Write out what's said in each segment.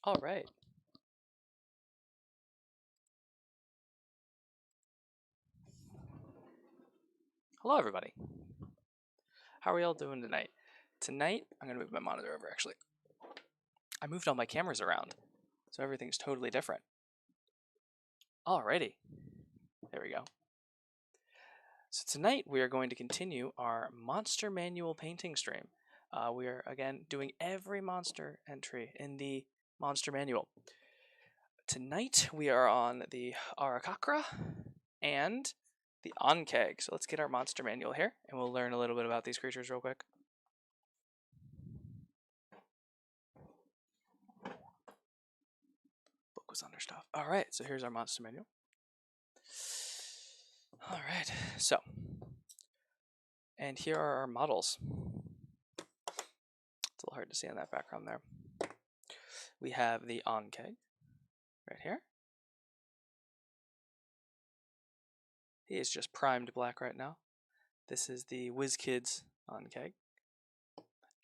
All right. Hello, everybody. How are y'all doing tonight? Tonight, I'm going to move my monitor over, actually. I moved all my cameras around, so everything's totally different. Alrighty. There we go. So tonight, we are going to continue our Monster Manual painting stream. We are, again, doing every monster entry in the Monster Manual. Tonight, we are on the Arakakra and the Ankeg. So let's get our Monster Manual here, and we'll learn a little bit about these creatures real quick. Book was on their stuff. All right, so here's our Monster Manual. All right, so, and here are our models. It's a little hard to see in that background there. We have the Ankeg right here. He is just primed black right now. This is the WizKids Ankeg.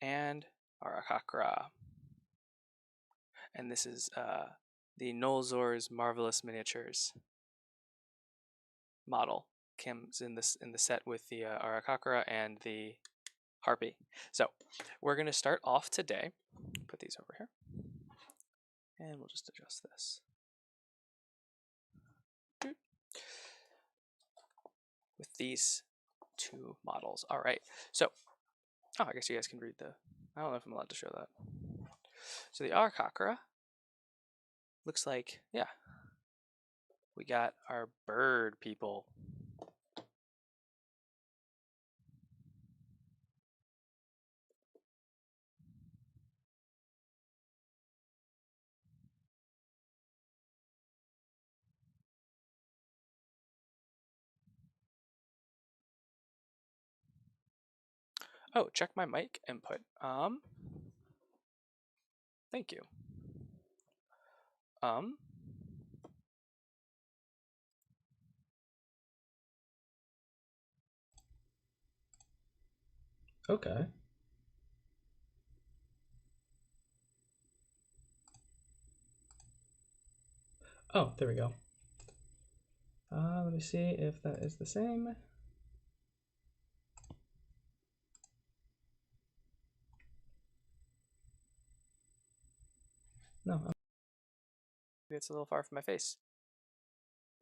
And Arakakra. And this is the Nolzor's Marvelous Miniatures model. Comes in the set with the Arakakra and the Harpy. So we're going to start off today. Put these over here. And we'll just adjust this. With these two models. All right. So, I guess you guys can read the... I don't know if I'm allowed to show that. So the Arakakra looks like, yeah, we got our bird people. Oh, check my mic input. Thank you. Okay. Oh, there we go. Let me see if that is the same. No. It's a little far from my face.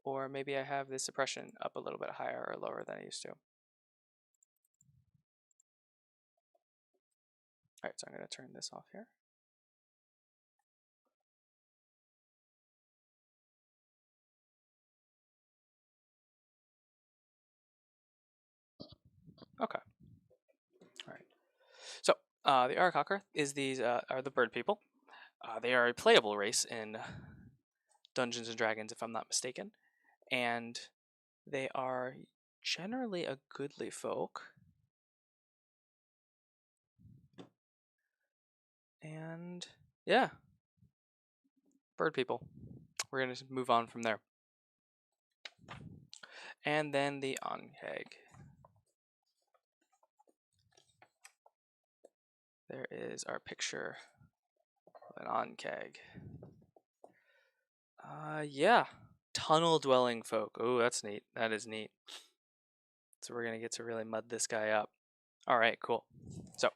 Or maybe I have the suppression up a little bit higher or lower than I used to. All right, so I'm going to turn this off here. Okay. All right. So the Arakakra is these are the bird people. They are a playable race in Dungeons and Dragons, if I'm not mistaken, and they are generally a goodly folk. And yeah, bird people. We're gonna move on from there. And then the Ankeg. There is our picture of an Ankeg. Yeah, tunnel dwelling folk. Oh, that's neat. That is neat. So we're gonna get to really mud this guy up. All right, cool. So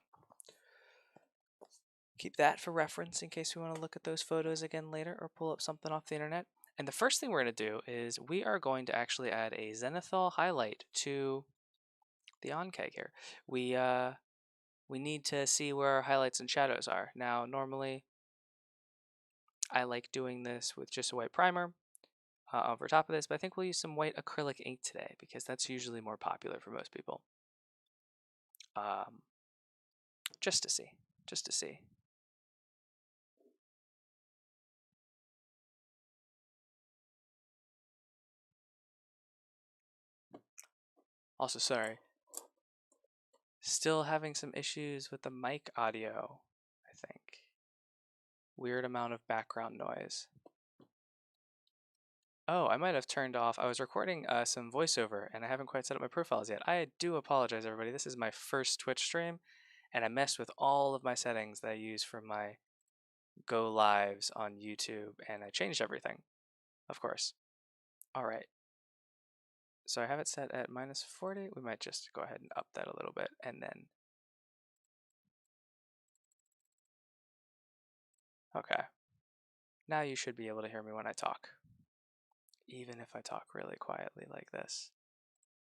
keep that for reference in case we want to look at those photos again later or pull up something off the internet. And the first thing we're going to do is we are going to actually add a Xenothal Highlight to the Ankeg here. We need to see where our highlights and shadows are. Now, normally, I like doing this with just a white primer over top of this, but I think we'll use some white acrylic ink today because that's usually more popular for most people. Just to see. Also, sorry. Still having some issues with the mic audio, I think. Weird amount of background noise. Oh, I might have turned off. I was recording some voiceover and I haven't quite set up my profiles yet. I do apologize, everybody. This is my first Twitch stream and I messed with all of my settings that I use for my go lives on YouTube, and I changed everything, of course. All right. So I have it set at -40. We might just go ahead and up that a little bit, and then, okay. Now you should be able to hear me when I talk, even if I talk really quietly like this.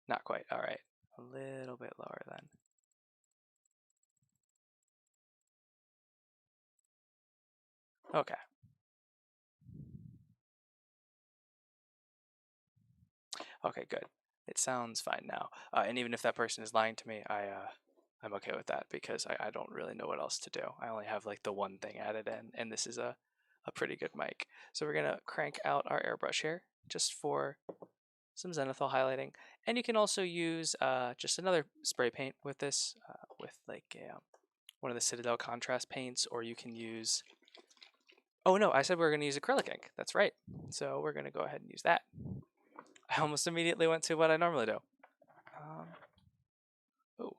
Not quite. All right. A little bit lower then. Okay. Okay, good. It sounds fine now. And even if that person is lying to me, I'm okay with that because I don't really know what else to do. I only have like the one thing added in, and this is a pretty good mic. So we're gonna crank out our airbrush here just for some Xenothal highlighting. And you can also use just another spray paint with this, with like one of the Citadel contrast paints, or you can use, oh no, I said we were gonna use acrylic ink. That's right. So we're gonna go ahead and use that. I almost immediately went to what I normally do. Oh,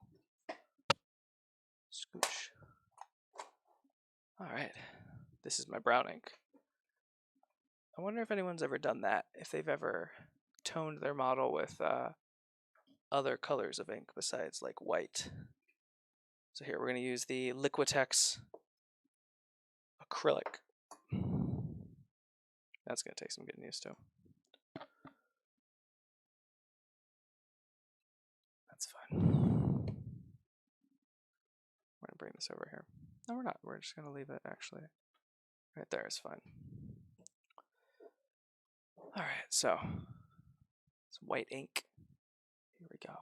scooch. All right, this is my brown ink. I wonder if anyone's ever done that, if they've ever toned their model with other colors of ink besides like white. So here we're going to use the Liquitex acrylic. That's going to take some getting used to. That's fine. We're going to bring this over here. No, we're not. We're just going to leave it actually. Right there is fine. All right, so some white ink. Here we go.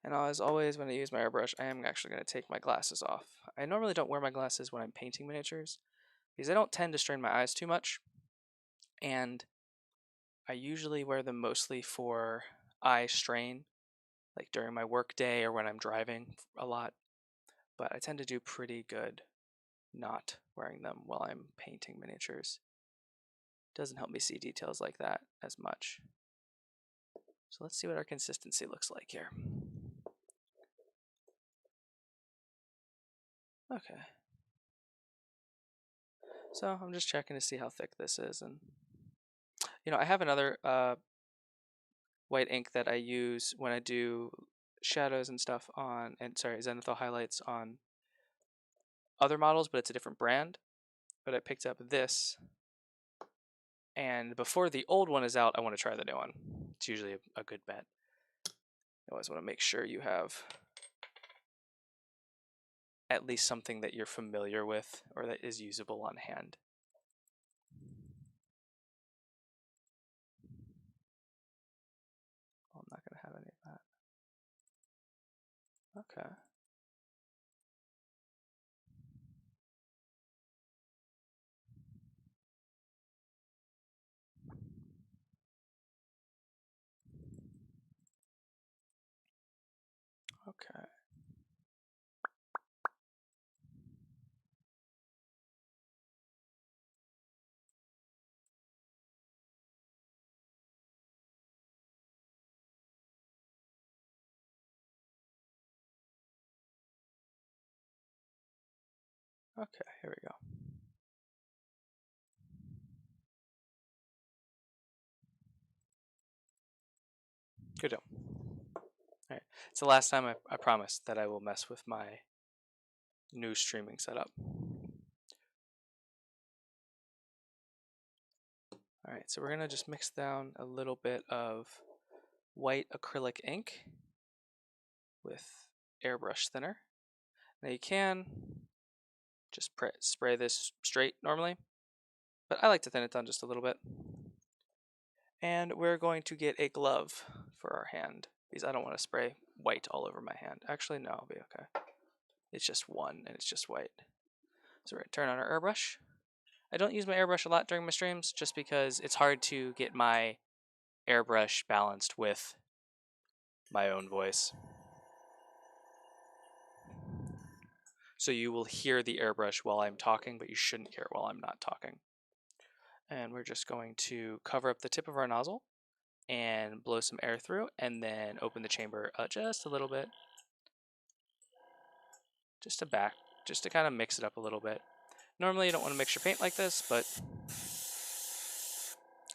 And as always, when I use my airbrush, I am actually going to take my glasses off. I normally don't wear my glasses when I'm painting miniatures because I don't tend to strain my eyes too much. And I usually wear them mostly for eye strain, like during my work day or when I'm driving a lot. But I tend to do pretty good not wearing them while I'm painting miniatures. Doesn't help me see details like that as much. So let's see what our consistency looks like here. Okay. So I'm just checking to see how thick this is, and I have another white ink that I use when I do shadows and stuff on, and sorry, Xenothal highlights on other models, but it's a different brand. But I picked up this, and before the old one is out, I want to try the new one. It's usually a good bet. You always want to make sure you have at least something that you're familiar with or that is usable on hand. Well, I'm not going to have any of that. Okay. Okay. Okay, here we go. Good deal. Alright, it's the last time I promise that I will mess with my new streaming setup. Alright, so we're going to just mix down a little bit of white acrylic ink with airbrush thinner. Now you can just spray this straight normally, but I like to thin it down just a little bit. And we're going to get a glove for our hand because I don't want to spray white all over my hand. Actually, no, I'll be okay. It's just one and it's just white. So we're going to turn on our airbrush. I don't use my airbrush a lot during my streams just because it's hard to get my airbrush balanced with my own voice. So you will hear the airbrush while I'm talking, but you shouldn't hear it while I'm not talking. And we're just going to cover up the tip of our nozzle and blow some air through, and then open the chamber just a little bit, just to just to kind of mix it up a little bit. Normally you don't want to mix your paint like this, but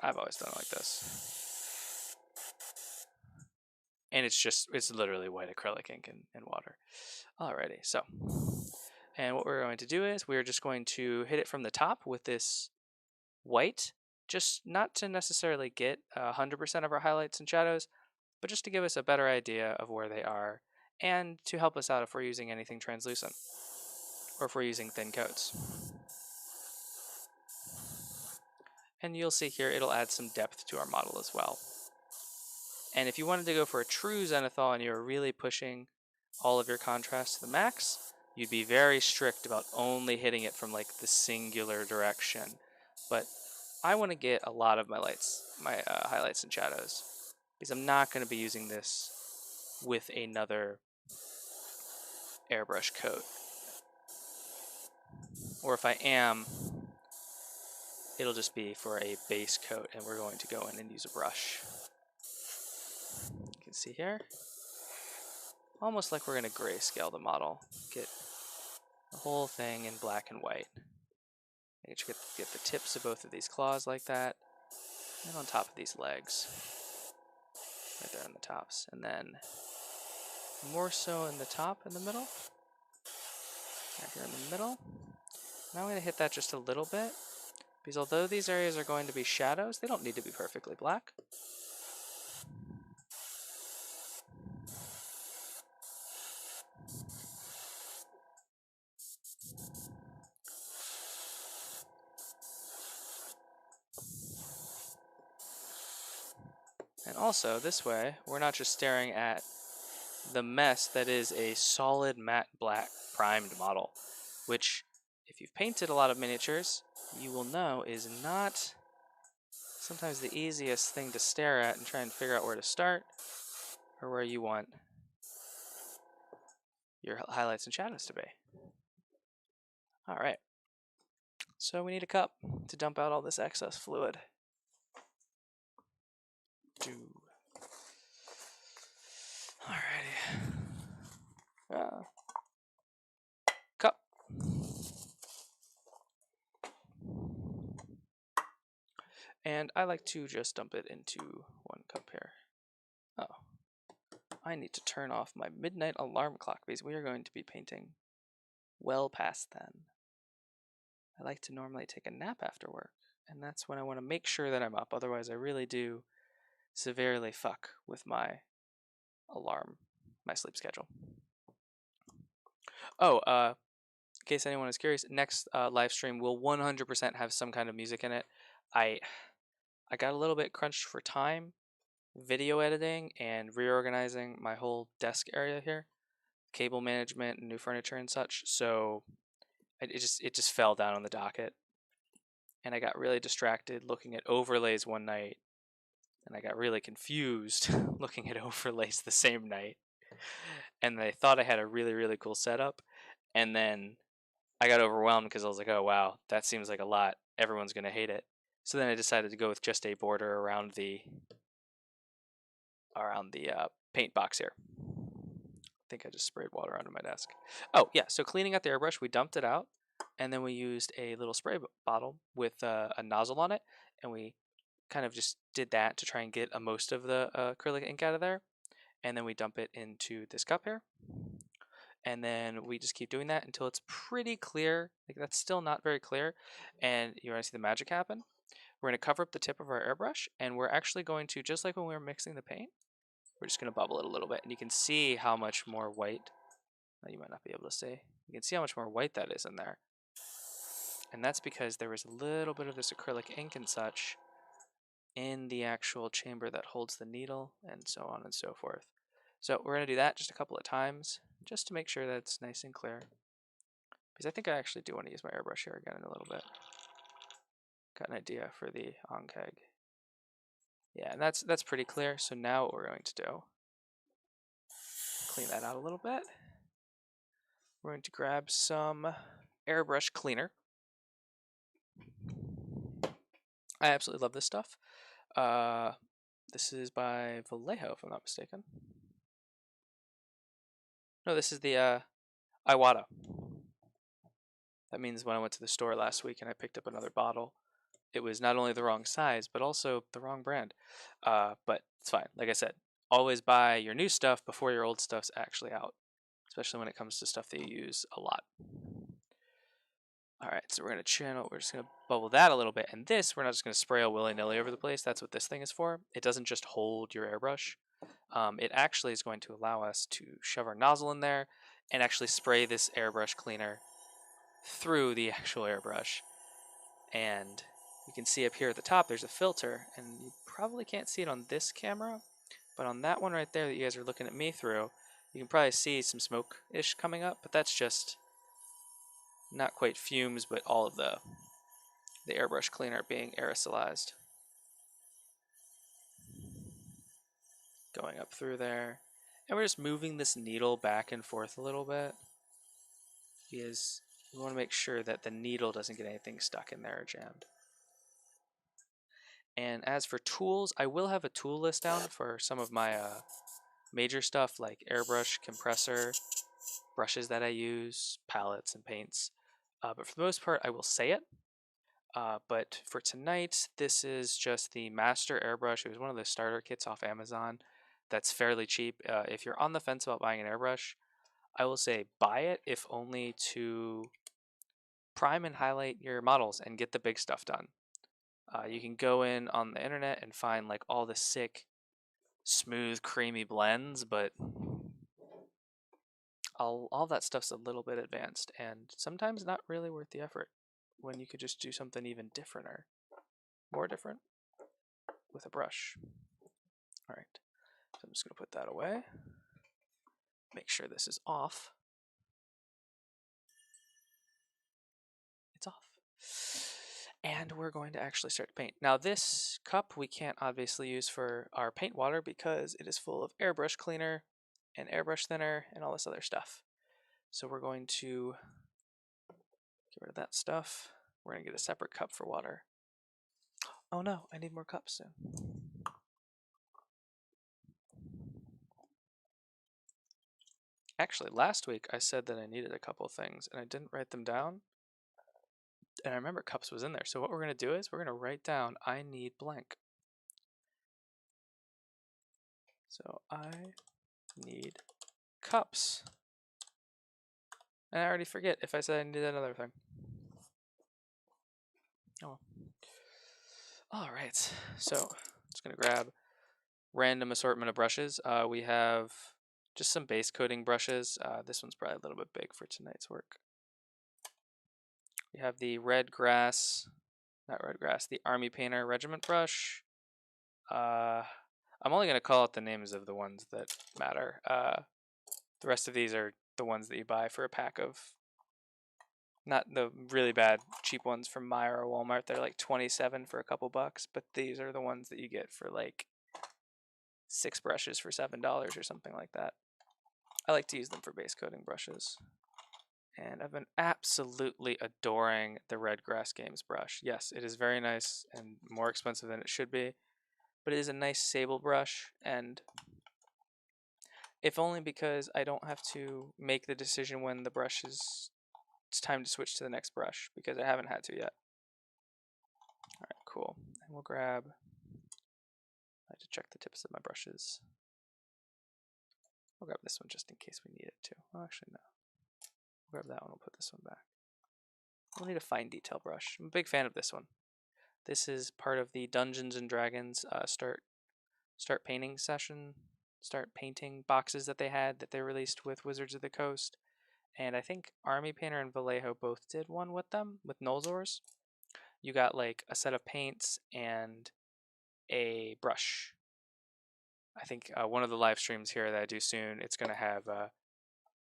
I've always done it like this. And it's literally white acrylic ink and water. Alrighty, so, and what we're going to do is we're just going to hit it from the top with this white, just not to necessarily get 100% of our highlights and shadows, but just to give us a better idea of where they are and to help us out if we're using anything translucent or if we're using thin coats. And you'll see here it'll add some depth to our model as well. And if you wanted to go for a true Xenothal and you were really pushing all of your contrast to the max, you'd be very strict about only hitting it from like the singular direction. But I want to get a lot of my highlights and shadows, because I'm not going to be using this with another airbrush coat. Or if I am, it'll just be for a base coat, and we're going to go in and use a brush. You can see here, almost like we're going to grayscale the model. Get the whole thing in black and white. Make sure you get the tips of both of these claws like that, and on top of these legs, right there on the tops, and then more so in the top, in the middle, right here in the middle. Now I'm going to hit that just a little bit, because although these areas are going to be shadows, they don't need to be perfectly black. And also, this way, we're not just staring at the mess that is a solid matte black primed model, which, if you've painted a lot of miniatures, you will know is not sometimes the easiest thing to stare at and try and figure out where to start or where you want your highlights and shadows to be. Alright, so we need a cup to dump out all this excess fluid. Alrighty. Cup. And I like to just dump it into one cup here. Oh, I need to turn off my midnight alarm clock because we are going to be painting well past then. I like to normally take a nap after work, and that's when I want to make sure that I'm up. Otherwise, I really do severely fuck with my alarm, my sleep schedule. Oh, in case anyone is curious, next live stream will 100% have some kind of music in it. I got a little bit crunched for time, video editing, and reorganizing my whole desk area here, cable management, and new furniture and such. So it just fell down on the docket, and I got really distracted looking at overlays one night, and I got really confused looking at overlays the same night, and I thought I had a really cool setup, and then I got overwhelmed because I was like, oh wow, that seems like a lot. Everyone's gonna hate it. So then I decided to go with just a border around the paint box here. I think I just sprayed water onto my desk. Oh yeah, so cleaning out the airbrush, we dumped it out, and then we used a little spray bottle with a nozzle on it, and we kind of just did that to try and get most of the acrylic ink out of there, and then we dump it into this cup here, and then we just keep doing that until it's pretty clear. Like, that's still not very clear, and you want to see the magic happen. We're going to cover up the tip of our airbrush, and we're actually going to, just like when we were mixing the paint, we're just going to bubble it a little bit, and you can see how much more white, you might not be able to see, you can see how much more white that is in there. And that's because there was a little bit of this acrylic ink and such in the actual chamber that holds the needle, and so on and so forth. So we're going to do that just a couple of times, just to make sure that it's nice and clear. Because I think I actually do want to use my airbrush here again in a little bit. Got an idea for the on-keg. Yeah, and that's pretty clear. So now what we're going to do, clean that out a little bit. We're going to grab some Airbrush Cleaner. I absolutely love this stuff. This is by Vallejo, if I'm not mistaken. No, this is the Iwata. That means when I went to the store last week and I picked up another bottle, it was not only the wrong size, but also the wrong brand. But it's fine. Like I said, always buy your new stuff before your old stuff's actually out, especially when it comes to stuff that you use a lot. All right, so we're just going to bubble that a little bit. And this, we're not just going to spray all willy-nilly over the place. That's what this thing is for. It doesn't just hold your airbrush. It actually is going to allow us to shove our nozzle in there and actually spray this airbrush cleaner through the actual airbrush. And you can see up here at the top, there's a filter, and you probably can't see it on this camera, but on that one right there that you guys are looking at me through, you can probably see some smoke-ish coming up, but that's just not quite fumes, but all of the airbrush cleaner being aerosolized. Going up through there. And we're just moving this needle back and forth a little bit, because we want to make sure that the needle doesn't get anything stuck in there or jammed. And as for tools, I will have a tool list down for some of my major stuff like airbrush, compressor, brushes that I use, palettes, and paints. But for the most part, I will say it. But for tonight, this is just the Master Airbrush. It was one of the starter kits off Amazon that's fairly cheap. If you're on the fence about buying an airbrush, I will say buy it, if only to prime and highlight your models and get the big stuff done. You can go in on the internet and find like all the sick, smooth, creamy blends, but all that stuff's a little bit advanced and sometimes not really worth the effort when you could just do something even different or more different with a brush. All right, so I'm just going to put that away. Make sure this is off. It's off. And we're going to actually start to paint. Now this cup we can't obviously use for our paint water because it is full of airbrush cleaner and airbrush thinner and all this other stuff. So we're going to get rid of that stuff. We're going to get a separate cup for water. Oh no, I need more cups soon. Actually, last week I said that I needed a couple of things and I didn't write them down. And I remember cups was in there. So what we're going to do is we're going to write down I need blank. So I need cups. And I already forget if I said I needed another thing. Oh. Alright, so I'm just going to grab random assortment of brushes. We have just some base coating brushes. This one's probably a little bit big for tonight's work. We have the the Army Painter Regiment brush. I'm only going to call out the names of the ones that matter. The rest of these are the ones that you buy for a pack of, not the really bad cheap ones from Meijer or Walmart. They're like 27 for a couple bucks, but these are the ones that you get for like 6 brushes for $7 or something like that. I like to use them for base coating brushes. And I've been absolutely adoring the Red Grass Games brush. Yes, it is very nice and more expensive than it should be, but it is a nice sable brush, and if only because I don't have to make the decision when the brush is, it's time to switch to the next brush, because I haven't had to yet. Alright, cool. And we'll grab, I have to check the tips of my brushes. We'll grab this one just in case we need it too. Oh, actually, no. We'll grab that one, we'll put this one back. We'll need a fine detail brush. I'm a big fan of this one. This is part of the Dungeons and Dragons start painting session, start painting boxes that they released with Wizards of the Coast. And I think Army Painter and Vallejo both did one with them, with Nolzors. You got like a set of paints and a brush. I think one of the live streams here that I do soon, it's going to have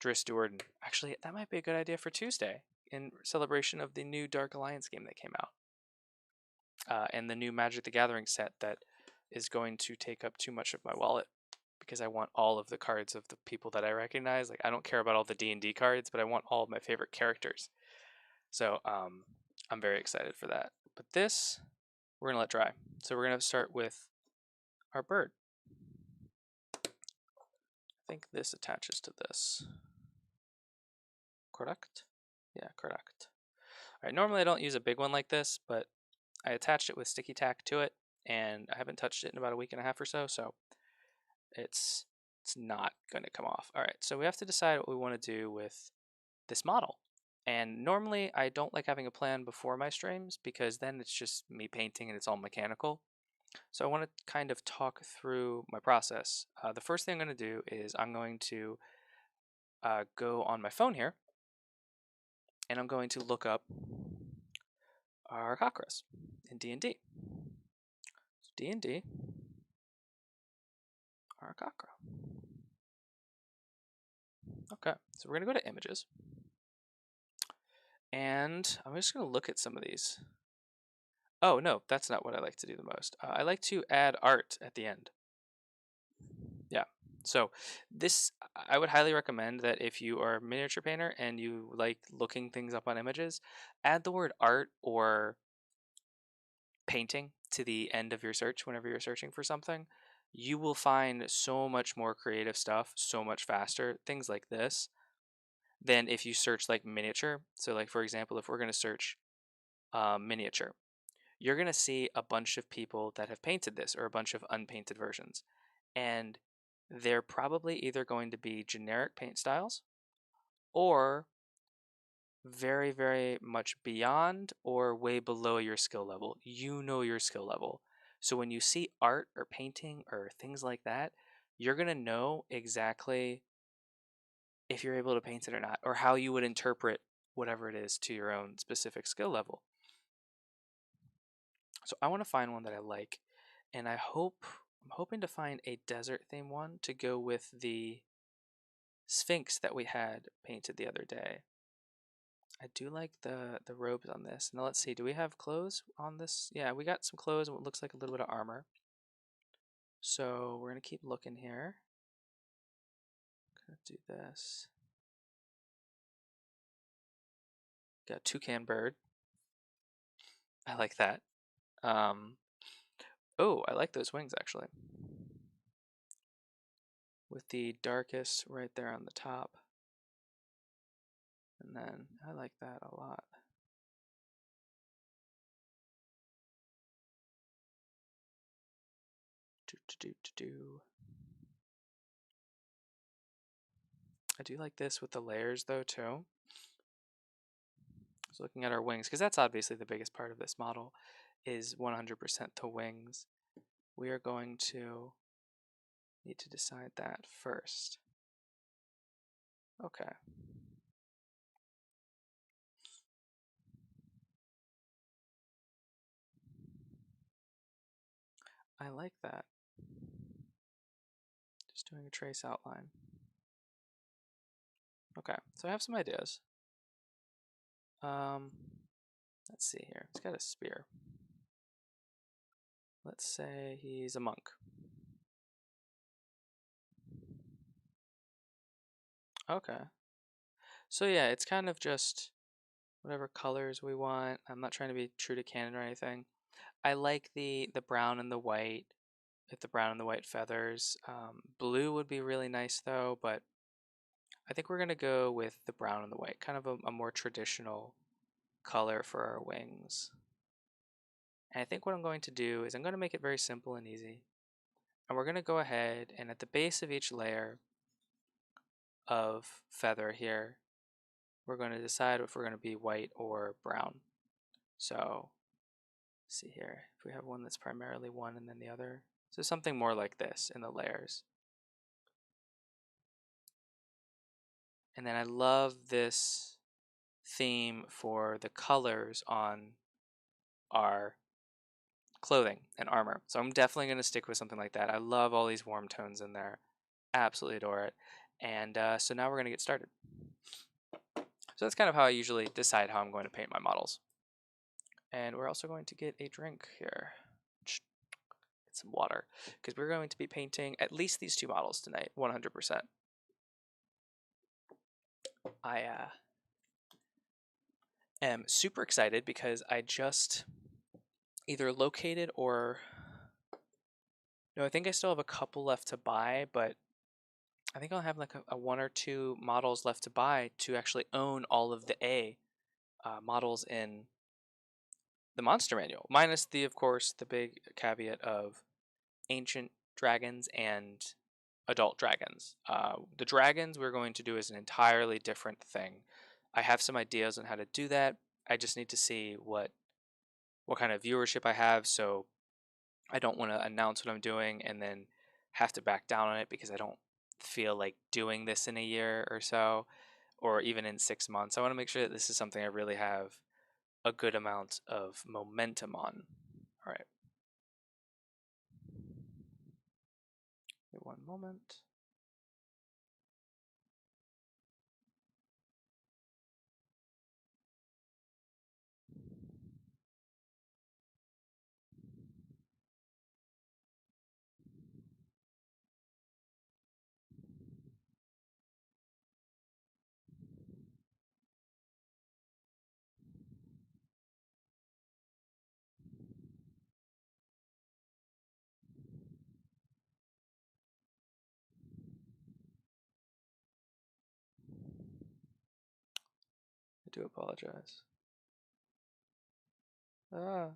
Driss Jordan. Actually, that might be a good idea for Tuesday in celebration of the new Dark Alliance game that came out. And the new Magic the Gathering set that is going to take up too much of my wallet, because I want all of the cards of the people that I recognize. Like, I don't care about all the D&D cards, but I want all of my favorite characters. So I'm very excited for that. But this, we're going to let dry. So we're going to start with our bird. I think this attaches to this. Correct? Yeah, correct. Alright, normally I don't use a big one like this, but I attached it with sticky tack to it, and I haven't touched it in about a week and a half or so, so it's not going to come off. Alright, so we have to decide what we want to do with this model. And normally I don't like having a plan before my streams because then it's just me painting and it's all mechanical. So I want to kind of talk through my process. The first thing I'm going to do is I'm going to go on my phone here and I'm going to look up our Kakras in D&D. So D&D, our Kakra. Okay, so we're going to go to images. And I'm just going to look at some of these. Oh, no, that's not what I like to do the most. I like to add art at the end. Yeah. So this, I would highly recommend that if you are a miniature painter and you like looking things up on images, add the word art or painting to the end of your search whenever you're searching for something. You will find so much more creative stuff so much faster, things like this, than if you search like miniature. So like for example, if we're going to search miniature, you're going to see a bunch of people that have painted this or a bunch of unpainted versions. And they're probably either going to be generic paint styles or very, very much beyond or way below your skill level. You know your skill level. So when you see art or painting or things like that, you're going to know exactly if you're able to paint it or not, or how you would interpret whatever it is to your own specific skill level. So I want to find one that I like, and I'm hoping to find a desert theme one to go with the Sphinx that we had painted the other day. I do like the robes on this. Now let's see, do we have clothes on this? Yeah, we got some clothes and what looks like a little bit of armor. So we're gonna keep looking here. Gonna do this. Got toucan bird. I like that. Oh, I like those wings actually. With the darkest right there on the top. And then I like that a lot. I do like this with the layers though too. So looking at our wings, because that's obviously the biggest part of this model, is 100% the wings. We are going to need to decide that first. Okay. I like that. Just doing a trace outline. Okay, so I have some ideas. Let's see here. He's got a spear. Let's say he's a monk. Okay. So yeah, it's kind of just whatever colors we want. I'm not trying to be true to canon or anything. I like the brown and the white, with the brown and the white feathers. Blue would be really nice though, but I think we're gonna go with the brown and the white, kind of a more traditional color for our wings. And I think what I'm going to do is I'm going to make it very simple and easy. And we're going to go ahead and at the base of each layer of feather here, we're going to decide if we're going to be white or brown. So see here, if we have one that's primarily one and then the other. So something more like this in the layers. And then I love this theme for the colors on our clothing and armor. So I'm definitely going to stick with something like that. I love all these warm tones in there. Absolutely adore it. And so now we're going to get started. So that's kind of how I usually decide how I'm going to paint my models. And we're also going to get a drink here. Get some water. Because we're going to be painting at least these two models tonight, 100%. I am super excited because I just either located or... No, I think I still have a couple left to buy, but I think I'll have like a one or two models left to buy to actually own all of the A models in the monster manual, minus of course, the big caveat of ancient dragons and adult dragons. The dragons we're going to do is an entirely different thing. I have some ideas on how to do that. I just need to see what kind of viewership I have, so I don't want to announce what I'm doing and then have to back down on it because I don't feel like doing this in a year or so, or even in 6 months. I want to make sure that this is something I really have a good amount of momentum on. All right. Wait one moment. I do apologize. Ah.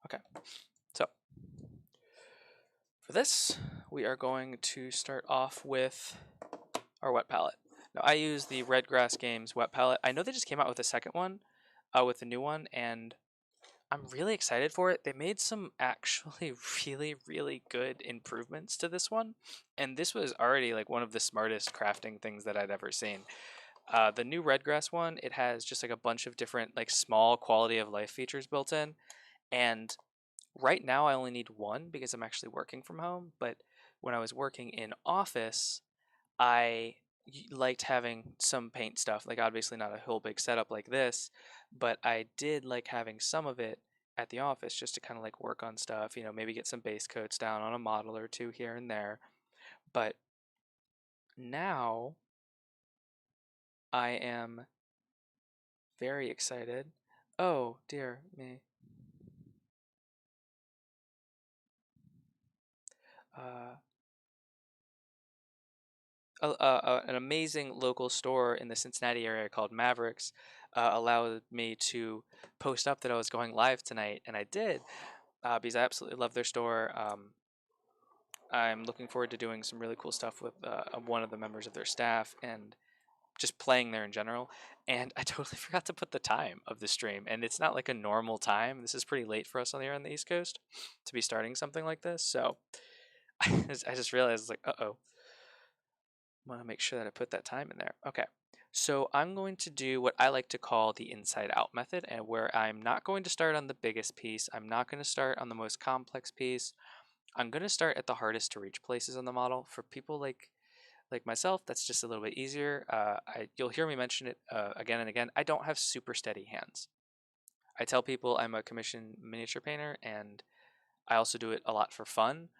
Okay. So for this, we are going to start off with our wet palette. Now I use the Redgrass Games wet palette. I know they just came out with a second one, with a new one, and I'm really excited for it. They made some actually really good improvements to this one, and this was already like one of the smartest crafting things that I'd ever seen. The new Redgrass one, it has just like a bunch of different like small quality of life features built in, and right now I only need one because I'm actually working from home, but when I was working in office, I liked having some paint stuff, like obviously not a whole big setup like this, but I did like having some of it at the office just to kind of like work on stuff, maybe get some base coats down on a model or two here and there. But now I am very excited. Oh, dear me. Uh, an amazing local store in the Cincinnati area called Mavericks allowed me to post up that I was going live tonight, and I did because I absolutely love their store. I'm looking forward to doing some really cool stuff with one of the members of their staff and just playing there in general. And I totally forgot to put the time of the stream, and it's not like a normal time. This is pretty late for us on here on the East Coast to be starting something like this. So I just realized, like, uh-oh. I want to make sure that I put that time in there. Okay. So I'm going to do what I like to call the inside out method, and where I'm not going to start on the biggest piece. I'm not going to start on the most complex piece. I'm going to start at the hardest to reach places on the model. For people like myself, that's just a little bit easier. You'll hear me mention it again and again. I don't have super steady hands. I tell people I'm a commissioned miniature painter, and I also do it a lot for fun.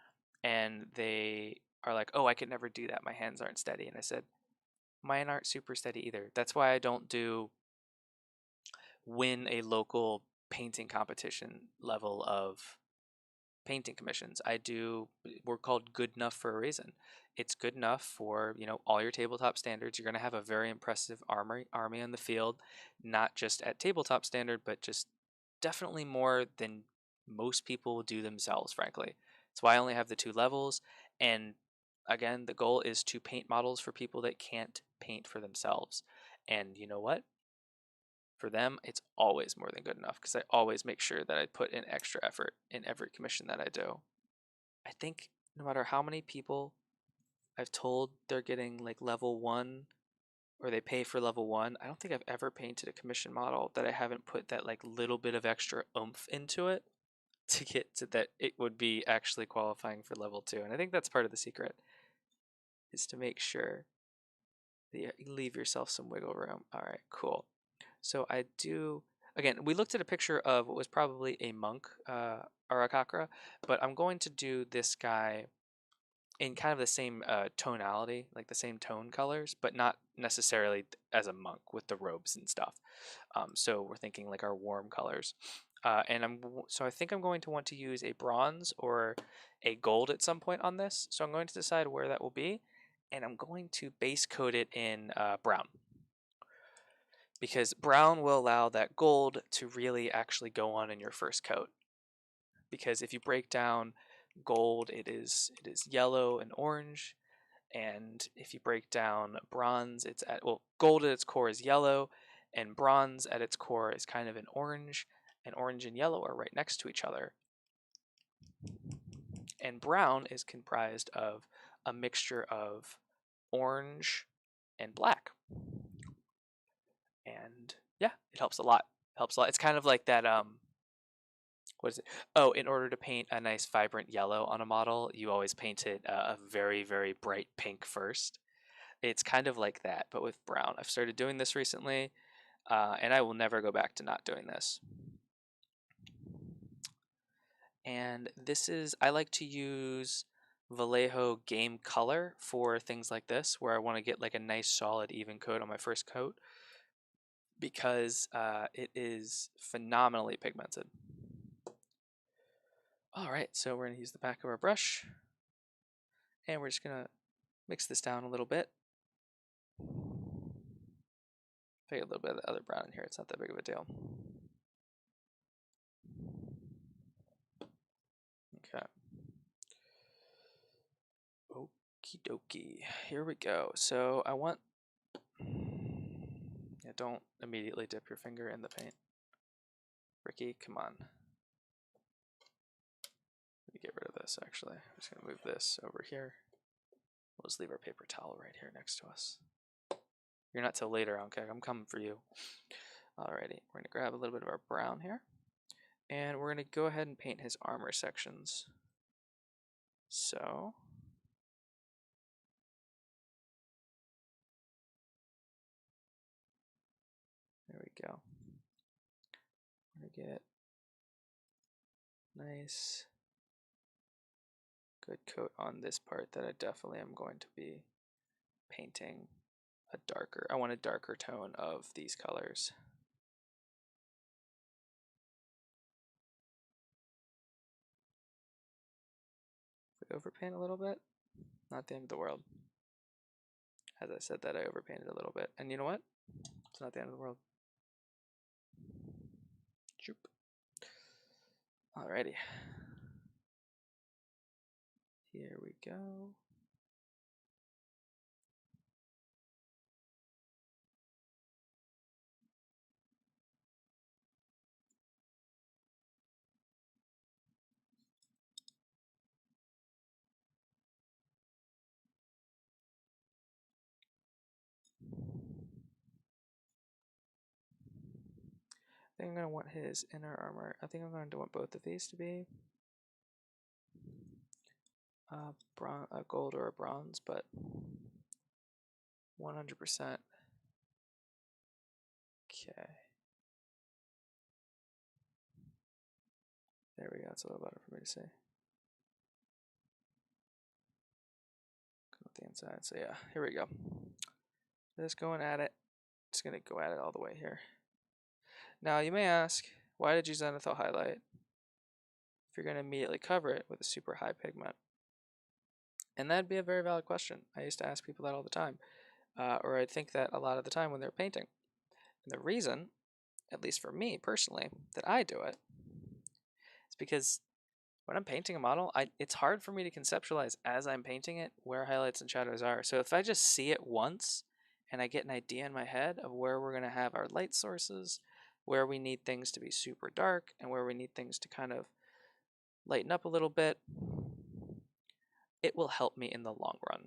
And they are like, "Oh, I could never do that. My hands aren't steady." And I said, "Mine aren't super steady either. That's why I don't win a local painting competition level of painting commissions. We're called good enough for a reason. It's good enough for, all your tabletop standards. You're going to have a very impressive army on the field, not just at tabletop standard, but just definitely more than most people will do themselves, frankly. That's why I only have the two levels. And again, the goal is to paint models for people that can't paint for themselves. And you know what? For them, it's always more than good enough because I always make sure that I put in extra effort in every commission that I do. I think no matter how many people I've told they're getting like level one or they pay for level one, I don't think I've ever painted a commission model that I haven't put that like little bit of extra oomph into it to get to that it would be actually qualifying for level two. And I think that's part of the secret is to make sure that you leave yourself some wiggle room. All right, cool. So I do. Again, we looked at a picture of what was probably a monk, Arakakra, but I'm going to do this guy in kind of the same tonality, like the same tone colors, but not necessarily as a monk with the robes and stuff. So we're thinking like our warm colors. So I think I'm going to want to use a bronze or a gold at some point on this. So I'm going to decide where that will be, and I'm going to base coat it in brown, because brown will allow that gold to really actually go on in your first coat. Because if you break down gold, it is yellow and orange, and if you break down bronze, gold at its core is yellow, and bronze at its core is kind of an orange, and orange and yellow are right next to each other. And brown is comprised of a mixture of orange and black. And yeah, it helps a lot. Helps a lot. It's kind of like that what is it? Oh, in order to paint a nice vibrant yellow on a model, you always paint it a very, very bright pink first. It's kind of like that, but with brown. I've started doing this recently, and I will never go back to not doing this. And I like to use Vallejo Game Color for things like this, where I want to get like a nice solid even coat on my first coat, because it is phenomenally pigmented. All right, so we're going to use the back of our brush, and we're just going to mix this down a little bit. Take a little bit of the other brown in here, it's not that big of a deal. Okay. Okie dokie, here we go. So I want, yeah, don't immediately dip your finger in the paint. Ricky, come on. Let me get rid of this actually. I'm just gonna move this over here. We'll just leave our paper towel right here next to us. You're not till later, okay? I'm coming for you. Alrighty, we're gonna grab a little bit of our brown here, and we're gonna go ahead and paint his armor sections. So there we go. We're gonna get nice good coat on this part that I definitely am going to be painting I want a darker tone of these colors. If we overpaint a little bit, not the end of the world. As I said that, I overpainted a little bit. And you know what? It's not the end of the world. Choop. Alrighty. Here we go. I think I'm going to want his inner armor. I think I'm going to want both of these to be a gold or a bronze, but 100%. Okay. There we go. It's a little better for me to see. Go with the inside. So yeah, here we go. Just going at it. Just going to go at it all the way here. Now you may ask, why did you Xenothal Highlight if you're going to immediately cover it with a super high pigment? And that'd be a very valid question. I used to ask people that all the time, or I think that a lot of the time when they're painting. And the reason, at least for me personally, that I do it is because when I'm painting a model, it's hard for me to conceptualize as I'm painting it where highlights and shadows are. So if I just see it once and I get an idea in my head of where we're going to have our light sources, where we need things to be super dark, and where we need things to kind of lighten up a little bit, it will help me in the long run.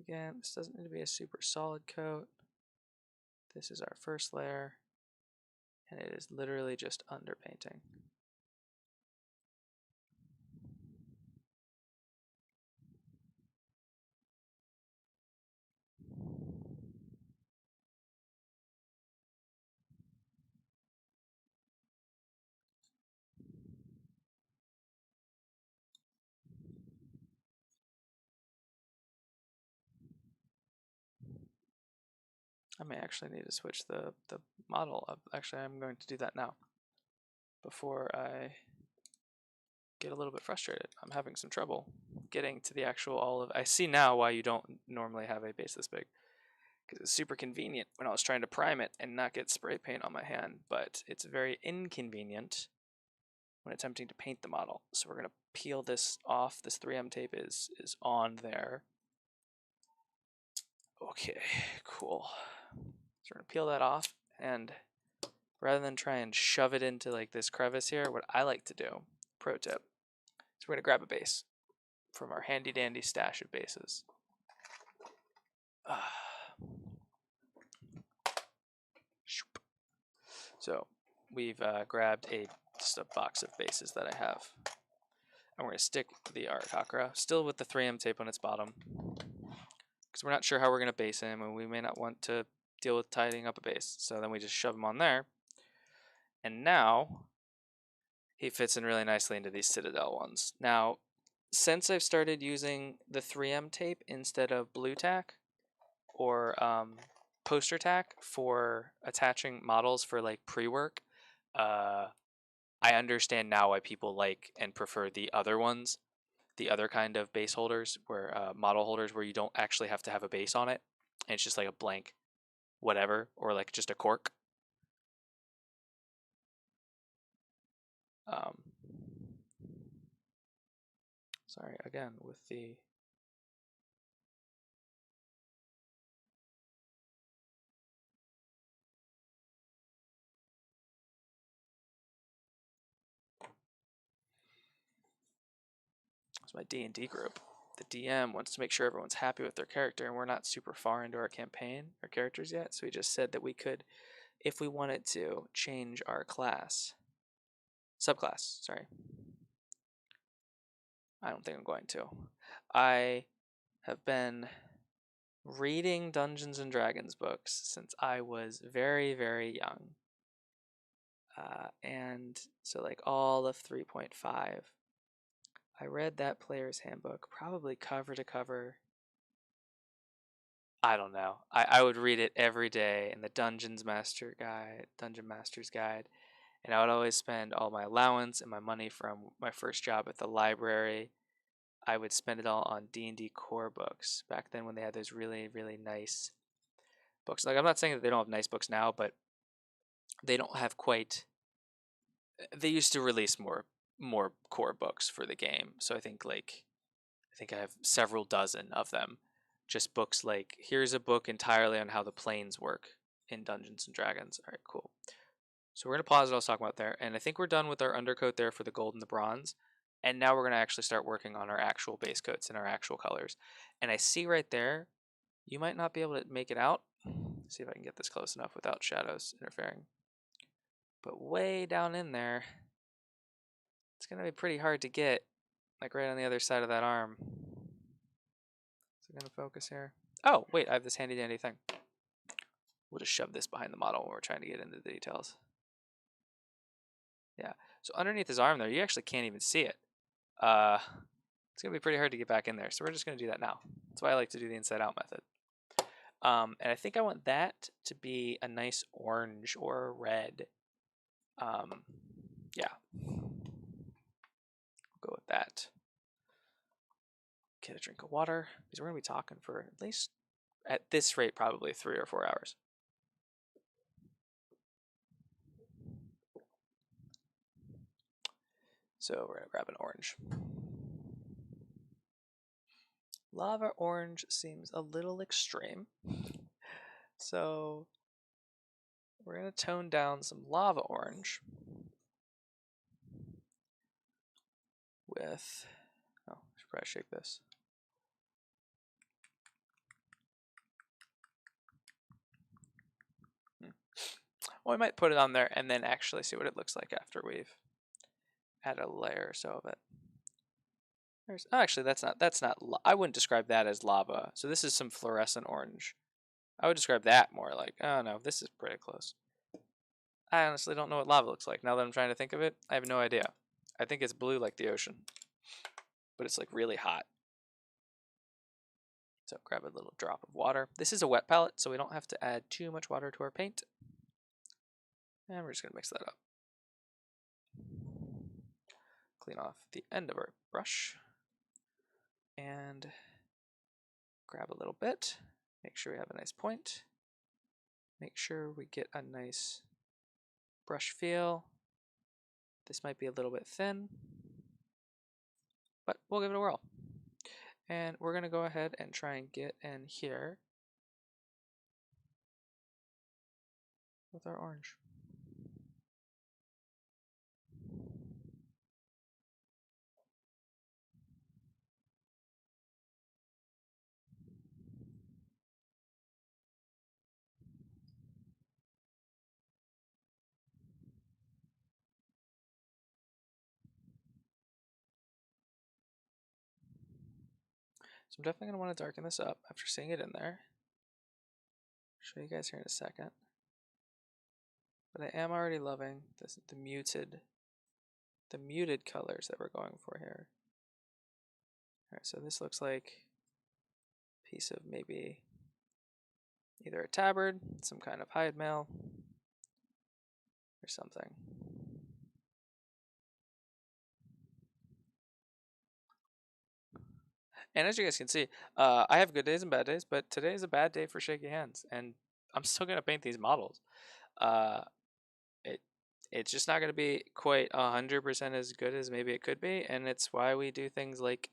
Again, this doesn't need to be a super solid coat. This is our first layer, and it is literally just underpainting. I may actually need to switch the model up. Actually, I'm going to do that now before I get a little bit frustrated. I'm having some trouble getting to the actual olive. I see now why you don't normally have a base this big, because it's super convenient when I was trying to prime it and not get spray paint on my hand, but it's very inconvenient when attempting to paint the model. So we're going to peel this off. This 3M tape is on there. Okay, cool. So we're going to peel that off, and rather than try and shove it into like this crevice here, what I like to do, pro tip, is we're going to grab a base from our handy dandy stash of bases. So we've grabbed just a box of bases that I have. And we're going to stick the Arakakra, still with the 3M tape on its bottom, because we're not sure how we're going to base him, and we may not want to deal with tidying up a base. So then we just shove him on there. And now he fits in really nicely into these Citadel ones. Now, since I've started using the 3M tape instead of blue tack or poster tack for attaching models for like pre-work, I understand now why people like and prefer the other ones, the other kind of base holders, where model holders where you don't actually have to have a base on it, and it's just like a blank whatever, or like just a cork. Sorry, again, with the... It's my D&D group. The DM wants to make sure everyone's happy with their character, and we're not super far into our campaign, our characters yet, so he just said that we could, if we wanted to, change our class. Subclass, sorry. I don't think I'm going to. I have been reading Dungeons and Dragons books since I was very, very young. And so like all of 3.5. I read that player's handbook probably cover to cover. I don't know. I would read it every day in the Dungeon Master's Guide, and I would always spend all my allowance and my money from my first job at the library. I would spend it all on D&D core books back then when they had those really, really nice books. Like, I'm not saying that they don't have nice books now, but they don't have quite... They used to release more core books for the game, so I think I have several dozen of them. Just books like, here's a book entirely on how the planes work in Dungeons and Dragons. All right, cool. So we're going to pause what I was talking about there, and I think we're done with our undercoat there for the gold and the bronze. And now we're going to actually start working on our actual base coats and our actual colors. And I see right there, you might not be able to make it out. Let's see if I can get this close enough without shadows interfering. But way down in there, it's going to be pretty hard to get, like right on the other side of that arm. Is it going to focus here? Oh, wait, I have this handy dandy thing. We'll just shove this behind the model when we're trying to get into the details. Yeah, so underneath his arm there, you actually can't even see it. It's going to be pretty hard to get back in there, so we're just going to do that now. That's why I like to do the inside out method. And I think I want that to be a nice orange or red. Yeah. We'll go with that. Get a drink of water, because we're going to be talking for at least, at this rate, probably 3 or 4 hours. So we're going to grab an orange. Lava orange seems a little extreme. So we're going to tone down some lava orange with, oh, I should probably shake this. Well, we might put it on there and then actually see what it looks like after we've added a layer or so of it. Oh, actually, that's not, I wouldn't describe that as lava. So this is some fluorescent orange. I would describe that more like, oh no, this is pretty close. I honestly don't know what lava looks like. Now that I'm trying to think of it, I have no idea. I think it's blue like the ocean, but it's like really hot. So grab a little drop of water. This is a wet palette, so we don't have to add too much water to our paint. And we're just going to mix that up. Clean off the end of our brush. And grab a little bit. Make sure we have a nice point. Make sure we get a nice brush feel. This might be a little bit thin, but we'll give it a whirl. And we're going to go ahead and try and get in here with our orange. So I'm definitely going to want to darken this up after seeing it in there. I'll show you guys here in a second. But I am already loving this, the muted colors that we're going for here. Alright, so this looks like a piece of maybe either a tabard, some kind of hide mail, or something. And as you guys can see, I have good days and bad days, but today is a bad day for shaky hands, and I'm still going to paint these models. It's just not going to be quite 100% as good as maybe it could be, and it's why we do things like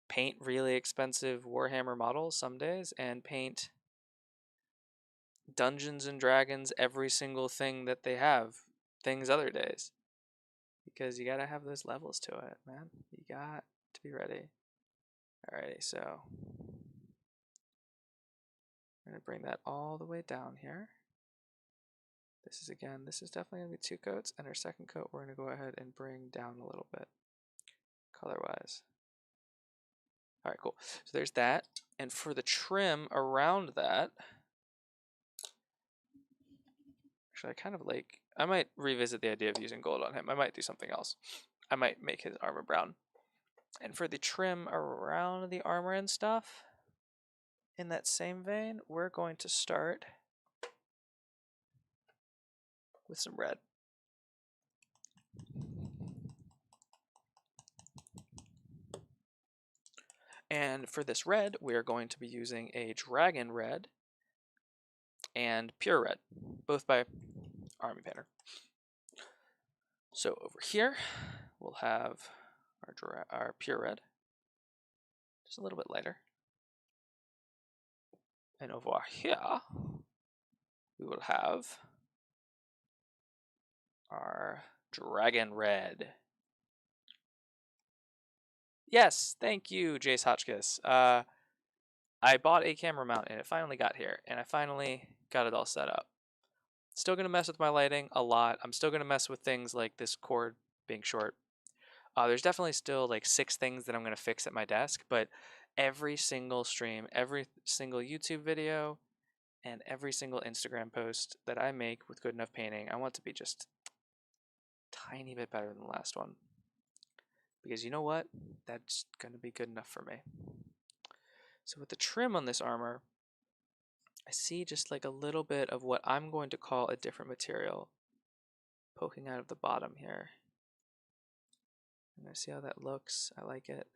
paint really expensive Warhammer models some days, and paint Dungeons and Dragons every single thing that they have things other days. Because you gotta have those levels to it, man. You got to be ready. Alrighty, so we're gonna bring that all the way down here. This is definitely gonna be 2 coats, and our second coat we're gonna go ahead and bring down a little bit, color-wise. Alright, cool. So there's that. And for the trim around that, actually I might revisit the idea of using gold on him. I might do something else. I might make his armor brown. And for the trim around the armor and stuff, in that same vein, we're going to start with some red. And for this red, we're going to be using a dragon red and pure red, both by Army Painter. So over here, we'll have our pure red, just a little bit lighter. And over here, we will have our dragon red. Yes, thank you, Jace Hotchkiss. I bought a camera mount and it finally got here, and I finally got it all set up. Still going to mess with my lighting a lot. I'm still going to mess with things like this cord being short. There's definitely still like 6 things that I'm going to fix at my desk, but every single stream, every single YouTube video, and every single Instagram post that I make with good enough painting, I want to be just a tiny bit better than the last one. Because you know what? That's going to be good enough for me. So with the trim on this armor, I see just like a little bit of what I'm going to call a different material poking out of the bottom here. And I see how that looks. I like it.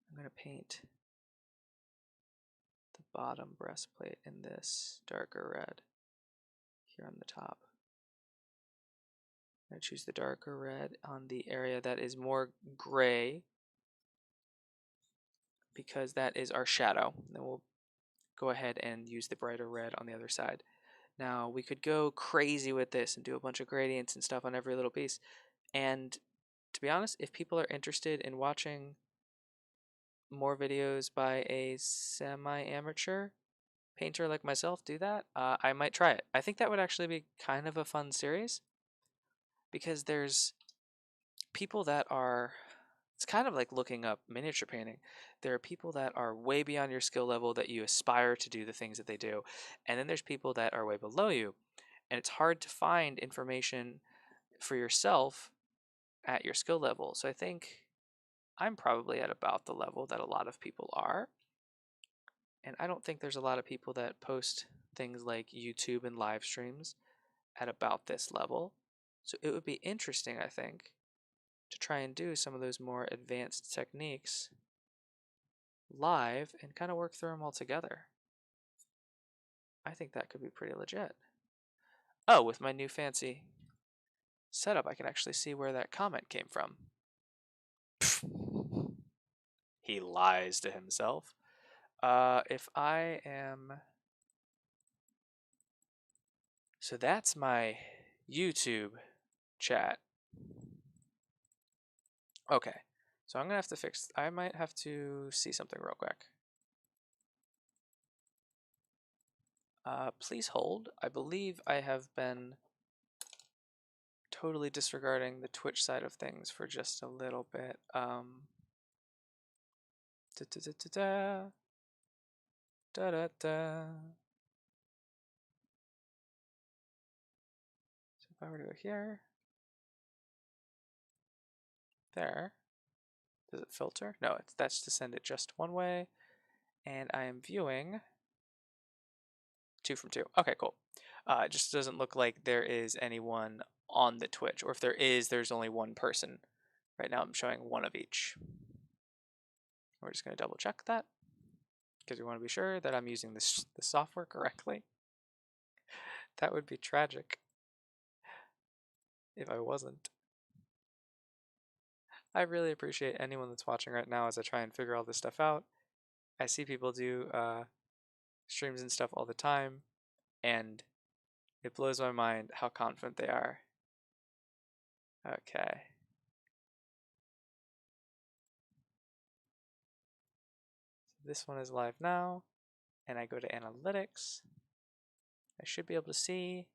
I'm going to paint the bottom breastplate in this darker red here on the top. I'm going to choose the darker red on the area that is more gray because that is our shadow. Then we'll go ahead and use the brighter red on the other side. Now we could go crazy with this and do a bunch of gradients and stuff on every little piece. And to be honest, if people are interested in watching more videos by a semi-amateur painter like myself do that, I might try it. I think that would actually be kind of a fun series because there's people that are, it's kind of like looking up miniature painting. There are people that are way beyond your skill level that you aspire to do the things that they do. And then there's people that are way below you. And it's hard to find information for yourself at your skill level. So I think I'm probably at about the level that a lot of people are. And I don't think there's a lot of people that post things like YouTube and live streams at about this level. So it would be interesting, I think, to try and do some of those more advanced techniques live and kind of work through them all together. I think that could be pretty legit. Oh, with my new fancy setup, I can actually see where that comment came from. He lies to himself. If I am... So that's my YouTube chat. Okay, so I'm gonna have to fix... I might have to see something real quick. Please hold. I believe I have been totally disregarding the Twitch side of things for just a little bit. Da da da da da da da da. So if I were to go here, there, does it filter? No, that's to send it just one way, and I am viewing 2 from 2. Okay, cool. It just doesn't look like there is anyone on the Twitch, or if there is, there's only one person. Right now I'm showing one of each. We're just going to double check that because we want to be sure that I'm using the software correctly. That would be tragic if I wasn't. I really appreciate anyone that's watching right now as I try and figure all this stuff out. I see people do streams and stuff all the time, and it blows my mind how confident they are. Okay. So this one is live now, and I go to analytics. I should be able to see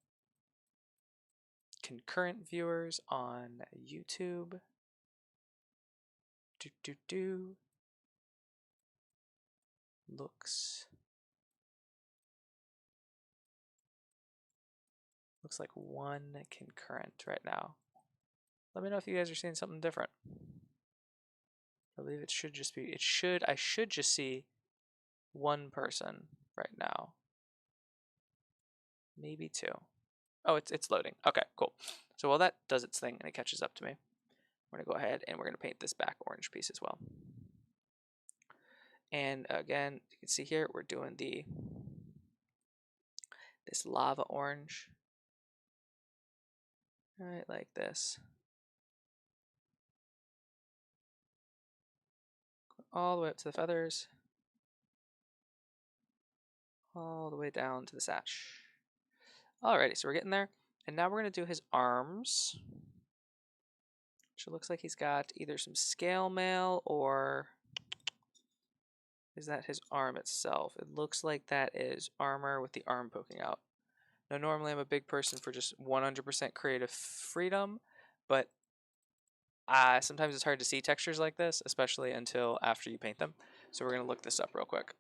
concurrent viewers on YouTube. Looks like one concurrent right now. Let me know if you guys are seeing something different. I believe it should just be, I should just see one person right now. Maybe 2. Oh, it's loading. Okay, cool. So while that does its thing and it catches up to me, we're gonna go ahead and we're gonna paint this back orange piece as well. And again, you can see here, we're doing this lava orange. Right, like this. All the way up to the feathers. All the way down to the sash. Alrighty, so we're getting there. And now we're going to do his arms. Which it looks like he's got either some scale mail or... Is that his arm itself? It looks like that is armor with the arm poking out. Now normally I'm a big person for just 100% creative freedom, but sometimes it's hard to see textures like this, especially until after you paint them. So we're going to look this up real quick.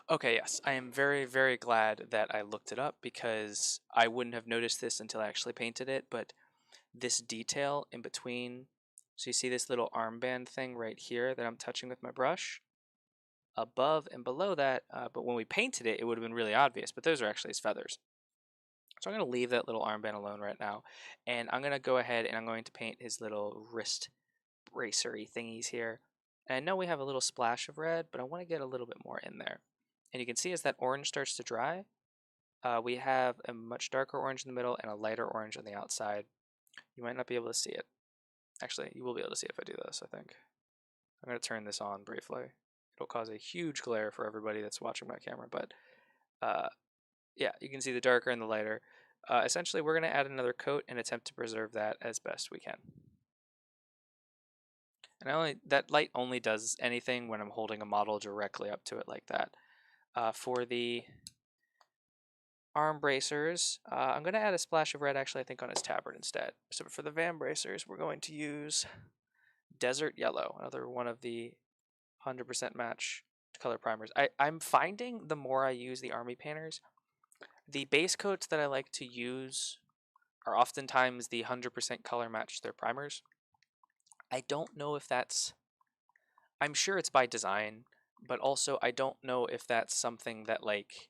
Okay, yes, I am very, very glad that I looked it up because I wouldn't have noticed this until I actually painted it, but this detail in between, so you see this little armband thing right here that I'm touching with my brush, above and below that, but when we painted it, it would have been really obvious, but those are actually his feathers. So I'm going to leave that little armband alone right now, and I'm going to go ahead and I'm going to paint his little wrist bracery thingies here. And I know we have a little splash of red, but I want to get a little bit more in there. And you can see as that orange starts to dry, we have a much darker orange in the middle and a lighter orange on the outside. You might not be able to see it. Actually, you will be able to see if I do this, I think. I'm going to turn this on briefly. It'll cause a huge glare for everybody that's watching my camera, but yeah, you can see the darker and the lighter. Essentially, we're going to add another coat and attempt to preserve that as best we can. And that light only does anything when I'm holding a model directly up to it like that. For the arm bracers, I'm going to add a splash of red, actually, I think, on his tabard instead. So for the van bracers, we're going to use Desert Yellow, another one of the 100% match color primers. I'm finding the more I use the army painters, the base coats that I like to use are oftentimes the 100% color match their primers. I don't know if that's... I'm sure it's by design, but also I don't know if that's something that, like...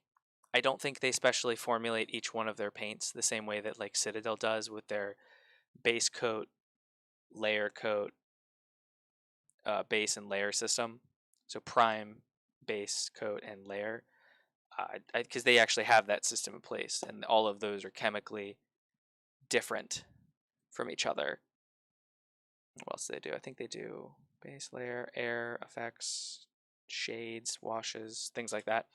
I don't think they specially formulate each one of their paints the same way that, like, Citadel does with their base coat, layer coat, base and layer system. So prime, base, coat, and layer. Because they actually have that system in place, and all of those are chemically different from each other. What else do they do? I think they do base layer, air effects, shades, washes, things like that.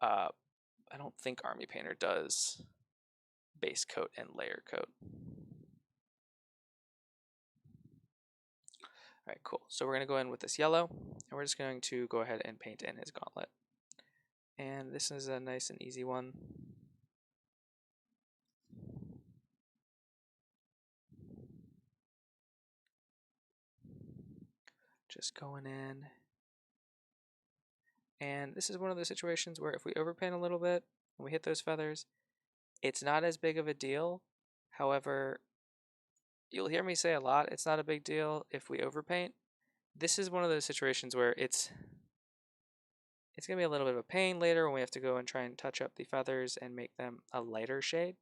I don't think Army Painter does base coat and layer coat. All right, cool. So we're going to go in with this yellow, and we're just going to go ahead and paint in his gauntlet. And this is a nice and easy one. Just going in. And this is one of the situations where if we overpaint a little bit and we hit those feathers, it's not as big of a deal. However, you'll hear me say a lot, it's not a big deal if we overpaint. This is one of those situations where it's going to be a little bit of a pain later when we have to go and try and touch up the feathers and make them a lighter shade.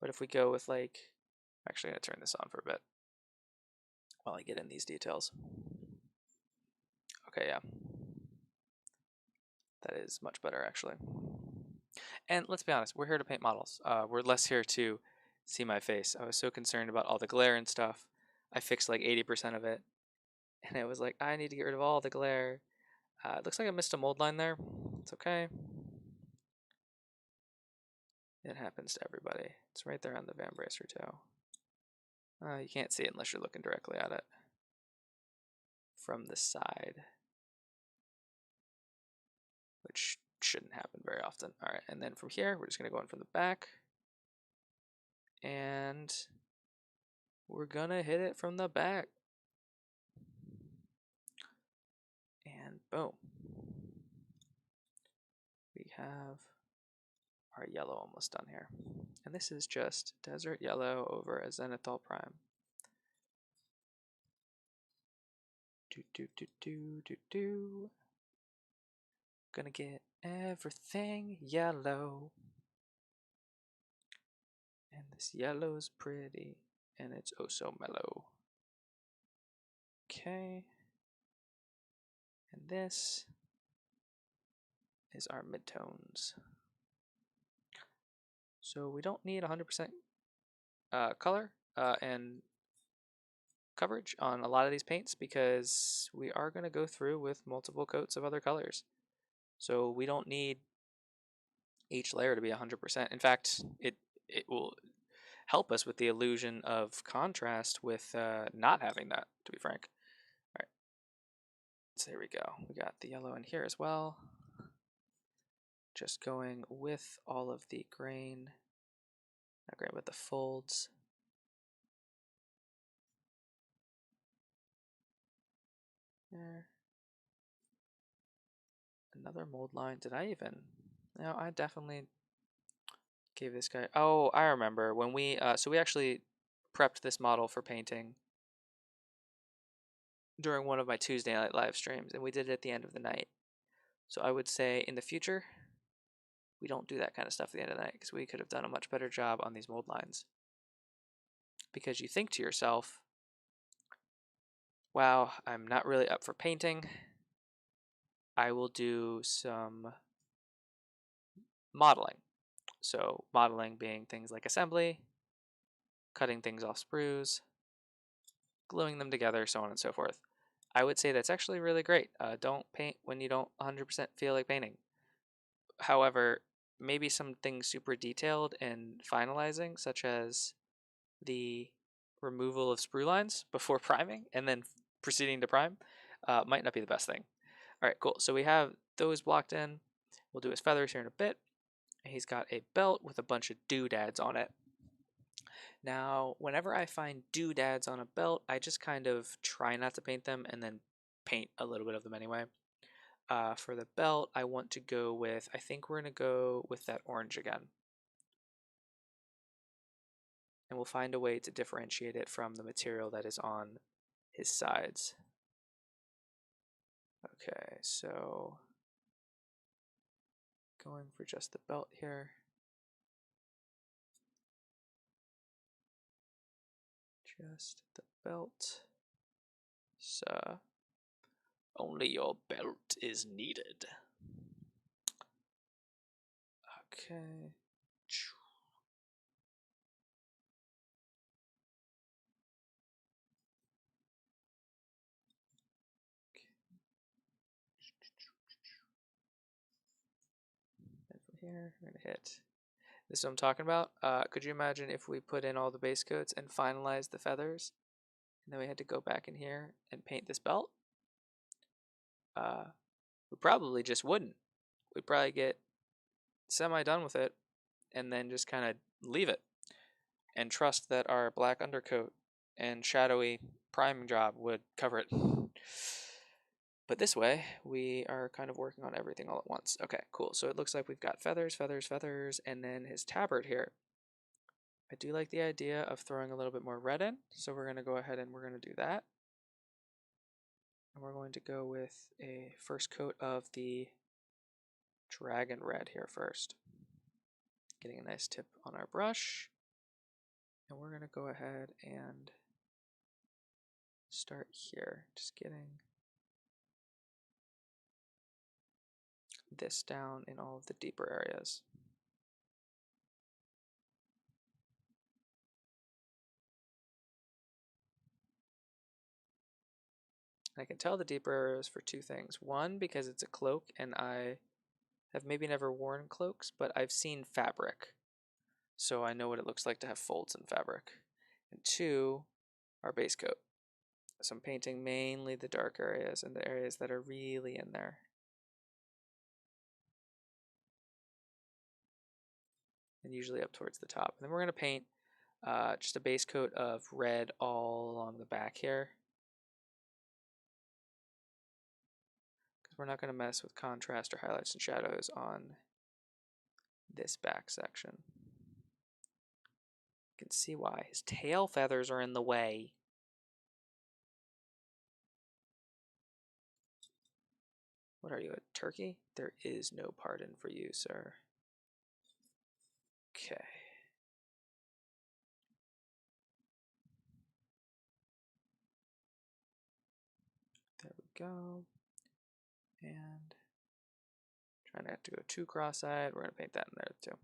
But if we go with, like, I'm actually going to turn this on for a bit while I get in these details. Okay, yeah. That is much better, actually. And let's be honest, we're here to paint models. We're less here to see my face. I was so concerned about all the glare and stuff. I fixed like 80% of it. And it was like, I need to get rid of all the glare. It looks like I missed a mold line there. It's okay. It happens to everybody. It's right there on the Van Bracer too. You can't see it unless you're looking directly at it from the side, which shouldn't happen very often. All right, and then from here, we're just going to go in from the back, and we're going to hit it from the back. And boom. We have our yellow almost done here. And this is just Desert Yellow over a Xenothal Prime. Do. Gonna get everything yellow. And this yellow's pretty, and it's oh so mellow. Okay. And this is our midtones. So we don't need 100% color and coverage on a lot of these paints because we are going to go through with multiple coats of other colors. So we don't need each layer to be 100%. In fact, it will help us with the illusion of contrast with not having that, to be frank. All right, so there we go. We got the yellow in here as well. Just going with all of the grain, not grain, but the folds. There. Another mold line. Did I even? No, I definitely gave this guy. Oh, I remember when we. So we actually prepped this model for painting during one of my Tuesday night live streams, and we did it at the end of the night. So I would say in the future, we don't do that kind of stuff at the end of the night because we could have done a much better job on these mold lines. Because you think to yourself, wow, I'm not really up for painting. I will do some modeling. So modeling being things like assembly, cutting things off sprues, gluing them together, so on and so forth. I would say that's actually really great. Don't paint when you don't 100% feel like painting. However, maybe something super detailed and finalizing, such as the removal of sprue lines before priming and then proceeding to prime, might not be the best thing. All right, cool. So we have those blocked in. We'll do his feathers here in a bit. He's got a belt with a bunch of doodads on it. Now, whenever I find doodads on a belt, I just kind of try not to paint them and then paint a little bit of them anyway. For the belt, I want to go with, I think we're going to go with that orange again. And we'll find a way to differentiate it from the material that is on his sides. Okay, so going for just the belt here. Just the belt. So, only your belt is needed. Okay. And from here, we're gonna hit. This is what I'm talking about. Could you imagine if we put in all the base coats and finalized the feathers, and then we had to go back in here and paint this belt? We probably just wouldn't. We'd probably get semi-done with it, and then just kind of leave it, and trust that our black undercoat and shadowy priming job would cover it. But this way, we are kind of working on everything all at once. Okay, cool. So it looks like we've got feathers, feathers, feathers, and then his tabard here. I do like the idea of throwing a little bit more red in, so we're going to go ahead and we're going to do that. And we're going to go with a first coat of the dragon red here first. Getting a nice tip on our brush. And we're going to go ahead and start here. Just getting this down in all of the deeper areas. I can tell the deeper areas for two things. One, because it's a cloak and I have maybe never worn cloaks, but I've seen fabric. So I know what it looks like to have folds in fabric. And two, our base coat. So I'm painting mainly the dark areas and the areas that are really in there. And usually up towards the top. And then we're going to paint just a base coat of red all along the back here. We're not going to mess with contrast or highlights and shadows on this back section. You can see why. His tail feathers are in the way. What are you, a turkey? There is no pardon for you, sir. Okay. There we go. And trying not to go too cross-eyed. We're going to paint that in there too.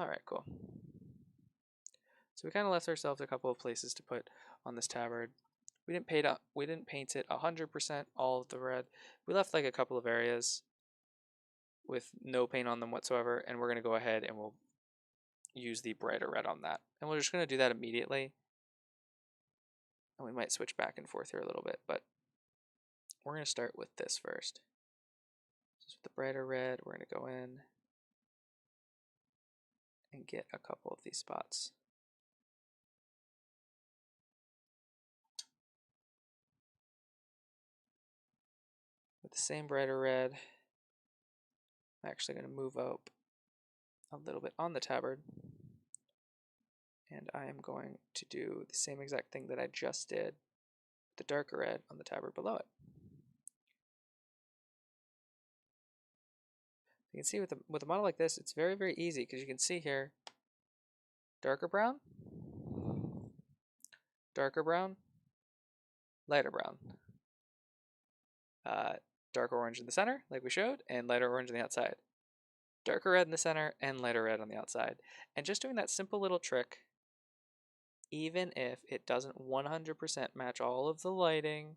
Alright, cool. So we kind of left ourselves a couple of places to put on this tabard. We didn't paint it 100% all of the red. We left like a couple of areas with no paint on them whatsoever, and we're going to go ahead and we'll use the brighter red on that. And we're just going to do that immediately. And we might switch back and forth here a little bit, but we're going to start with this first. Just with the brighter red, we're going to go in and get a couple of these spots. With the same brighter red, I'm actually going to move up a little bit on the tabard. And I am going to do the same exact thing that I just did, the darker red on the tabard below it. You can see with a model like this, it's very, very easy because you can see here, darker brown, lighter brown. Darker orange in the center, like we showed, and lighter orange on the outside. Darker red in the center and lighter red on the outside. And just doing that simple little trick even if it doesn't 100% match all of the lighting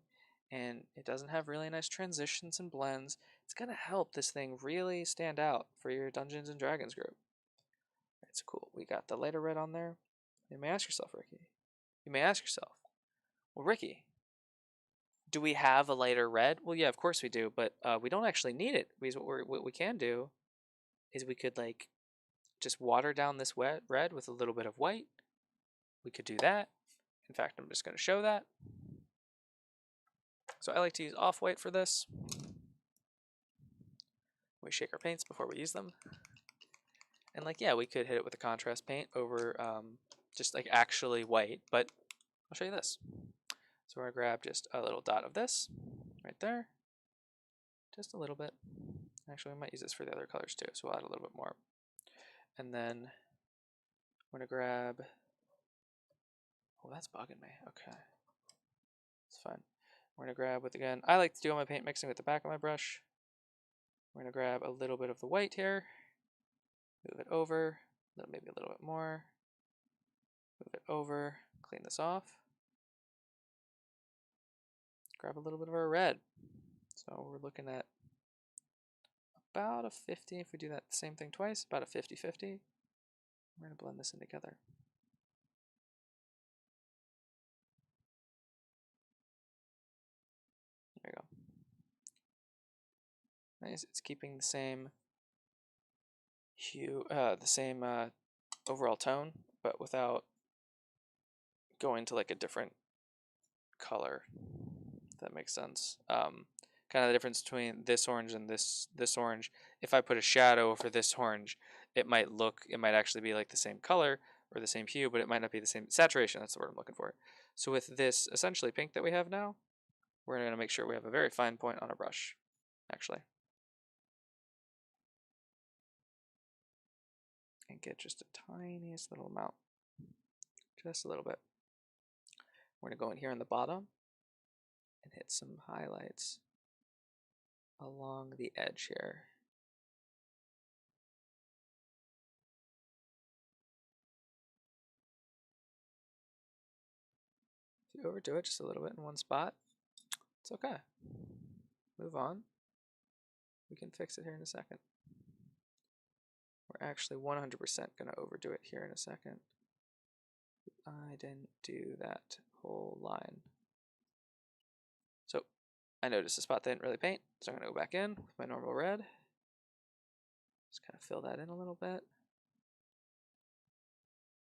and it doesn't have really nice transitions and blends, it's going to help this thing really stand out for your Dungeons and Dragons group. It's cool. We got the lighter red on there. You may ask yourself, Ricky. You may ask yourself, well, Ricky, do we have a lighter red? Well, yeah, of course we do, but we don't actually need it. Because what we can do is we could like just water down this wet red with a little bit of white. We could do that. In fact, I'm just going to show that. So I like to use off-white for this. We shake our paints before we use them. And like, yeah, we could hit it with a contrast paint over just like actually white, but I'll show you this. So we're going to grab just a little dot of this right there. Just a little bit. Actually, we might use this for the other colors too, so we'll add a little bit more. And then we're going to grab, oh, that's bugging me. Okay. It's fine. We're going to grab with, again, I like to do all my paint mixing with the back of my brush. We're going to grab a little bit of the white here, move it over, maybe a little bit more, move it over, clean this off. Grab a little bit of our red. So we're looking at about a 50, if we do that same thing twice, about a 50-50. We're going to blend this in together. There you go. Nice. It's keeping the same hue, the same overall tone, but without going to like a different color, if that makes sense. Kind of the difference between this orange and this orange. If I put a shadow over this orange, it might actually be like the same color or the same hue, but it might not be the same saturation. That's the word I'm looking for. So with this essentially pink that we have now, we're going to make sure we have a very fine point on our brush, actually. And get just a tiniest little amount, just a little bit. We're going to go in here on the bottom and hit some highlights along the edge here. If you overdo it just a little bit in one spot, it's okay. Move on. We can fix it here in a second. We're actually 100% going to overdo it here in a second. I didn't do that whole line. So I noticed a spot that I didn't really paint, so I'm going to go back in with my normal red. Just kind of fill that in a little bit.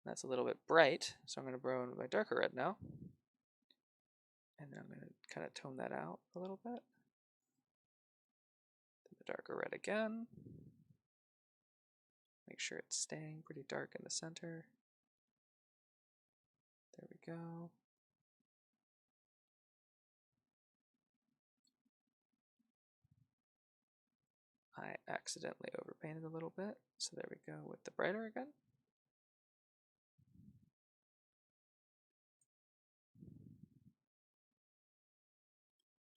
That's a little bit bright, so I'm going to go in with my darker red now. And then I'm going to kind of tone that out a little bit. Do the darker red again. Make sure it's staying pretty dark in the center. There we go. I accidentally overpainted a little bit, so there we go with the brighter again.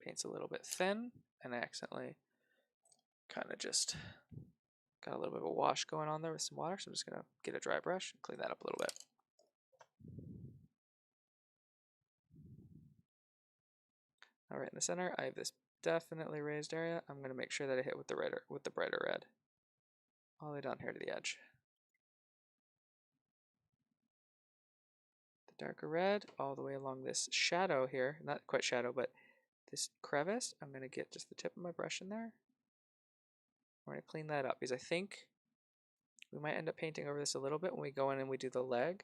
Paint's a little bit thin, and I accidentally kind of just got a little bit of a wash going on there with some water, so I'm just going to get a dry brush and clean that up a little bit. Alright, in the center, I have this definitely raised area. I'm going to make sure that I hit with the brighter red. All the way down here to the edge. The darker red, all the way along this shadow here. Not quite shadow, but this crevice. I'm going to get just the tip of my brush in there. We're going to clean that up, because I think we might end up painting over this a little bit when we go in and we do the leg.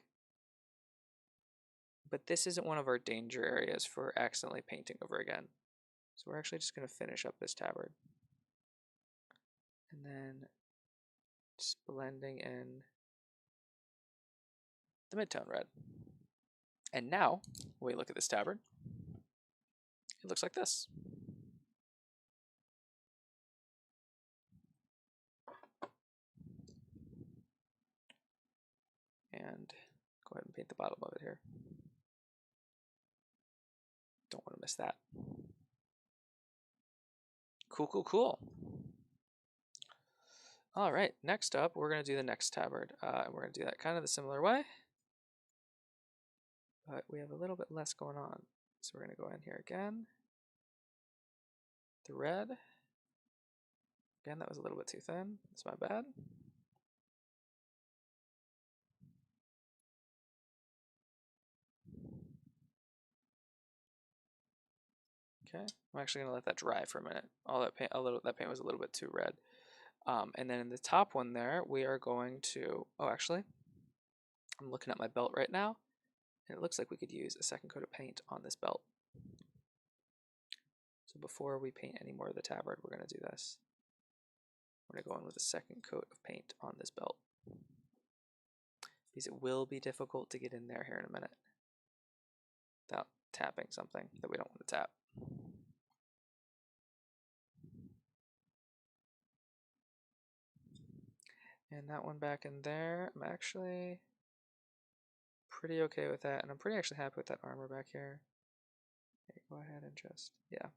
But this isn't one of our danger areas for accidentally painting over again. So we're actually just going to finish up this tabard. And then just blending in the midtone red. And now, when we look at this tabard, it looks like this. And go ahead and paint the bottom of it here. Don't want to miss that. Cool, cool, cool. All right, next up, we're going to do the next tabard. And we're going to do that kind of the similar way. but we have a little bit less going on. So we're going to go in here again. The red. Again, that was a little bit too thin. That's my bad. Okay, I'm actually gonna let that dry for a minute. All that paint, that paint was a little bit too red. And then in the top one there, we are going to. Oh, actually, I'm looking at my belt right now, and it looks like we could use a second coat of paint on this belt. So before we paint any more of the tabard, we're gonna do this. We're gonna go in with a second coat of paint on this belt because it will be difficult to get in there here in a minute without tapping something that we don't want to tap. And that one back in there, I'm actually pretty okay with that, and I'm pretty actually happy with that armor back here. Okay, go ahead and just, yeah.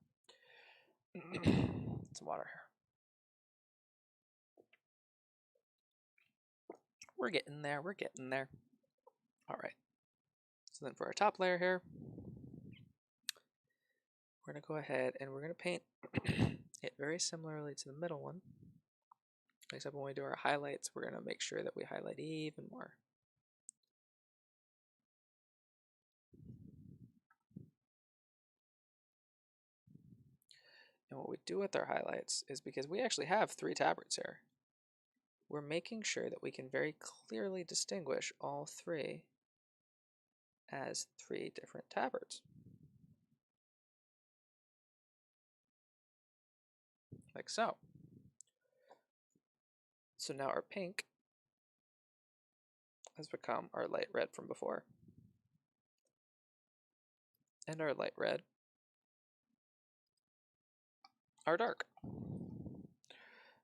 Some water here. We're getting there, we're getting there. All right. So then for our top layer here, we're gonna go ahead and we're gonna paint it very similarly to the middle one. Except when we do our highlights, we're gonna make sure that we highlight even more. And what we do with our highlights is because we actually have 3 tabards here, we're making sure that we can very clearly distinguish all 3 as 3 different tabards. Like so. So now our pink has become our light red from before. And our light red are dark.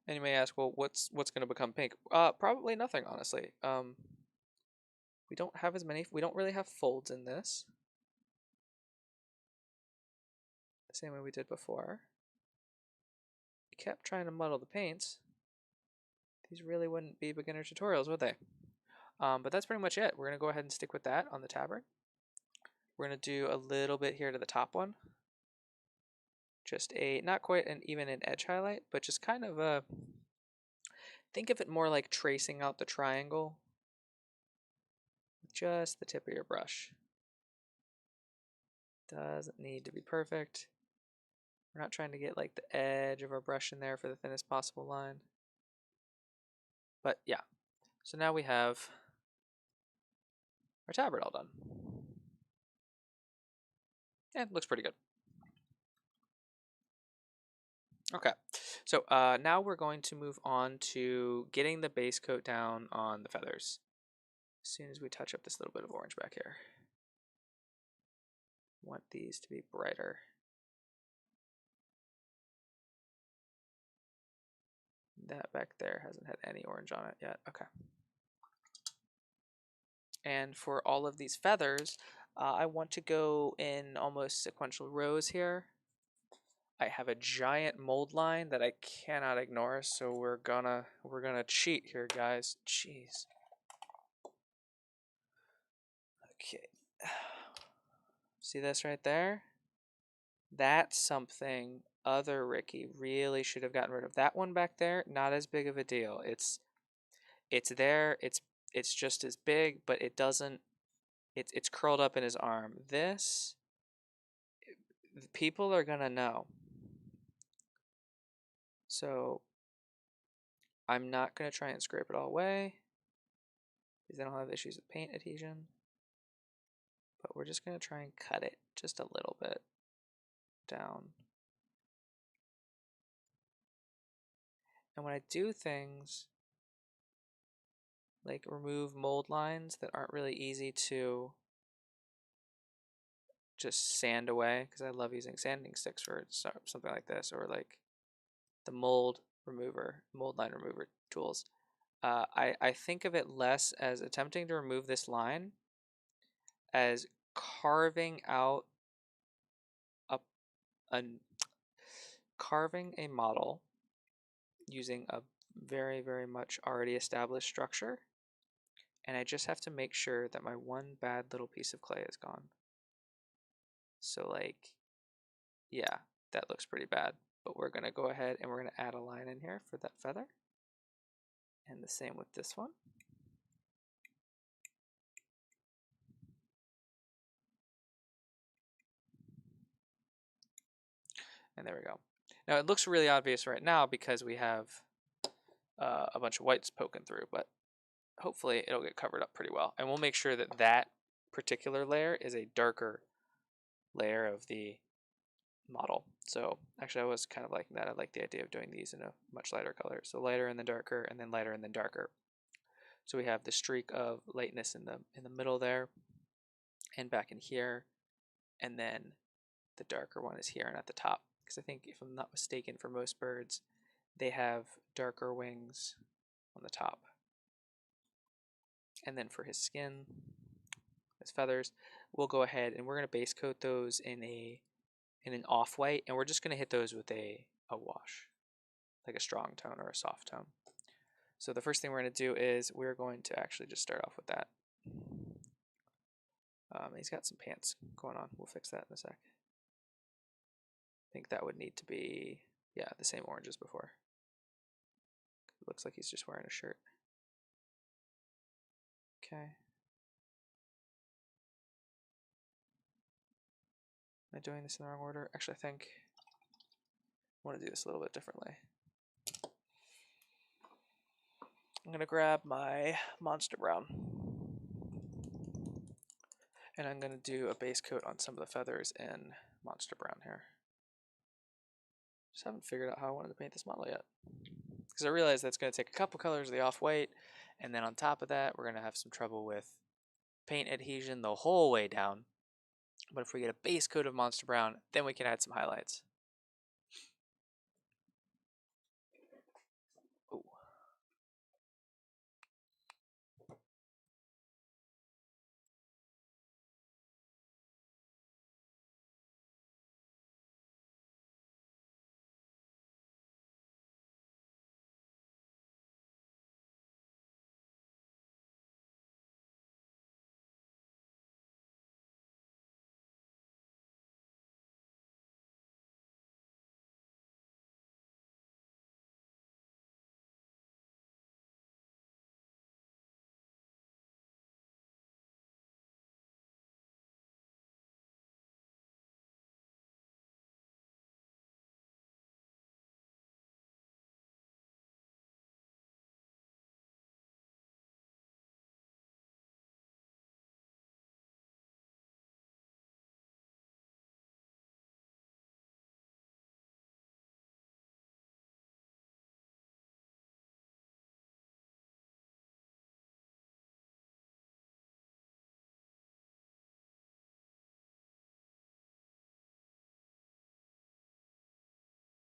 And you may ask, well, what's going to become pink? Probably nothing, honestly. We don't have as many. We don't really have folds in this. The same way we did before. We kept trying to muddle the paints. These really wouldn't be beginner tutorials, would they? But that's pretty much it. We're going to go ahead and stick with that on the tabard. We're going to do a little bit here to the top one. Just a, not quite even an edge highlight, but just kind of a, think of it more like tracing out the triangle with just the tip of your brush. Doesn't need to be perfect. We're not trying to get like the edge of our brush in there for the thinnest possible line. But yeah, so now we have our tabard all done. And it looks pretty good. Okay, so now we're going to move on to getting the base coat down on the feathers. As soon as we touch up this little bit of orange back here. Want these to be brighter. That back there hasn't had any orange on it yet. Okay. And for all of these feathers, I want to go in almost sequential rows here. I have a giant mold line that I cannot ignore, so we're gonna cheat here, guys. Jeez. Okay. See this right there? That's something other Ricky really should have gotten rid of. That one back there, not as big of a deal. It's there, it's just as big, but it doesn't, it's curled up in his arm. This, people are gonna know. So I'm not gonna try and scrape it all away because I don't have issues with paint adhesion. But we're just gonna try and cut it just a little bit down. And when I do things like remove mold lines that aren't really easy to just sand away, because I love using sanding sticks for something like this, or like the mold line remover tools. I think of it less as attempting to remove this line as carving out carving a model using a very, very much already established structure And I just have to make sure that my one bad little piece of clay is gone. So like, yeah, that looks pretty bad. But we're going to go ahead and we're going to add a line in here for that feather. And the same with this one. And there we go. Now it looks really obvious right now because we have a bunch of whites poking through, but hopefully it'll get covered up pretty well. And we'll make sure that that particular layer is a darker layer of the model. So actually I was kind of liking that. I like the idea of doing these in a much lighter color. So lighter and then darker and then lighter and then darker. So we have the streak of lightness in the middle there and back in here, and then the darker one is here and at the top. Because I think if I'm not mistaken, for most birds, they have darker wings on the top. And then for his skin, his feathers, we'll go ahead and we're going to base coat those in an off-white, and we're just going to hit those with a wash, like a strong tone or a soft tone. So the first thing we're going to do is we're going to actually just start off with that. He's got some pants going on. We'll fix that in a sec. I think that would need to be, yeah, the same orange as before. It looks like he's just wearing a shirt. Okay. Am I doing this in the wrong order? Actually, I think I want to do this a little bit differently. I'm going to grab my Monster Brown. And I'm going to do a base coat on some of the feathers in Monster Brown here. Just haven't figured out how I wanted to paint this model yet. Because I realized that's going to take a couple colors of the off-white, and then on top of that, we're going to have some trouble with paint adhesion the whole way down. But if we get a base coat of Monster Brown, then we can add some highlights. Ooh.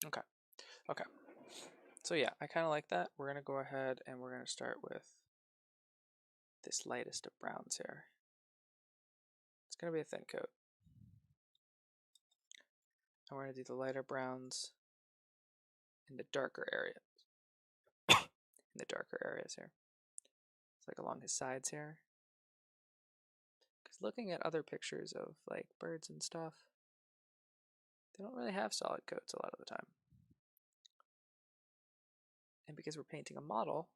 Okay. Okay. So yeah, I kind of like that. We're going to go ahead and we're going to start with this lightest of browns here. It's going to be a thin coat. And we're going to do the lighter browns in the darker areas. In the darker areas here. It's like along his sides here. Because looking at other pictures of like birds and stuff, they don't really have solid coats a lot of the time. And because we're painting a model,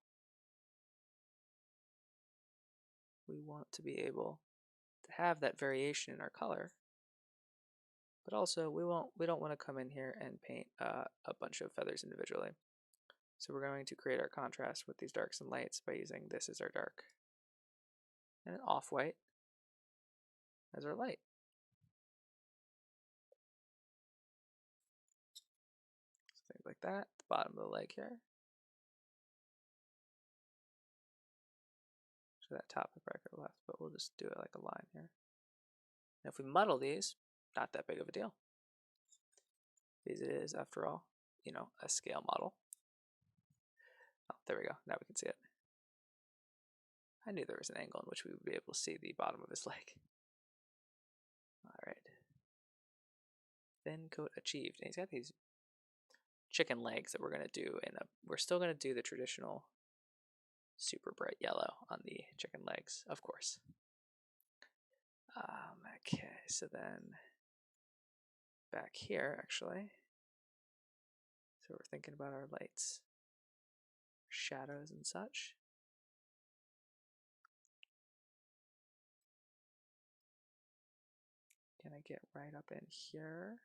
we want to be able to have that variation in our color, but also we don't want to come in here and paint a bunch of feathers individually. So we're going to create our contrast with these darks and lights by using this as our dark and an off-white as our light. So things like that, the bottom of the leg here. So that top would probably go left, but we'll just do it like a line here. And if we muddle these, not that big of a deal. Because it is, after all, you know, a scale model. Oh, there we go. Now we can see it. I knew there was an angle in which we would be able to see the bottom of his leg. Alright. Thin coat achieved. And he's got these chicken legs that we're going to do, and we're still going to do the traditional super bright yellow on the chicken legs, of course. Okay, so then back here, actually. So we're thinking about our lights, shadows and such. Gonna get right up in here.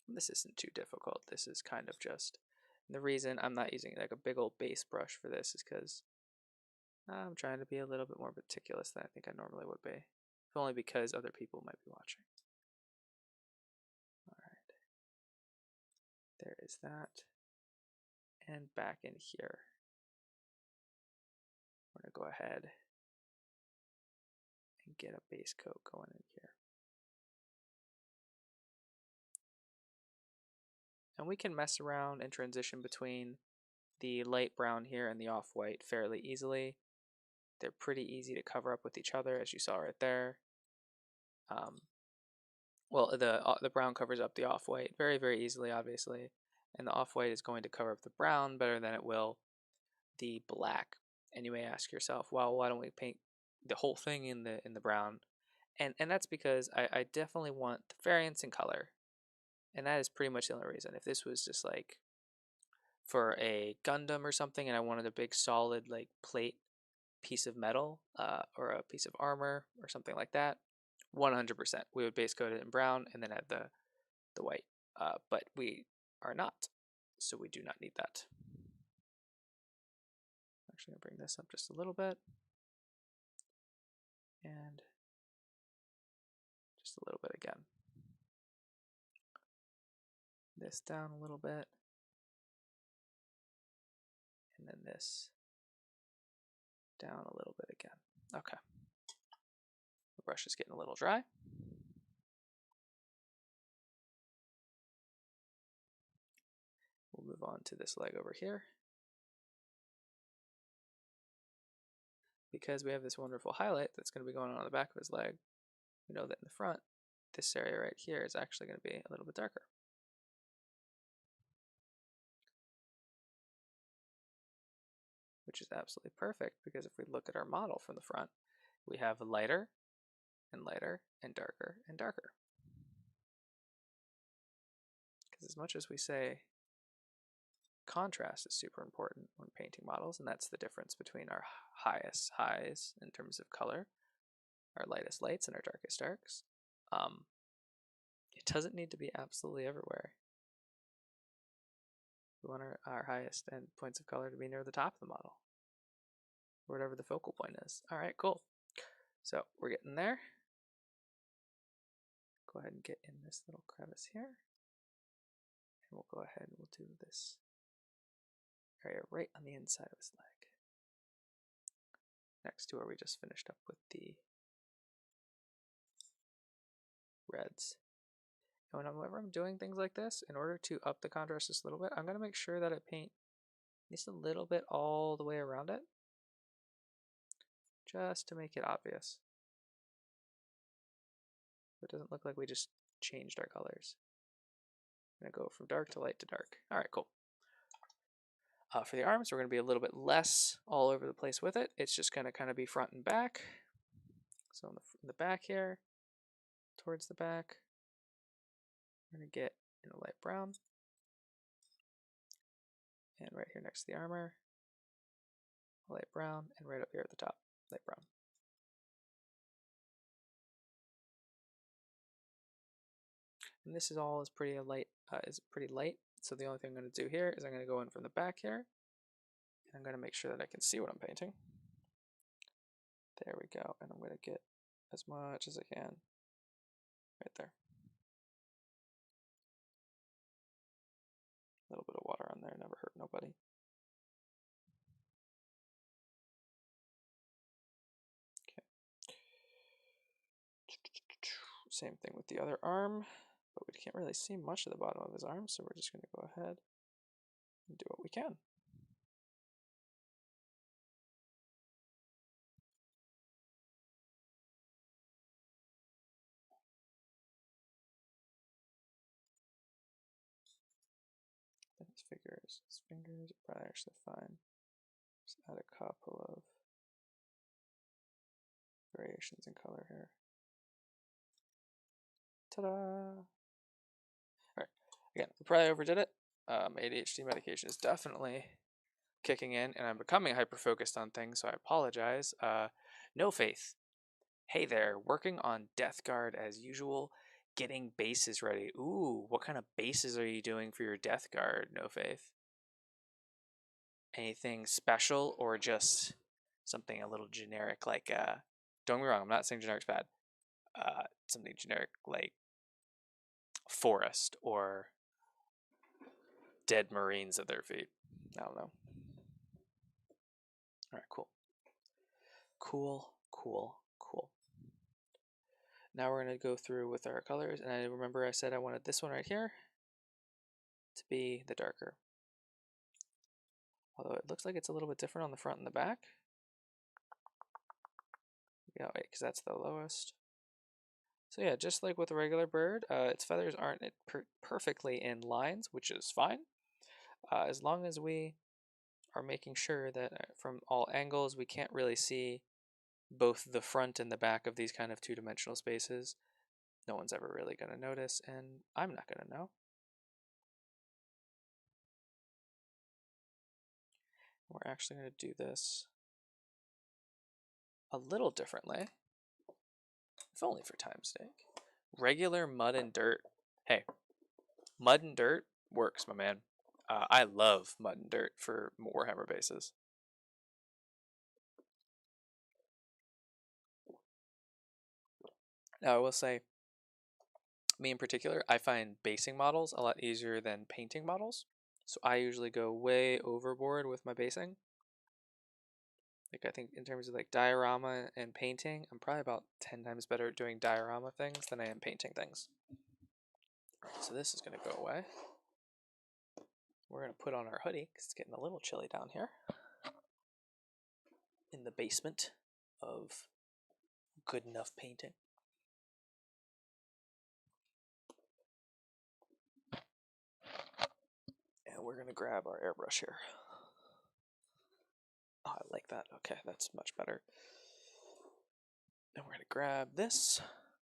This isn't too difficult. This is kind of just, the reason I'm not using like a big old base brush for this is because I'm trying to be a little bit more meticulous than I think I normally would be. If only because other people might be watching. Alright. There is that. And back in here, we're going to go ahead and get a base coat going in here. And we can mess around and transition between the light brown here and the off-white fairly easily. They're pretty easy to cover up with each other, as you saw right there. Well, the brown covers up the off-white very, very easily, obviously. And the off-white is going to cover up the brown better than it will the black. And you may ask yourself, well, why don't we paint the whole thing in the brown? And that's because I definitely want the variance in color. And that is pretty much the only reason. If this was just like for a Gundam or something and I wanted a big solid like plate piece of metal or a piece of armor or something like that, 100%. We would base coat it in brown and then add the white. But we are not, so we do not need that. I'm actually going to bring this up just a little bit. And just a little bit again. This down a little bit. And then this down a little bit again. Okay. The brush is getting a little dry. We'll move on to this leg over here. Because we have this wonderful highlight that's going to be going on the back of his leg, we know that in the front, this area right here is actually going to be a little bit darker. Which is absolutely perfect because if we look at our model from the front, we have lighter and lighter and darker and darker. Because as much as we say contrast is super important when painting models, and that's the difference between our highest highs in terms of color, our lightest lights, and our darkest darks, it doesn't need to be absolutely everywhere. We want our highest and points of color to be near the top of the model, or whatever the focal point is. All right, cool. So we're getting there. Go ahead and get in this little crevice here. And we'll go ahead and we'll do this area right on the inside of his leg. Next to where we just finished up with the reds. And whenever I'm doing things like this, in order to up the contrast just a little bit, I'm going to make sure that I paint just a little bit all the way around it, just to make it obvious. So it doesn't look like we just changed our colors. I'm going to go from dark to light to dark. All right, cool. For the arms, we're going to be a little bit less all over the place with it. It's just going to kind of be front and back. So in the back here, towards the back, we're going to get in a light brown. And right here next to the armor, light brown, and right up here at the top, light brown. And this is all pretty light. So the only thing I'm going to do here is I'm going to go in from the back here. And I'm going to make sure that I can see what I'm painting. There we go. And I'm going to get as much as I can right there. A little bit of water on there, never hurt nobody. Okay. Same thing with the other arm, but we can't really see much of the bottom of his arm, so we're just going to go ahead and do what we can. Then his fingers are probably actually fine. Just add a couple of variations in color here. Ta-da! Alright, again, we probably overdid it. ADHD medication is definitely kicking in, and I'm becoming hyper-focused on things, so I apologize. No Faith. Hey there, working on Death Guard as usual, getting bases ready. Ooh, what kind of bases are you doing for your Death Guard, No Faith? Anything special or just something a little generic like, don't get me wrong, I'm not saying generic's bad. Something generic like forest or dead Marines at their feet. I don't know. Alright, cool. Cool. Now we're going to go through with our colors, and I remember I said I wanted this one right here to be the darker. Although it looks like it's a little bit different on the front and the back. Yeah, wait, because that's the lowest. So yeah, just like with a regular bird, its feathers aren't perfectly in lines, which is fine. As long as we are making sure that from all angles we can't really see both the front and the back of these kind of two-dimensional spaces, no one's ever really going to notice, and I'm not going to know. We're actually going to do this a little differently, if only for time's sake. Regular mud and dirt. Hey, mud and dirt works, my man. I love mud and dirt for Warhammer bases. Now, I will say, me in particular, I find basing models a lot easier than painting models. So I usually go way overboard with my basing. Like, I think in terms of like diorama and painting, I'm probably about 10 times better at doing diorama things than I am painting things. Alright, so this is going to go away. We're going to put on our hoodie because it's getting a little chilly down here in the basement of good enough painting. And we're going to grab our airbrush here. Oh, I like that. Okay, that's much better. And we're going to grab this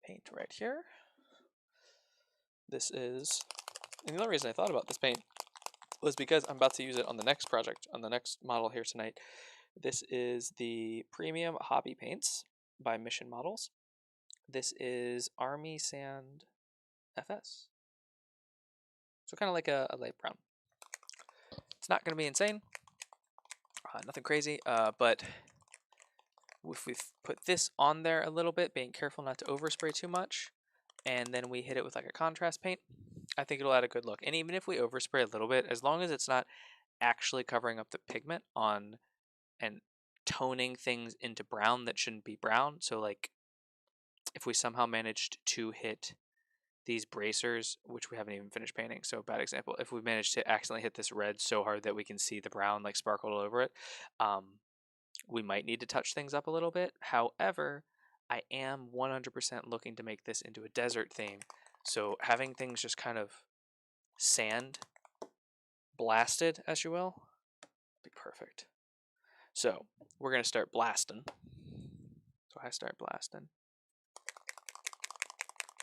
paint right here. This is, and the only reason I thought about this paint was because I'm about to use it on the next project, on the next model here tonight. This is the Premium Hobby Paints by Mission Models. This is Army Sand FS. So kind of like a light brown. It's not going to be insane. Nothing crazy, but if we put this on there a little bit, being careful not to overspray too much, and then we hit it with like a contrast paint, I think it'll add a good look. And even if we overspray a little bit, as long as it's not actually covering up the pigment on and toning things into brown that shouldn't be brown. So like if we somehow managed to hit these bracers, which we haven't even finished painting, so bad example, if we managed to accidentally hit this red so hard that we can see the brown like sparkled all over it, we might need to touch things up a little bit. However, I am 100% looking to make this into a desert theme, so having things just kind of sand blasted, as you will, be perfect. So we're going to start blasting. So I start blasting.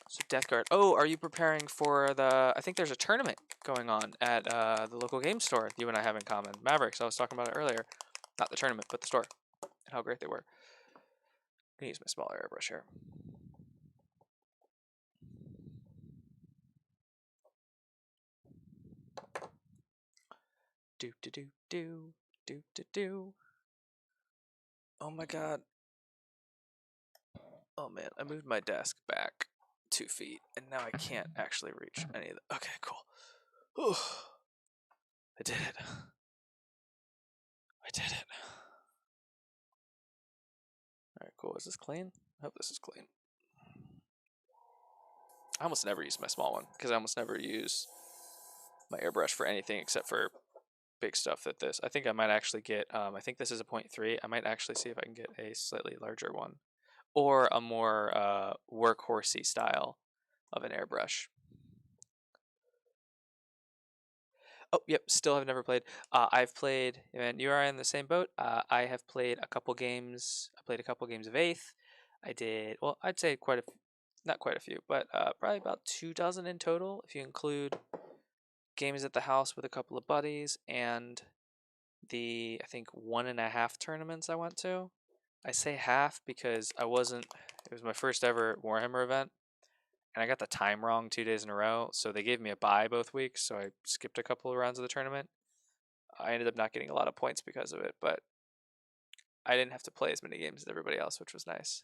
So Death Guard. Oh, are you preparing for the, I think there's a tournament going on at the local game store you and I have in common. Mavericks, I was talking about it earlier. Not the tournament, but the store. And how great they were. I'm going to use my smaller airbrush here. Do do do do do do do. Oh my god. Oh man, I moved my desk back 2 feet and now I can't actually reach any of the. Okay, cool. Whew. I did it. I did it. Alright, cool. Is this clean? I hope this is clean. I almost never use my small one because I almost never use my airbrush for anything except for big stuff that this. I think I might actually get, I think this is a 0.3. I might actually see if I can get a slightly larger one or a more workhorsey style of an airbrush. Oh, yep, still have never played. I've played, and you are in the same boat. I have played a couple games. I played a couple games of 8th. I did, well, I'd say quite a, not quite a few, but probably about 2 dozen in total, if you include games at the house with a couple of buddies and the, I think, 1.5 tournaments I went to. I say half because I wasn't, it was my first ever Warhammer event, and I got the time wrong 2 days in a row, so they gave me a bye both weeks, so I skipped a couple of rounds of the tournament. I ended up not getting a lot of points because of it, but I didn't have to play as many games as everybody else, which was nice.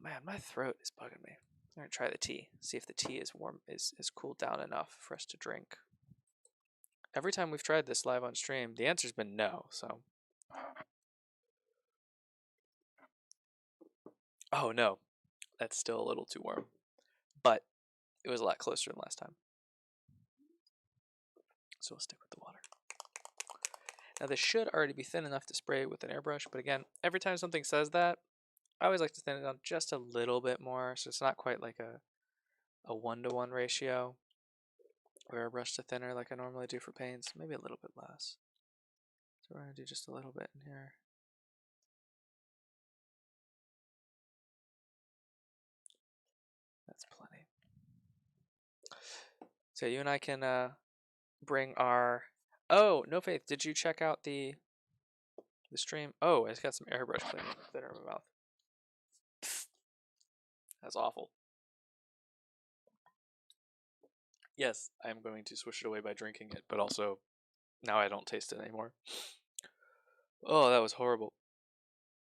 Man, my throat is bugging me. I'm gonna try the tea, see if the tea is warm, is cooled down enough for us to drink. Every time we've tried this live on stream, the answer's been no, so. Oh no, that's still a little too warm. But it was a lot closer than last time. So we'll stick with the water. Now this should already be thin enough to spray with an airbrush, but again, every time something says that, I always like to thin it down just a little bit more, so it's not quite like a 1-to-1 ratio of airbrush to thinner like I normally do for paints, maybe a little bit less. So we're going to do just a little bit in here. That's plenty. So you and I can bring our... Oh, No Faith, did you check out the stream? Oh, it's got some airbrush cleaner in my mouth. That's awful. Yes, I'm going to swish it away by drinking it, but also now I don't taste it anymore. Oh, that was horrible.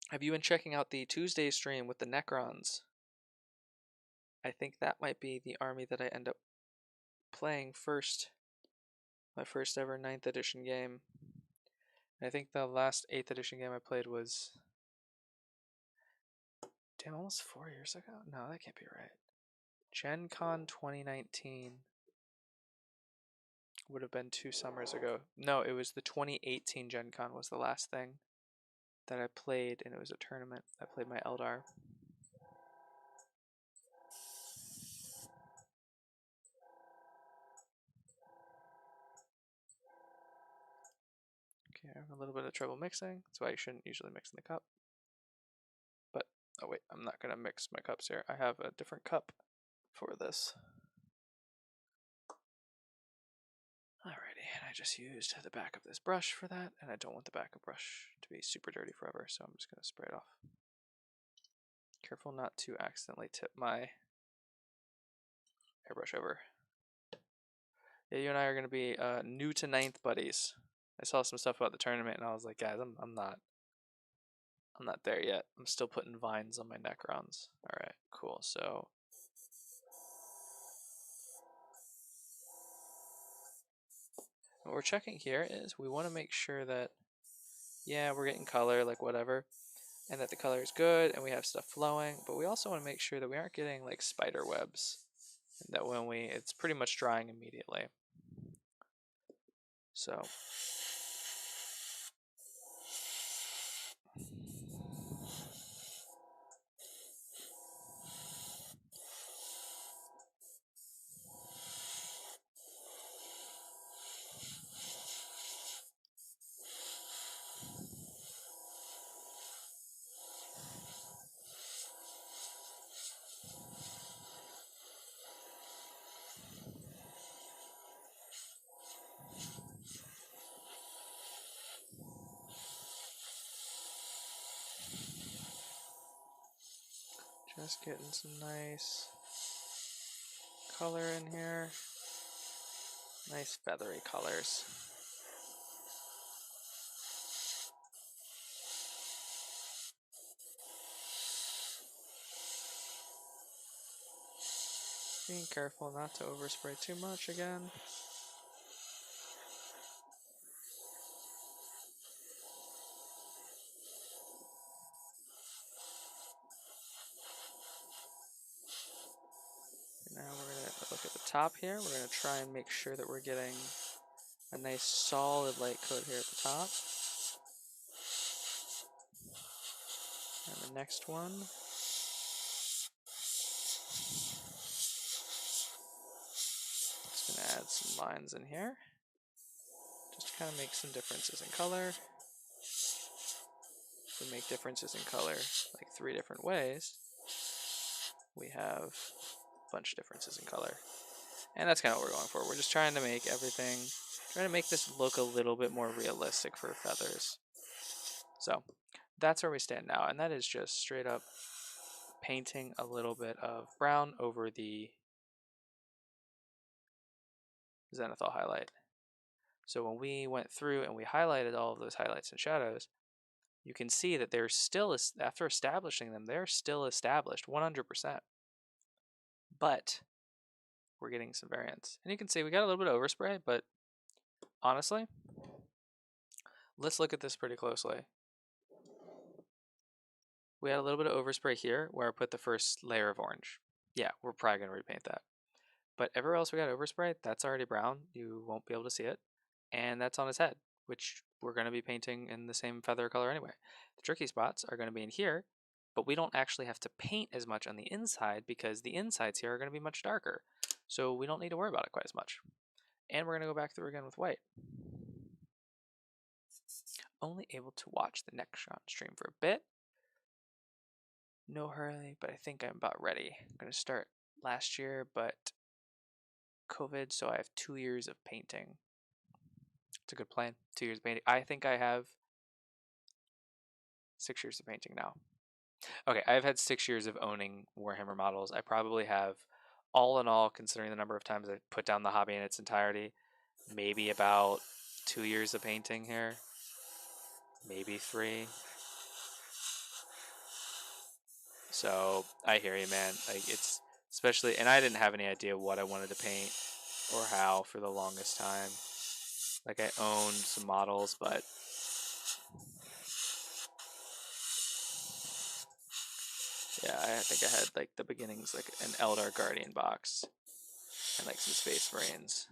Have you been checking out the Tuesday stream with the Necrons? I think that might be the army that I end up playing first. My first ever 9th edition game. And I think the last 8th edition game I played was... Damn, almost 4 years ago? No, that can't be right. Gen Con 2019 would have been 2 summers ago. No, it was the 2018 Gen Con was the last thing that I played, and it was a tournament. I played my Eldar. Okay, I have a little bit of trouble mixing. That's why you shouldn't usually mix in the cup. But, oh wait, I'm not going to mix my cups here. I have a different cup for this. Alrighty, and I just used the back of this brush for that, and I don't want the back of brush to be super dirty forever, so I'm just going to spray it off. Careful not to accidentally tip my airbrush over. Yeah, you and I are going to be new to 9th buddies. I saw some stuff about the tournament, and I was like, guys, I'm not there yet. I'm still putting vines on my Necrons. Alright, cool, so... What we're checking here is we want to make sure that, yeah, we're getting color, like whatever, and that the color is good and we have stuff flowing, but we also want to make sure that we aren't getting like spider webs, and that when it's pretty much drying immediately. So just getting some nice color in here. Nice feathery colors. Being careful not to overspray too much again. Now we're going to look at the top here. We're going to try and make sure that we're getting a nice solid light coat here at the top. And the next one. Just going to add some lines in here, just to kind of make some differences in color. If we make differences in color like 3 different ways, we have a bunch of differences in color. And that's kind of what we're going for. We're just trying to make everything, trying to make this look a little bit more realistic for feathers. So that's where we stand now, and that is just straight up painting a little bit of brown over the Xenothal Highlight. So when we went through and we highlighted all of those highlights and shadows, you can see that they're still, after establishing them, they're still established 100%. But we're getting some variance. And you can see we got a little bit of overspray, but honestly, let's look at this pretty closely. We had a little bit of overspray here where I put the first layer of orange. Yeah, we're probably going to repaint that. But everywhere else we got overspray, that's already brown. You won't be able to see it. And that's on his head, which we're going to be painting in the same feather color anyway. The tricky spots are going to be in here, but we don't actually have to paint as much on the inside because the insides here are going to be much darker. So we don't need to worry about it quite as much. And we're going to go back through again with white. Only able to watch the Necron stream for a bit. No hurry, but I think I'm about ready. I'm going to start last year, but COVID, so I have 2 years of painting. It's a good plan. 2 years of painting. I think I have 6 years of painting now. Okay, I've had 6 years of owning Warhammer models. I probably have, all in all, considering the number of times I've put down the hobby in its entirety, maybe about 2 years of painting here. Maybe 3. So I hear you, man. Like, it's especially, and I didn't have any idea what I wanted to paint or how for the longest time. Like, I owned some models, but yeah, I think I had like the beginnings, like an Eldar Guardian box and like some Space Marines.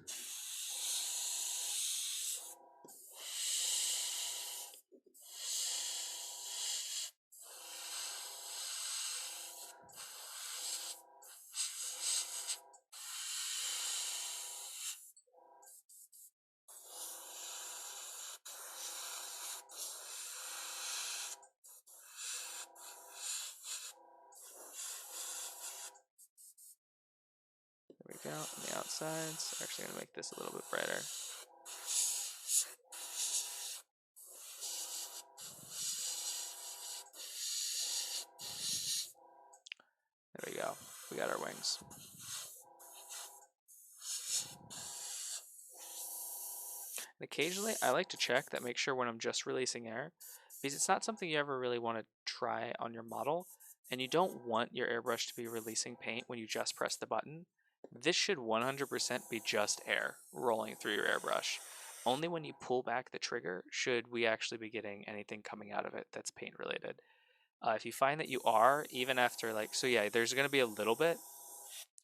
There we go. On the outsides, I'm actually gonna make this a little bit brighter. There we go. We got our wings. And occasionally, I like to check that, make sure when I'm just releasing air, because it's not something you ever really want to try on your model, and you don't want your airbrush to be releasing paint when you just press the button. This should 100% be just air rolling through your airbrush. Only when you pull back the trigger should we actually be getting anything coming out of it that's paint related. If you find that you are, even after like, so yeah, there's going to be a little bit,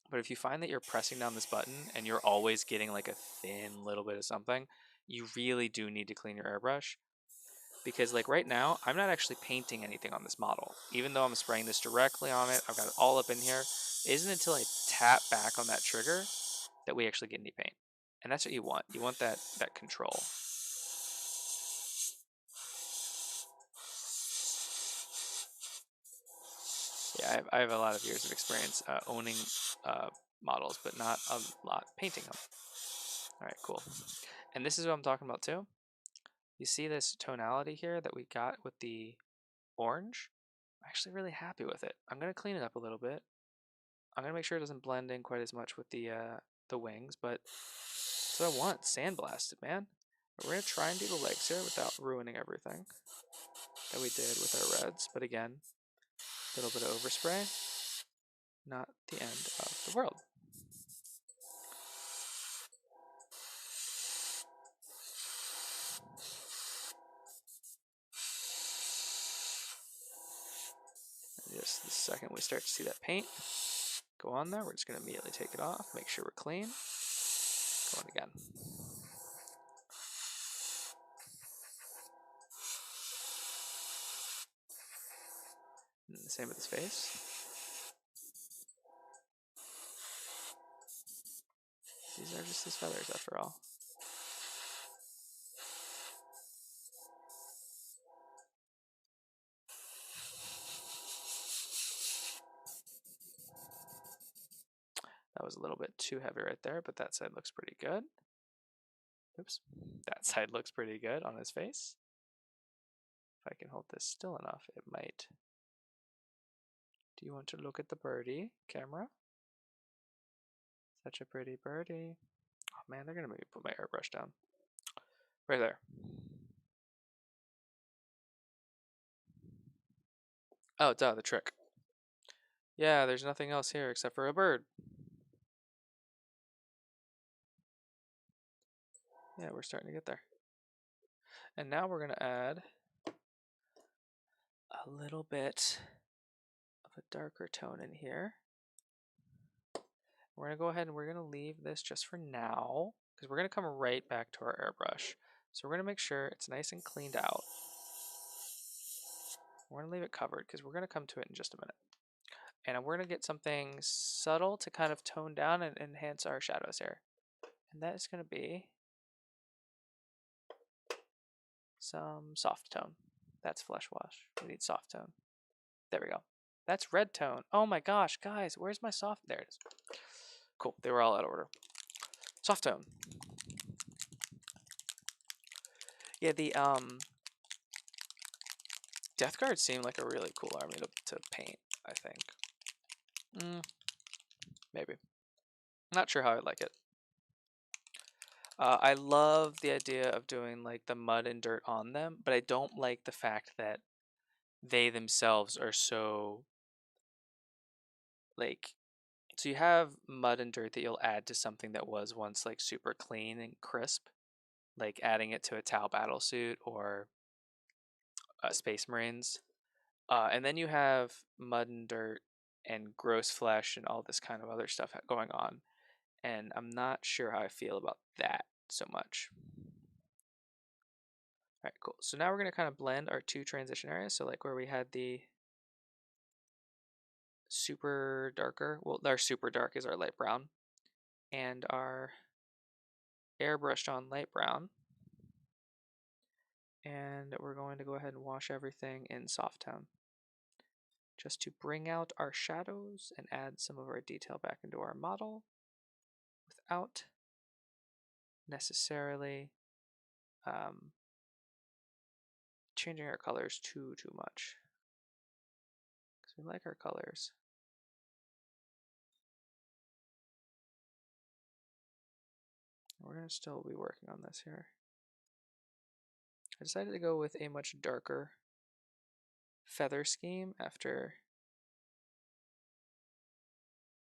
but if you find that you're pressing down this button and you're always getting like a thin little bit of something, you really do need to clean your airbrush. Because like right now, I'm not actually painting anything on this model. Even though I'm spraying this directly on it, I've got it all up in here. It isn't until I tap back on that trigger that we actually get any paint. And that's what you want. You want that control. Yeah, I have a lot of years of experience owning models, but not a lot painting them. All right, cool. And this is what I'm talking about too. You see this tonality here that we got with the orange? I'm actually really happy with it. I'm going to clean it up a little bit. I'm going to make sure it doesn't blend in quite as much with the wings, but that's what I want. Sandblasted, man. But we're going to try and do the legs here without ruining everything that we did with our reds. But again, a little bit of overspray. Not the end of the world. And just the second we start to see that paint go on there, we're just going to immediately take it off, make sure we're clean. Go on again. And the same with his face. These are just his feathers after all. That was a little bit too heavy right there, but that side looks pretty good. Oops. That side looks pretty good on his face. If I can hold this still enough, it might. Do you want to look at the birdie, camera? Such a pretty birdie. Oh man, they're gonna make me put my airbrush down. Right there. Oh, duh, the trick. Yeah, there's nothing else here except for a bird. Yeah, we're starting to get there. And now we're gonna add a little bit of a darker tone in here. We're gonna go ahead and we're gonna leave this just for now because we're gonna come right back to our airbrush. So we're gonna make sure it's nice and cleaned out. We're gonna leave it covered because we're gonna come to it in just a minute. And we're gonna get something subtle to kind of tone down and enhance our shadows here. And that is gonna be some soft tone. That's flesh wash. We need soft tone. There we go. That's red tone. Oh my gosh, guys, where's my soft? There it is. Cool, they were all out of order. Soft tone. Yeah, the Death Guard seemed like a really cool army to paint, I think. Maybe. Not sure how I'd like it. I love the idea of doing like the mud and dirt on them, but I don't like the fact that they themselves are so like, so you have mud and dirt that you'll add to something that was once like super clean and crisp, like adding it to a Tau battlesuit or Space Marines. And then you have mud and dirt and gross flesh and all this kind of other stuff going on. And I'm not sure how I feel about that so much. All right, cool. So now we're going to kind of blend our two transition areas. So like where we had the super darker, well, our super dark is our light brown, and our airbrushed on light brown. And we're going to go ahead and wash everything in soft tone just to bring out our shadows and add some of our detail back into our model without necessarily changing our colors too much, because we like our colors. We're going to still be working on this here. I decided to go with a much darker feather scheme after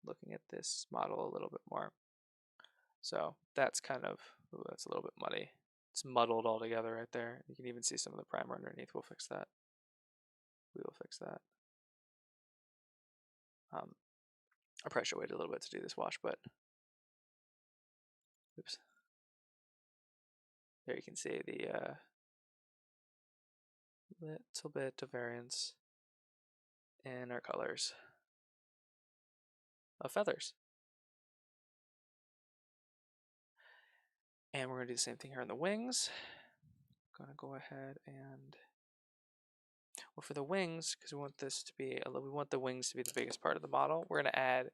looking at this model a little bit more. So that's kind of, ooh, that's a little bit muddy. It's muddled all together right there. You can even see some of the primer underneath. We'll fix that. We will fix that. I probably should wait a little bit to do this wash, but oops. There you can see the little bit of variance in our colors of feathers. And we're going to do the same thing here on the wings. I'm going to go ahead and, well, for the wings, because we want this to be, we want the wings to be the biggest part of the model, we're going to add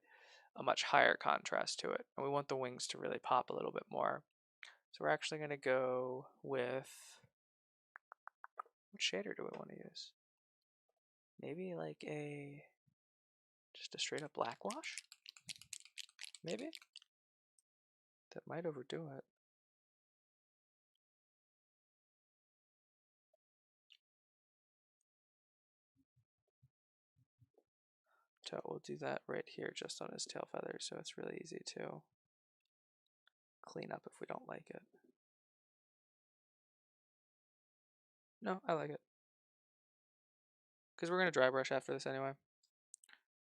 a much higher contrast to it. And we want the wings to really pop a little bit more. So we're actually going to go with, what shader do we want to use? Maybe like just a straight up black wash? Maybe? That might overdo it. So we'll do that right here just on his tail feathers, so it's really easy to clean up if we don't like it. No, I like it. Because we're going to dry brush after this anyway.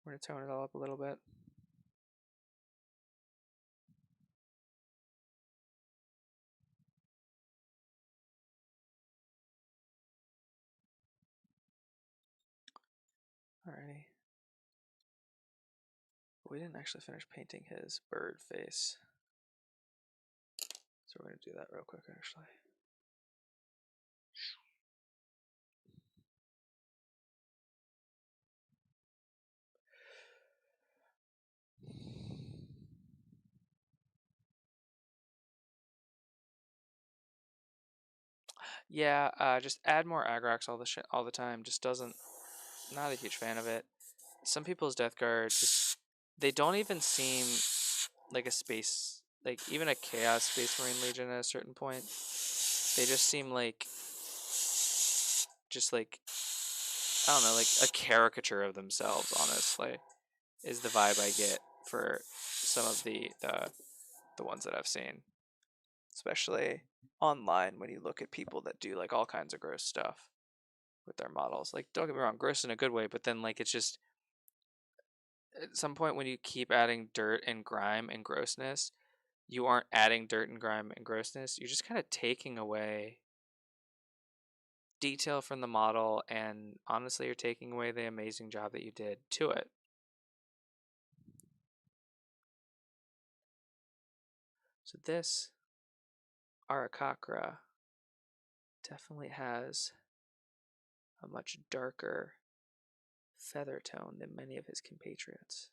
We're going to tone it all up a little bit. Alrighty. We didn't actually finish painting his bird face. So we're going to do that real quick, actually. Yeah, just add more aggro all the time. Just doesn't. Not a huge fan of it. Some people's Death Guard just they don't even seem like a space, like even a Chaos Space Marine Legion at a certain point. They just seem like just like I don't know, like a caricature of themselves. Honestly, is the vibe I get for some of the ones that I've seen, especially online when you look at people that do like all kinds of gross stuff with their models. Like, don't get me wrong, gross in a good way, but then like it's just at some point when you keep adding dirt and grime and grossness, you aren't adding dirt and grime and grossness. You're just kind of taking away detail from the model, and honestly, you're taking away the amazing job that you did to it. So this Arakakra definitely has a much darker feather tone than many of his compatriots.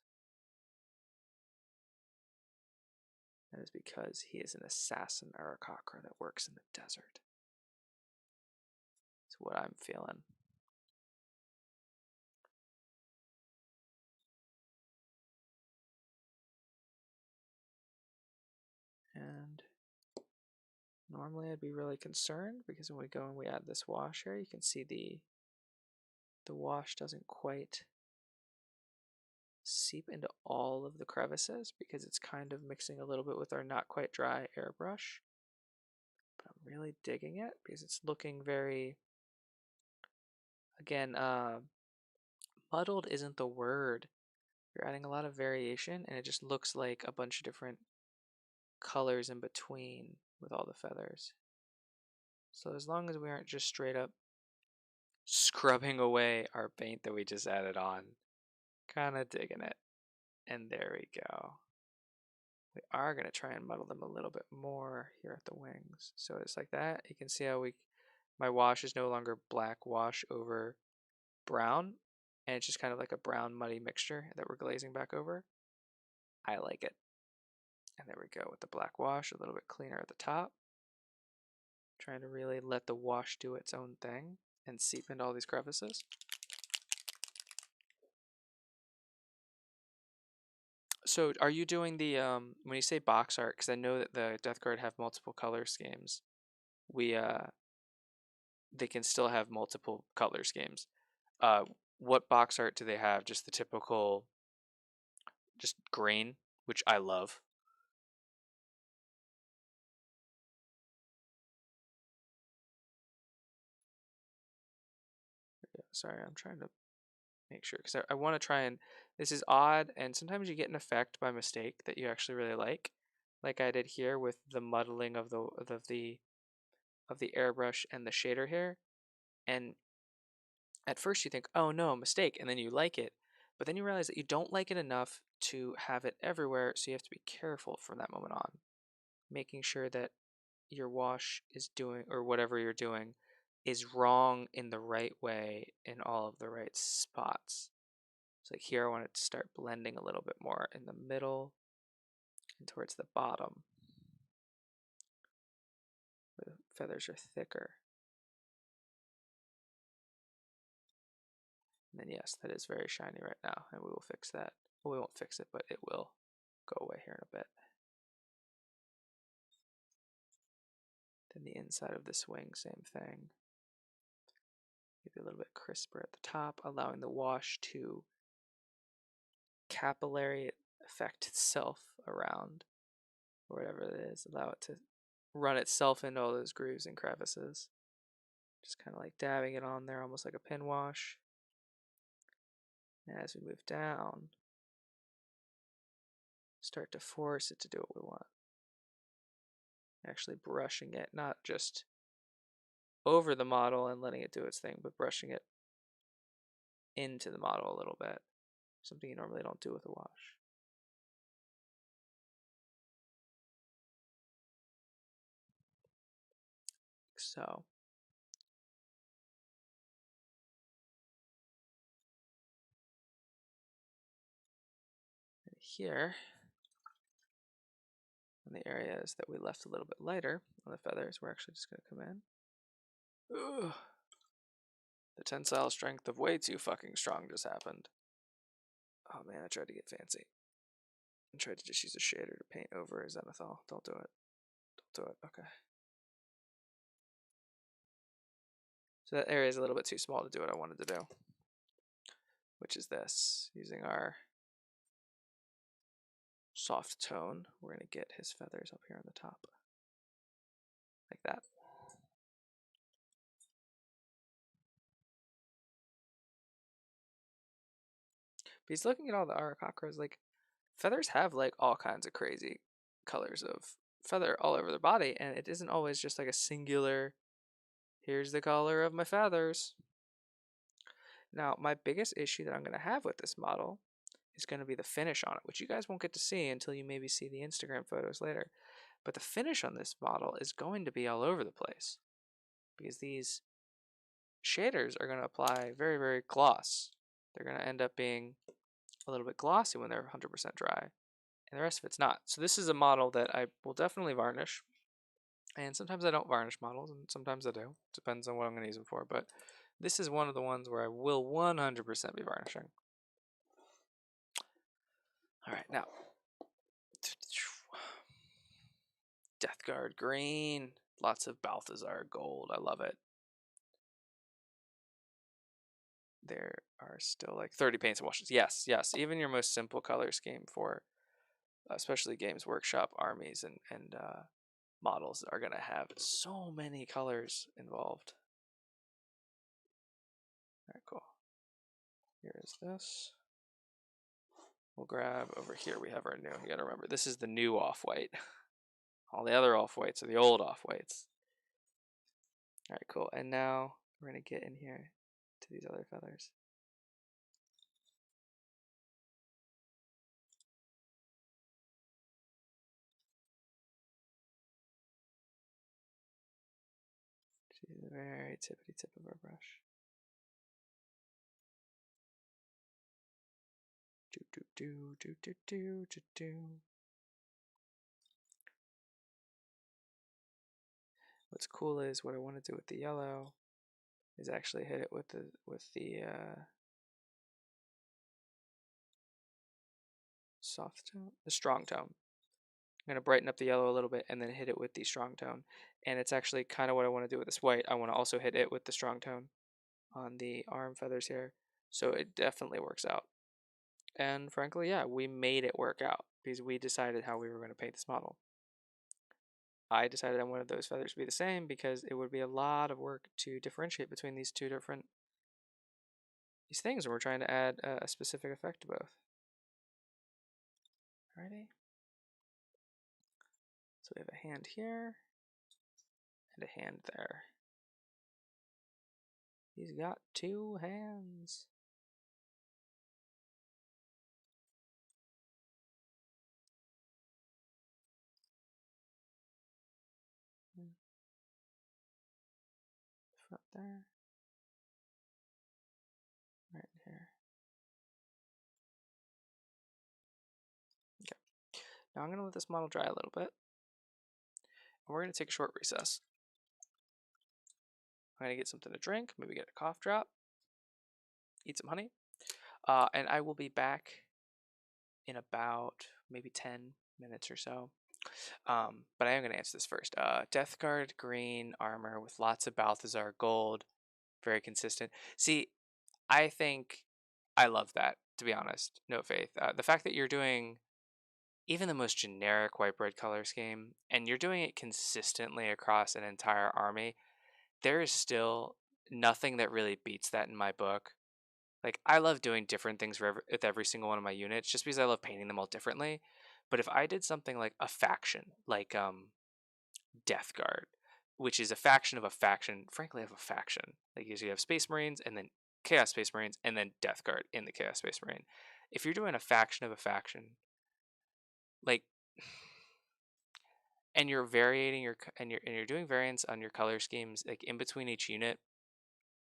That is because he is an assassin Arakakra that works in the desert. That's what I'm feeling. And normally I'd be really concerned because when we go and we add this wash here, you can see the wash doesn't quite seep into all of the crevices because it's kind of mixing a little bit with our not quite dry airbrush. But I'm really digging it because it's looking very, again, muddled isn't the word. You're adding a lot of variation and it just looks like a bunch of different colors in between with all the feathers. So as long as we aren't just straight up scrubbing away our paint that we just added on, kind of digging it. And there we go. We are going to try and muddle them a little bit more here at the wings. So it's like that. You can see how my wash is no longer black wash over brown, and it's just kind of like a brown muddy mixture that we're glazing back over. I like it. And there we go with the black wash, a little bit cleaner at the top. Trying to really let the wash do its own thing and seep into all these crevices. So are you doing the when you say box art, because I know that the Death Guard have multiple color schemes, we they can still have multiple color schemes. Uh what box art do they have? Just the typical just green, which I love. Yeah, sorry, I'm trying to make sure because I want to try and this is odd, and sometimes you get an effect by mistake that you actually really like I did here with the muddling of the airbrush and the shader here. And at first you think, oh no, mistake, and then you like it, but then you realize that you don't like it enough to have it everywhere, so you have to be careful from that moment on, making sure that your wash is doing, or whatever you're doing, is wrong in the right way in all of the right spots. So like here I want it to start blending a little bit more in the middle and towards the bottom where the feathers are thicker. And then yes, that is very shiny right now, and we will fix that. Well, we won't fix it, but it will go away here in a bit. Then the inside of this wing, same thing. Maybe a little bit crisper at the top, allowing the wash to capillary affect itself around, or whatever it is. Allow it to run itself into all those grooves and crevices. Just kind of like dabbing it on there, almost like a pin wash. And as we move down, start to force it to do what we want. Actually brushing it, not just over the model and letting it do its thing, but brushing it into the model a little bit. Something you normally don't do with a wash. So here, in the areas that we left a little bit lighter on the feathers, we're actually just going to come in. Ugh. The tensile strength of way too fucking strong just happened. Oh man, I tried to get fancy. I tried to just use a shader to paint over a Xenothal. Don't do it. Don't do it. Okay. So that area is a little bit too small to do what I wanted to do, which is this. Using our soft tone, we're going to get his feathers up here on the top. Like that. But he's looking at all the Arakocras, like, feathers have, like, all kinds of crazy colors of feather all over their body, and it isn't always just, like, a singular, here's the color of my feathers. Now, my biggest issue that I'm going to have with this model is going to be the finish on it, which you guys won't get to see until you maybe see the Instagram photos later. But the finish on this model is going to be all over the place because these shaders are going to apply very, very gloss. They're going to end up being a little bit glossy when they're 100% dry, and the rest of it's not. So this is a model that I will definitely varnish, and sometimes I don't varnish models, and sometimes I do. Depends on what I'm going to use them for, but this is one of the ones where I will 100% be varnishing. All right, now Deathguard green, lots of Balthazar gold. I love it. There are still like 30 paints and washes. Yes, yes. Even your most simple color scheme for, especially Games Workshop armies and models are gonna have so many colors involved. All right, cool. Here is this. We'll grab over here. We have our new. You gotta remember, this is the new off-white. All the other off-whites are the old off-whites. All right, cool. And now we're gonna get in here to these other feathers. To the very tippity tip of our brush. Do do do do do do do do. What's cool is what I want to do with the yellow is actually hit it with the soft tone, the strong tone. I'm going to brighten up the yellow a little bit and then hit it with the strong tone. And it's actually kind of what I want to do with this white. I want to also hit it with the strong tone on the arm feathers here. So it definitely works out. And frankly, yeah, we made it work out because we decided how we were going to paint this model. I decided I wanted those feathers to be the same because it would be a lot of work to differentiate between these two different things when we're trying to add a specific effect to both. Alrighty. So we have a hand here and a hand there. He's got two hands. Front there. Right here. Okay. Now I'm going to let this model dry a little bit. And we're going to take a short recess. I'm going to get something to drink, maybe get a cough drop, eat some honey, and I will be back in about maybe 10 minutes or so. But I am going to answer this first. Deathguard green armor with lots of Balthazar gold, very consistent. See, I think I love that, to be honest. No faith. The fact that you're doing even the most generic white bread color scheme and you're doing it consistently across an entire army, there is still nothing that really beats that in my book. Like, I love doing different things with every single one of my units just because I love painting them all differently. But if I did something like a faction, like Death Guard, which is a faction of a faction, frankly, of a faction. Like, you have Space Marines and then Chaos Space Marines and then Death Guard in the Chaos Space Marine. If you're doing a faction of a faction, like, and you're varying you're doing variants on your color schemes like in between each unit.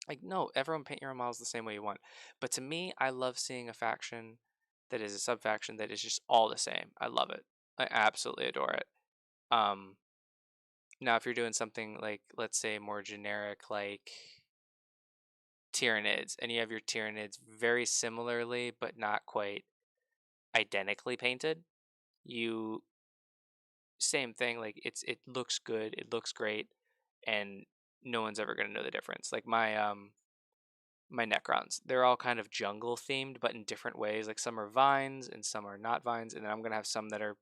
Like no, everyone paint your own models the same way you want. But to me, I love seeing a faction that is a sub faction that is just all the same. I love it. I absolutely adore it. Um, Now if you're doing something like let's say more generic like Tyranids, and you have your Tyranids very similarly but not quite identically painted, you same thing, like it looks good, it looks great, and no one's ever gonna know the difference. Like my Necrons, they're all kind of jungle themed, but in different ways. Like some are vines and some are not vines, and then I'm gonna have some that are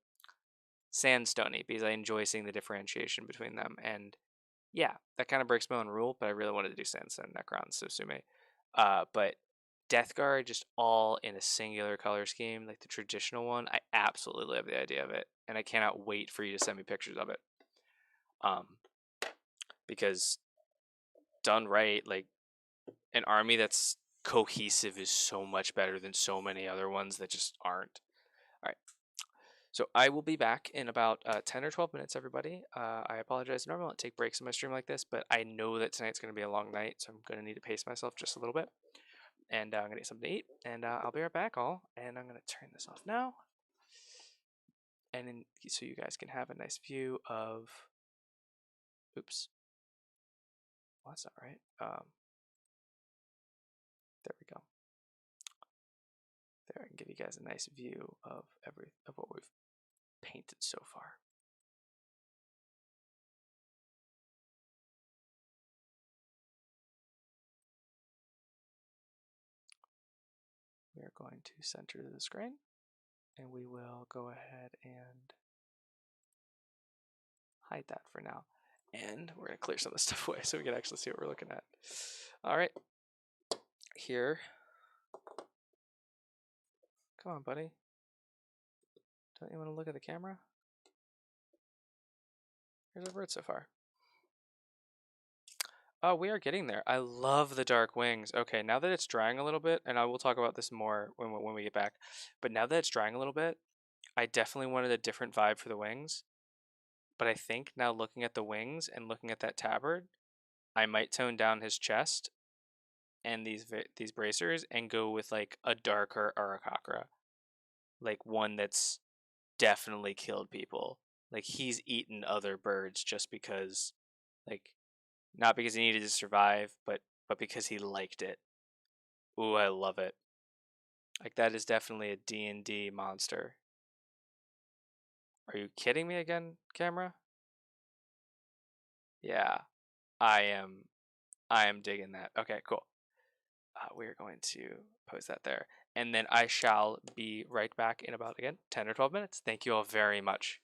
sandstony because I enjoy seeing the differentiation between them. And yeah, that kind of breaks my own rule, but I really wanted to do sandstone Necrons, so sue me. But Death Guard just all in a singular color scheme, like the traditional one. I absolutely love the idea of it, and I cannot wait for you to send me pictures of it. Um, because done right, like an army that's cohesive is so much better than so many other ones that just aren't. All right. So I will be back in about 10 or 12 minutes, everybody. I apologize. Normally I don't take breaks in my stream like this, but I know that tonight's going to be a long night, so I'm going to need to pace myself just a little bit. And I'm going to get something to eat, and I'll be right back, all. And I'm going to turn this off now. And so you guys can have a nice view of... Oops. Well, that's not right. There we go. There, I can give you guys a nice view of what we've painted so far. We are going to center the screen, and we will go ahead and hide that for now. And we're going to clear some of the stuff away so we can actually see what we're looking at. All right. Here. Come on, buddy. Don't you want to look at the camera? Here's our bird so far. Oh, we are getting there. I love the dark wings. Okay, now that it's drying a little bit, and I will talk about this more when we get back, but now that it's drying a little bit, I definitely wanted a different vibe for the wings. But I think now looking at the wings and looking at that tabard, I might tone down his chest and these bracers and go with like a darker Arakakra, like one that's definitely killed people. Like he's eaten other birds just because, like, not because he needed to survive, but because he liked it. Ooh, I love it. Like that is definitely a D&D monster. Are you kidding me again, camera? Yeah, I am. I am digging that. Okay, cool. We are going to post that there, and then I shall be right back in about again 10 or 12 minutes. Thank you all very much.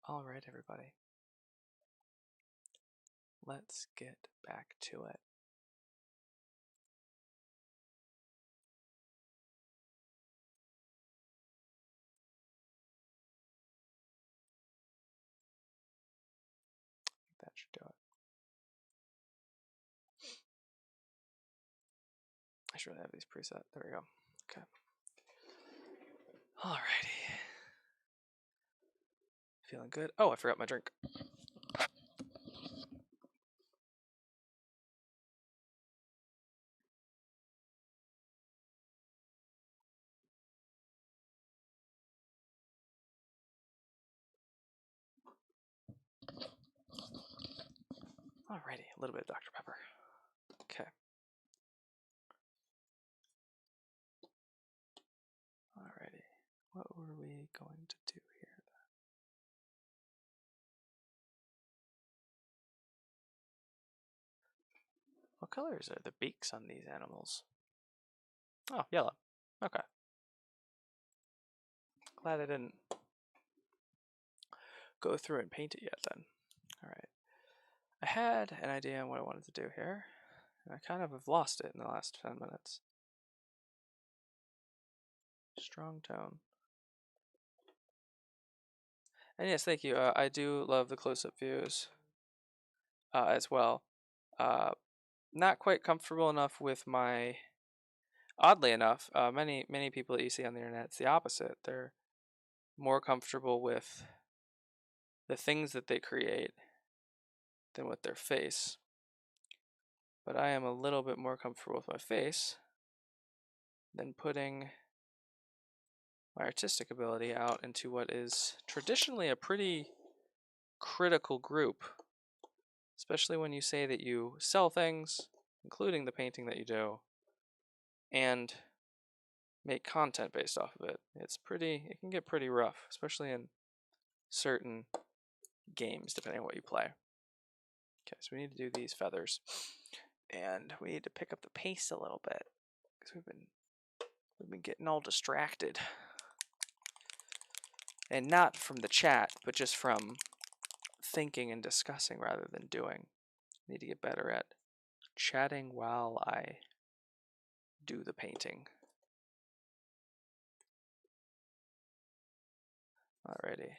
All right, everybody. Let's get back to it. That should do it. I should have these preset. There we go. Okay. Alrighty. Feeling good. Oh, I forgot my drink. Alrighty, a little bit of Dr. Pepper. Okay. Alrighty. What were we going to do here then? What colors are the beaks on these animals? Oh, yellow. Okay. Glad I didn't go through and paint it yet then. Alright. I had an idea on what I wanted to do here, and I kind of have lost it in the last 10 minutes. Strong tone. And yes, thank you. I do love the close-up views as well. Not quite comfortable enough with my... Oddly enough, many people that you see on the internet, it's the opposite. They're more comfortable with the things that they create than with their face. But I am a little bit more comfortable with my face than putting my artistic ability out into what is traditionally a pretty critical group, especially when you say that you sell things, including the painting that you do, and make content based off of it. It can get pretty rough, especially in certain games, depending on what you play. Okay, so we need to do these feathers, and we need to pick up the pace a little bit because we've been getting all distracted, and not from the chat, but just from thinking and discussing rather than doing. I need to get better at chatting while I do the painting. Alrighty.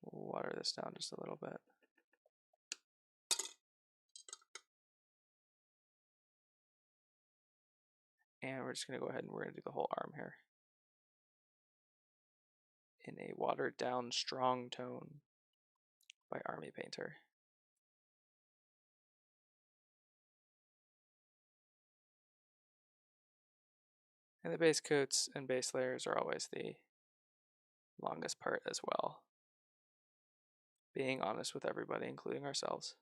We'll water this down just a little bit. And we're just going to go ahead and we're going to do the whole arm here in a watered down strong tone by Army Painter. And the base coats and base layers are always the longest part as well. Being honest with everybody, including ourselves.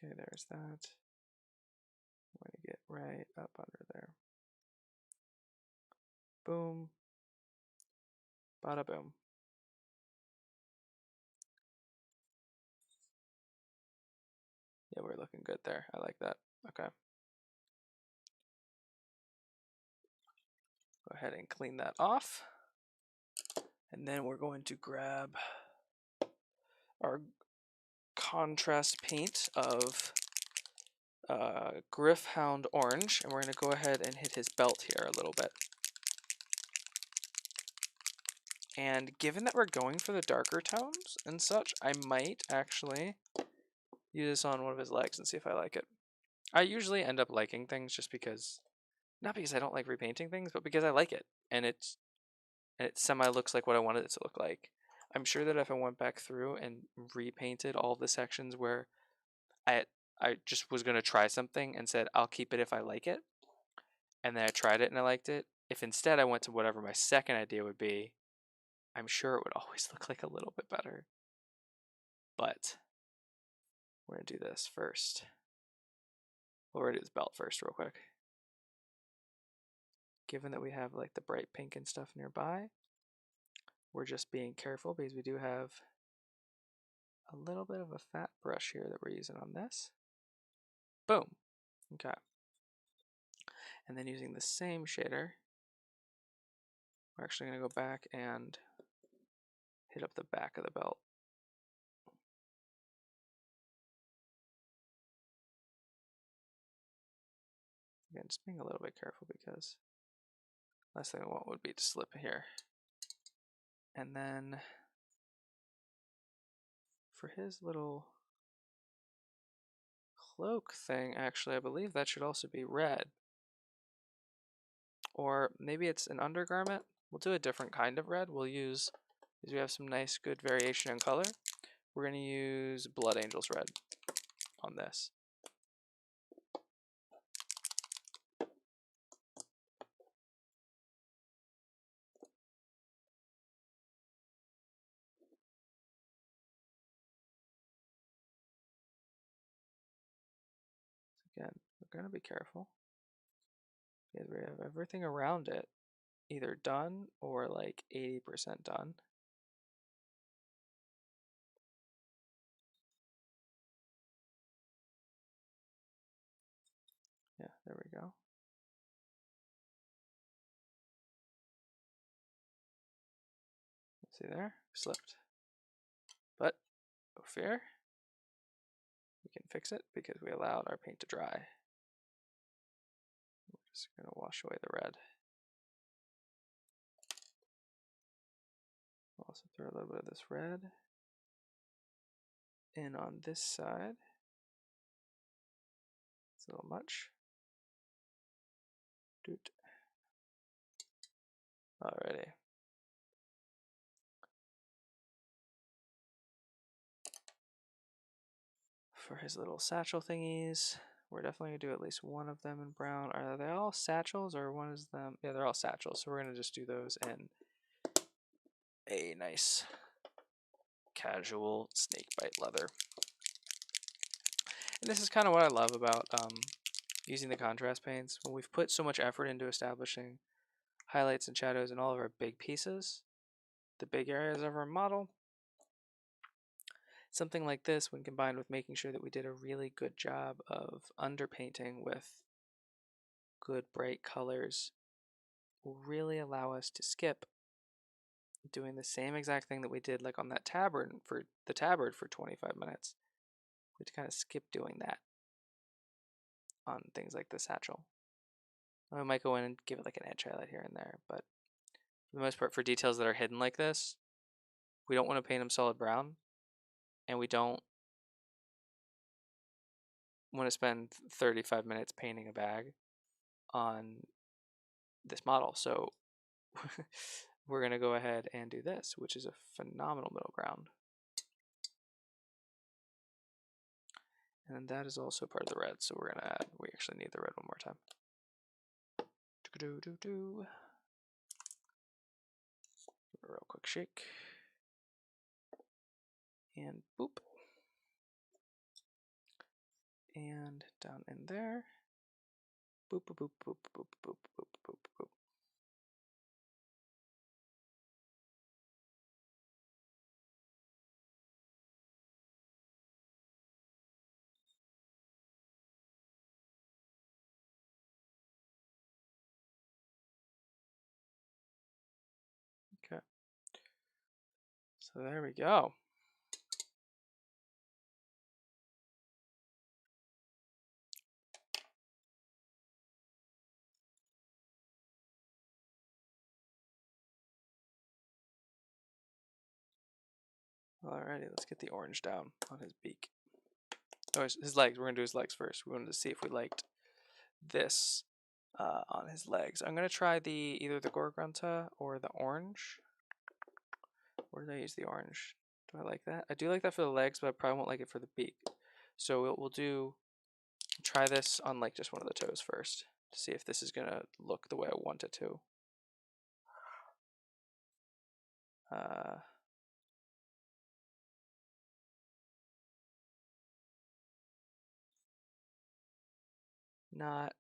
Okay, there's that. I'm going to get right up under there. Boom. Bada boom. Yeah, we're looking good there. I like that. Okay. Go ahead and clean that off. And then we're going to grab our contrast paint of Griffhound Orange, and we're going to go ahead and hit his belt here a little bit. And given that we're going for the darker tones and such, I might actually use this on one of his legs and see if I like it. I usually end up liking things just because, not because I don't like repainting things, but because I like it. And it semi looks like what I wanted it to look like. I'm sure that if I went back through and repainted all the sections where I just was going to try something and said, I'll keep it if I like it, and then I tried it and I liked it, if instead I went to whatever my second idea would be, I'm sure it would always look like a little bit better. But we're going to do this first. We'll do this belt first real quick. Given that we have like the bright pink and stuff nearby, we're just being careful because we do have a little bit of a fat brush here that we're using on this. Boom. Okay. And then using the same shader, we're actually going to go back and hit up the back of the belt. Again, just being a little bit careful because last thing I want would be to slip here. And then for his little cloak thing, actually, I believe that should also be red. Or maybe it's an undergarment. We'll do a different kind of red. We'll use, because we have some nice good variation in color, we're going to use Blood Angel's red on this. Again, we're going to be careful because we have everything around it either done or like 80% done. Yeah, there we go. See there? Slipped. But no fear. We can fix it because we allowed our paint to dry. We're just going to wash away the red. Also throw a little bit of this red in on this side. It's a little much. Doot. Alrighty. For his little satchel thingies, we're definitely going to do at least one of them in brown. Are they all satchels or one is them? Yeah, they're all satchels. So we're going to just do those in a nice casual snakebite leather. And this is kind of what I love about using the contrast paints. When we've put so much effort into establishing highlights and shadows in all of our big pieces, the big areas of our model, something like this, when combined with making sure that we did a really good job of underpainting with good bright colors, will really allow us to skip doing the same exact thing that we did like on that tabard for 25 minutes. We had to kind of skip doing that on things like the satchel. I might go in and give it like an edge highlight here and there, but for the most part, for details that are hidden like this, we don't want to paint them solid brown, and we don't want to spend 35 minutes painting a bag on this model. So we're going to go ahead and do this, which is a phenomenal middle ground. And that is also part of the red, so we're going to add, we actually need the red one more time. Do-do-do-do. A real quick shake. And boop. And down in there. Boop, boop, boop, boop, boop, boop, boop, boop, boop. Okay. So there we go. Alrighty, let's get the orange down on his beak. Oh, his legs. We're going to do his legs first. We wanted to see if we liked this on his legs. I'm going to try either the Gorgonta or the orange. Where did I use the orange? Do I like that? I do like that for the legs, but I probably won't like it for the beak. So we'll try this on like just one of the toes first to see if this is going to look the way I want it to. Not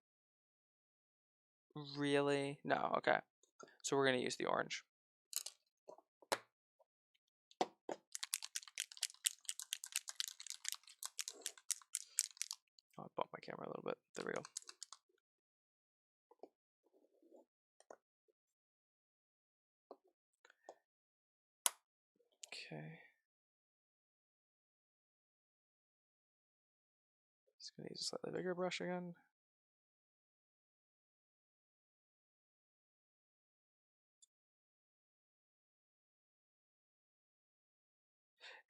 really. No, okay. So we're going to use the orange. On I'll bump my camera a little bit. There we go. Okay. Just gonna use a slightly bigger brush again.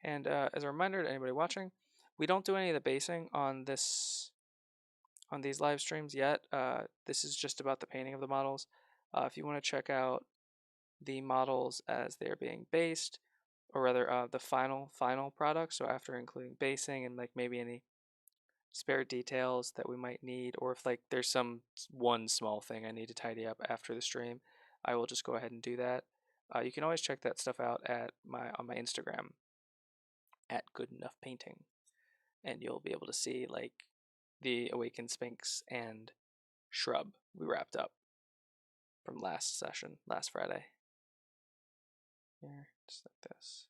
And as a reminder to anybody watching, we don't do any of the basing on these live streams yet. This is just about the painting of the models. If you want to check out the models as they are being based, or rather the final product, so after including basing and like maybe any spare details that we might need, or if like there's one small thing I need to tidy up after the stream, I will just go ahead and do that. You can always check that stuff out on my Instagram at Good Enough Painting, and you'll be able to see like the Awakened Sphinx and Shrub we wrapped up from last session, last Friday. Here, just like this.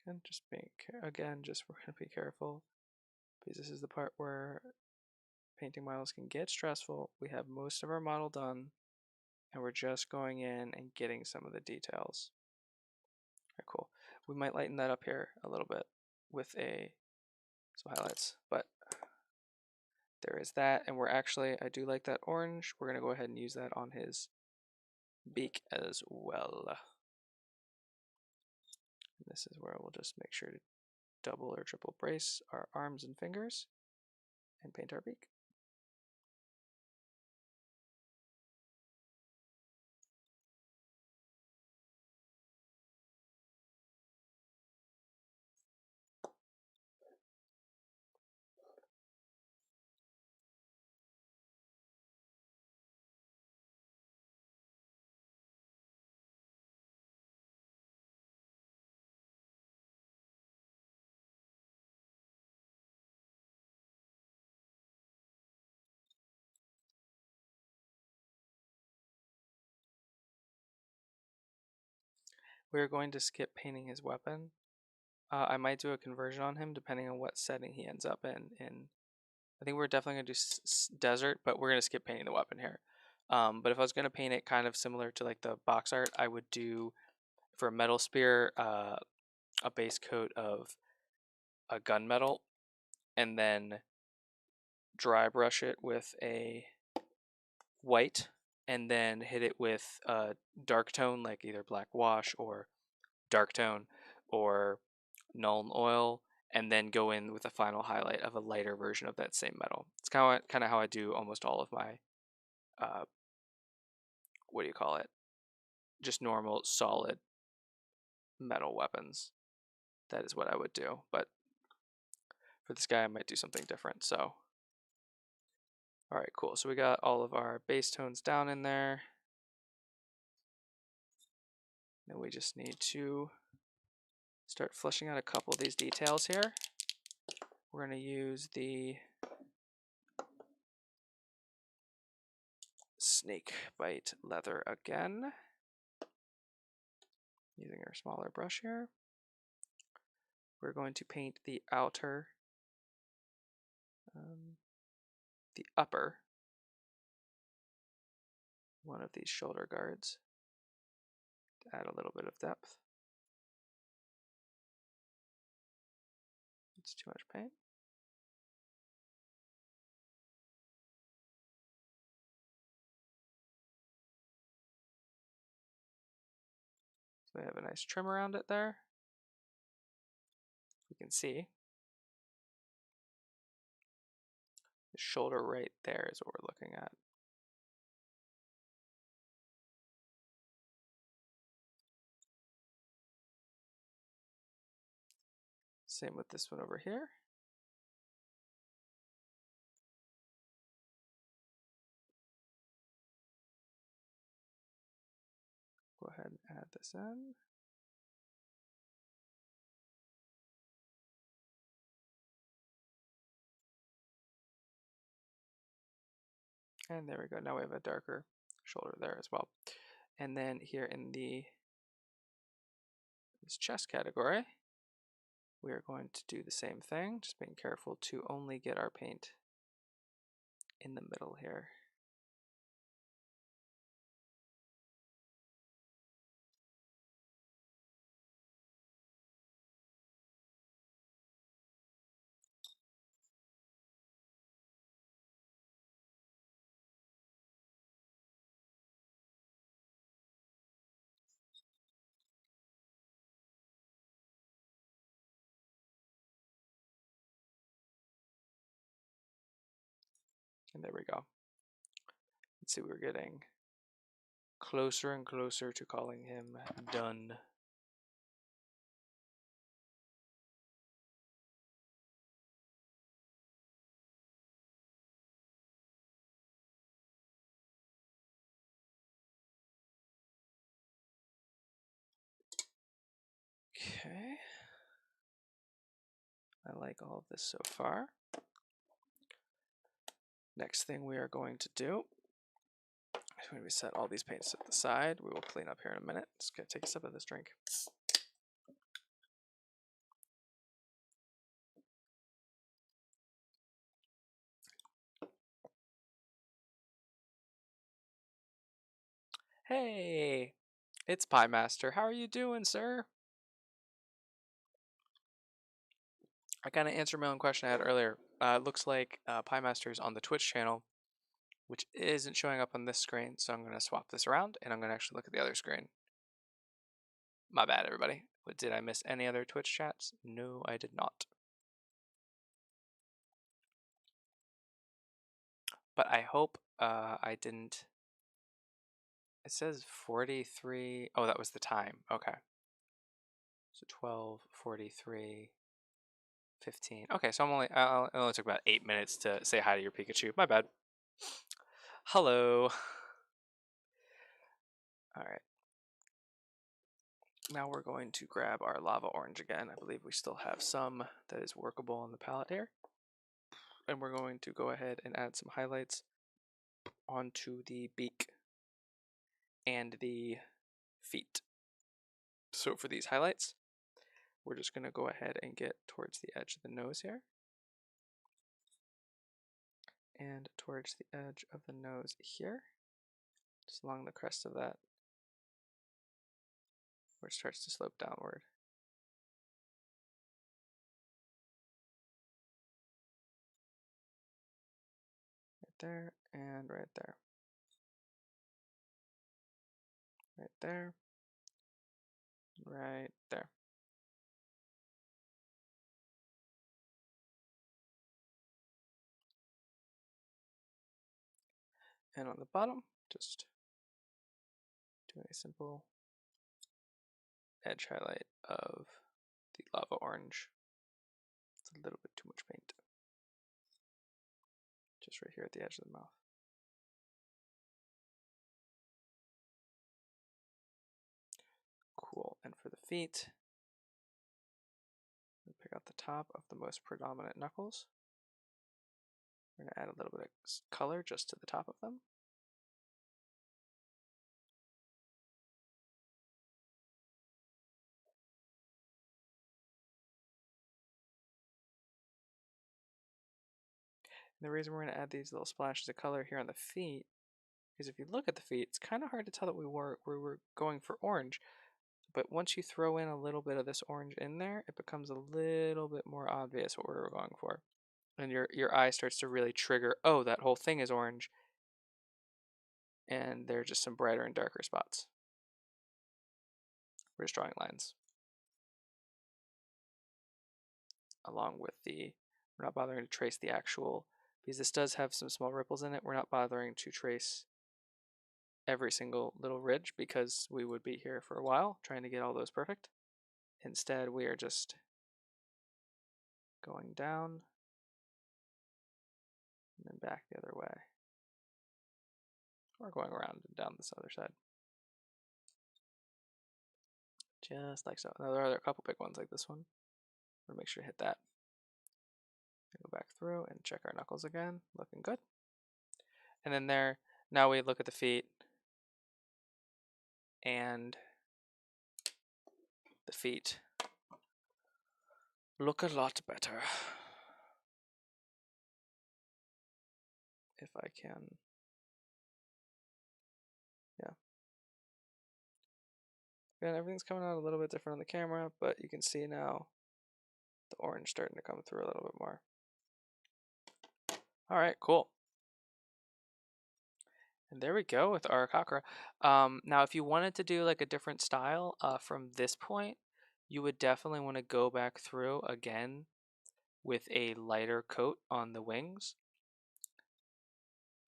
And just we're gonna be careful because this is the part where painting models can get stressful. We have most of our model done, and we're just going in and getting some of the details. All right, cool. We might lighten that up here a little bit with some highlights, but there is that. And I do like that orange. We're gonna go ahead and use that on his beak as well. And this is where we'll just make sure to double or triple brace our arms and fingers and paint our beak. We're going to skip painting his weapon. I might do a conversion on him depending on what setting he ends up in. I think we're definitely going to do desert, but we're going to skip painting the weapon here. But if I was going to paint it kind of similar to like the box art, I would do for a metal spear a base coat of a gunmetal and then dry brush it with a white and then hit it with a dark tone like either black wash or dark tone or Nuln Oil, and then go in with a final highlight of a lighter version of that same metal. It's kind of how I do almost all of my what do you call it? Just normal solid metal weapons. That is what I would do, but for this guy I might do something different. So all right, cool. So we got all of our base tones down in there. Then we just need to start fleshing out a couple of these details here. We're going to use the snake bite leather again, using our smaller brush here. We're going to paint the upper one of these shoulder guards to add a little bit of depth. It's too much paint. So we have a nice trim around it there. You can see the shoulder right there is what we're looking at. Same with this one over here. Go ahead and add this in. And there we go. Now we have a darker shoulder there as well. And then here in this chest category, we are going to do the same thing, just being careful to only get our paint in the middle here. And there we go. Let's see, we're getting closer and closer to calling him done. Okay. I like all of this so far. Next thing we are going to do is when we set all these paints to the side, we will clean up here in a minute. Just gonna take a sip of this drink. Hey, it's Pie Master. How are you doing, sir? I kind of answered my own question I had earlier. It looks like Pie Master is on the Twitch channel, which isn't showing up on this screen. So I'm going to swap this around and I'm going to actually look at the other screen. My bad, everybody. Did I miss any other Twitch chats? No, I did not. But I hope I didn't. It says 43. Oh, that was the time. Okay. So 12, 43, 15. Okay, so it only took about 8 minutes to say hi to your Pikachu. My bad. Hello. All right. Now we're going to grab our lava orange again. I believe we still have some that is workable on the palette here. And we're going to go ahead and add some highlights onto the beak and the feet. So for these highlights, we're just going to go ahead and get towards the edge of the nose here. And towards the edge of the nose here. Just along the crest of that, where it starts to slope downward. Right there, and right there. Right there. Right there. And on the bottom, just doing a simple edge highlight of the lava orange. It's a little bit too much paint. Just right here at the edge of the mouth. Cool. And for the feet, we pick out the top of the most predominant knuckles. We're going to add a little bit of color just to the top of them. And the reason we're going to add these little splashes of color here on the feet is if you look at the feet, it's kind of hard to tell that we were going for orange. But once you throw in a little bit of this orange in there, it becomes a little bit more obvious what we're going for. And your eye starts to really trigger, oh, that whole thing is orange. And there are just some brighter and darker spots. We're just drawing lines. Along with we're not bothering to trace the actual, because this does have some small ripples in it, we're not bothering to trace every single little ridge because we would be here for a while trying to get all those perfect. Instead, we are just going down, and then back the other way. Or going around and down this other side. Just like so. Now there are a couple big ones like this one. I'm gonna make sure to hit that. Go back through and check our knuckles again. Looking good. And then there, now we look at the feet. And the feet look a lot better. If I can. Yeah. And everything's coming out a little bit different on the camera, but you can see now the orange starting to come through a little bit more. All right, cool. And there we go with our Kakra. Now, if you wanted to do like a different style from this point, you would definitely want to go back through again with a lighter coat on the wings.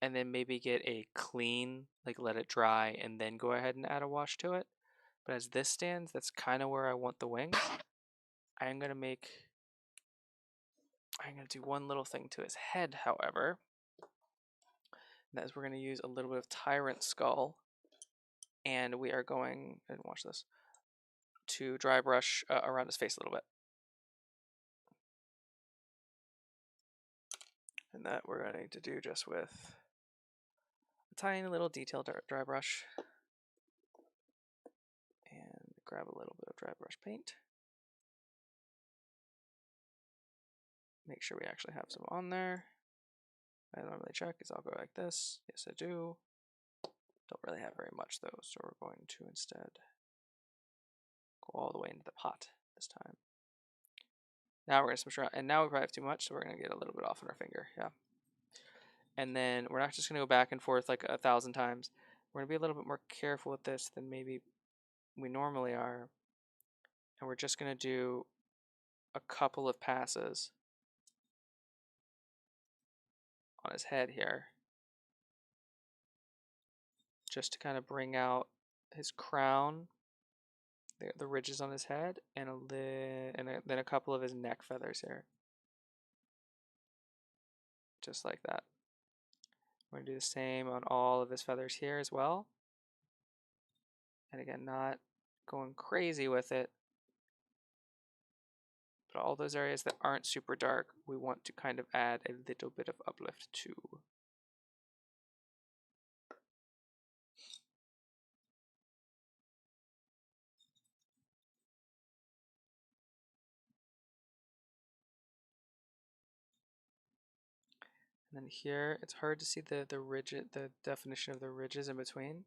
And then maybe get a clean, like let it dry, and then go ahead and add a wash to it. But as this stands, that's kind of where I want the wings. I'm going to do one little thing to his head, however. That is we're going to use a little bit of Tyrant Skull. And we are going, and watch this, to dry brush around his face a little bit. And that we're going to do just with a tiny little detail dry brush. And grab a little bit of dry brush paint. Make sure we actually have some on there. I normally check is I'll go like this. Yes, I do. Don't really have very much though, so we're going to instead go all the way into the pot this time. Now we're going to switch around, and now we probably have too much, so we're going to get a little bit off on our finger. Yeah. And then we're not just going to go back and forth like 1,000 times. We're going to be a little bit more careful with this than maybe we normally are. And we're just going to do a couple of passes on his head here, just to kind of bring out his crown, the ridges on his head, and then a couple of his neck feathers here, just like that. We're going to do the same on all of his feathers here as well. And again, not going crazy with it, but all those areas that aren't super dark, we want to kind of add a little bit of uplift to. And then here, it's hard to see the definition of the ridges in between.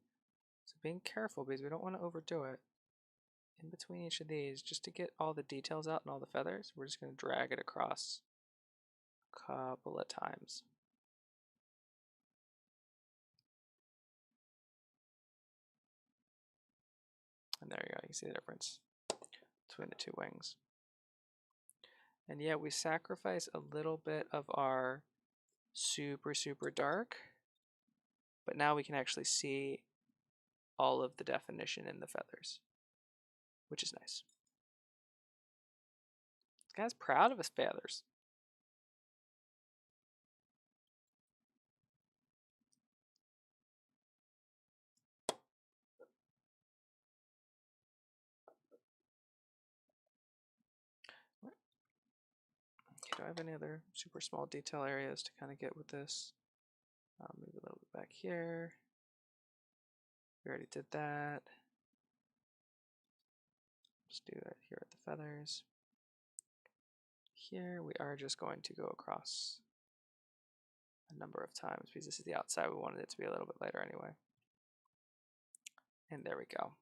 So being careful because we don't want to overdo it. In between each of these, just to get all the details out and all the feathers, we're just going to drag it across a couple of times. And there you go, you can see the difference between the two wings. And yeah, we sacrifice a little bit of our super, super dark, but now we can actually see all of the definition in the feathers, which is nice. This guy's proud of his feathers. Okay, do I have any other super small detail areas to kind of get with this? Maybe a little bit back here. We already did that. Just do that here at the feathers. Here we are just going to go across a number of times because this is the outside. We wanted it to be a little bit lighter anyway. And there we go.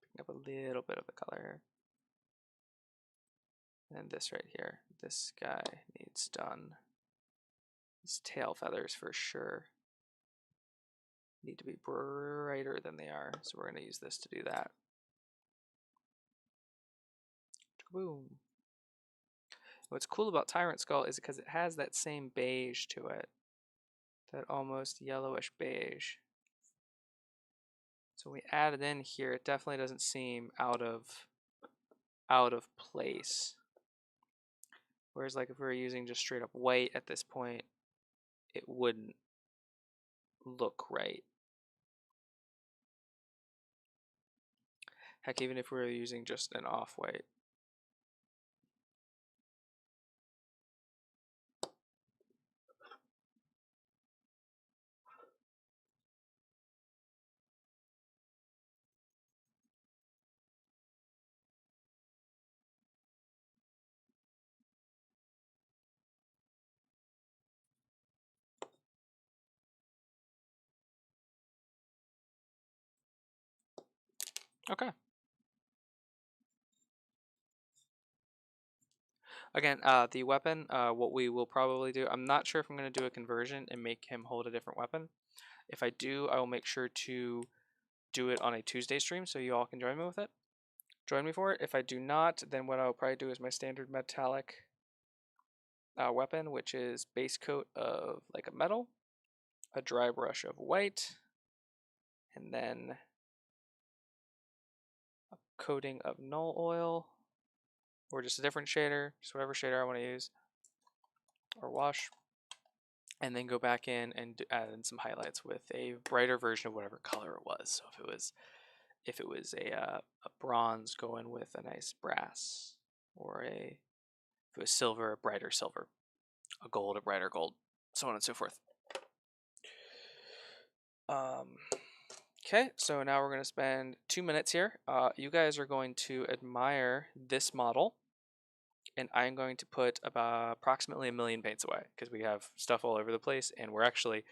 Picking up a little bit of the color here. And this right here, this guy needs done. His tail feathers for sure need to be brighter than they are, so we're going to use this to do that. Boom. What's cool about Tyrant Skull is because it has that same beige to it, that almost yellowish beige. So we add it in here. It definitely doesn't seem out of place. Whereas like if we were using just straight up white at this point, it wouldn't look right. Heck, even if we were using just an off-white. Okay. Again, the weapon, what we will probably do, I'm not sure if I'm going to do a conversion and make him hold a different weapon. If I do, I will make sure to do it on a Tuesday stream so you all can join me with it. Join me for it. If I do not, then what I'll probably do is my standard metallic weapon, which is base coat of like a metal, a dry brush of white, and then a coating of null oil, or just a different shader, just whatever shader I want to use, or wash, and then go back in and add in some highlights with a brighter version of whatever color it was. So if it was a bronze, go in with a nice brass, or if it was silver, a brighter silver, a gold, a brighter gold, so on and so forth. Okay, so now we're going to spend 2 minutes here. You guys are going to admire this model, and I'm going to put approximately 1 million paints away because we have stuff all over the place, and we're actually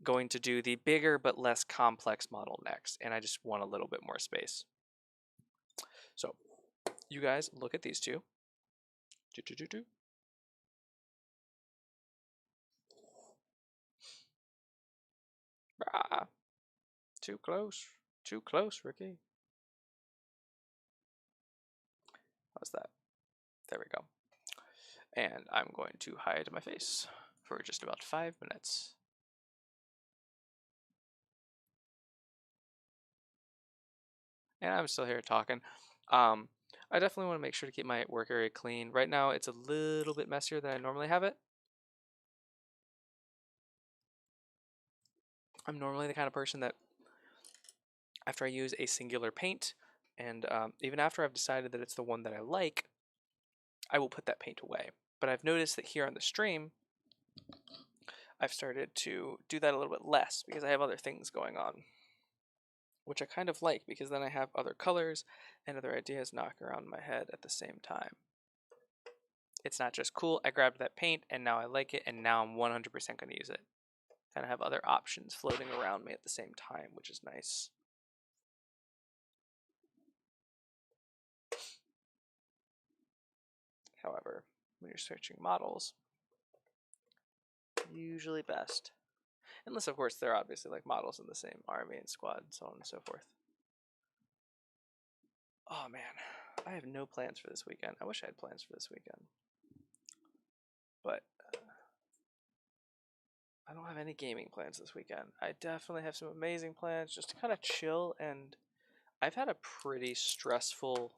going to do the bigger but less complex model next, and I just want a little bit more space. So you guys look at these two. Ah, too close. Too close, Ricky. How's that? There we go. And I'm going to hide my face for just about 5 minutes. And I'm still here talking. I definitely want to make sure to keep my work area clean. Right now, it's a little bit messier than I normally have it. I'm normally the kind of person that after I use a singular paint, and even after I've decided that it's the one that I like, I will put that paint away. But I've noticed that here on the stream, I've started to do that a little bit less because I have other things going on, which I kind of like because then I have other colors and other ideas knocking around my head at the same time. It's not just cool, I grabbed that paint and now I like it and now I'm 100% going to use it. Kind of have other options floating around me at the same time, which is nice. However, when you're searching models, usually best. Unless, of course, they're obviously like models in the same army and squad, so on and so forth. Oh man, I have no plans for this weekend. I wish I had plans for this weekend. But I don't have any gaming plans this weekend. I definitely have some amazing plans just to kind of chill, and I've had a pretty stressful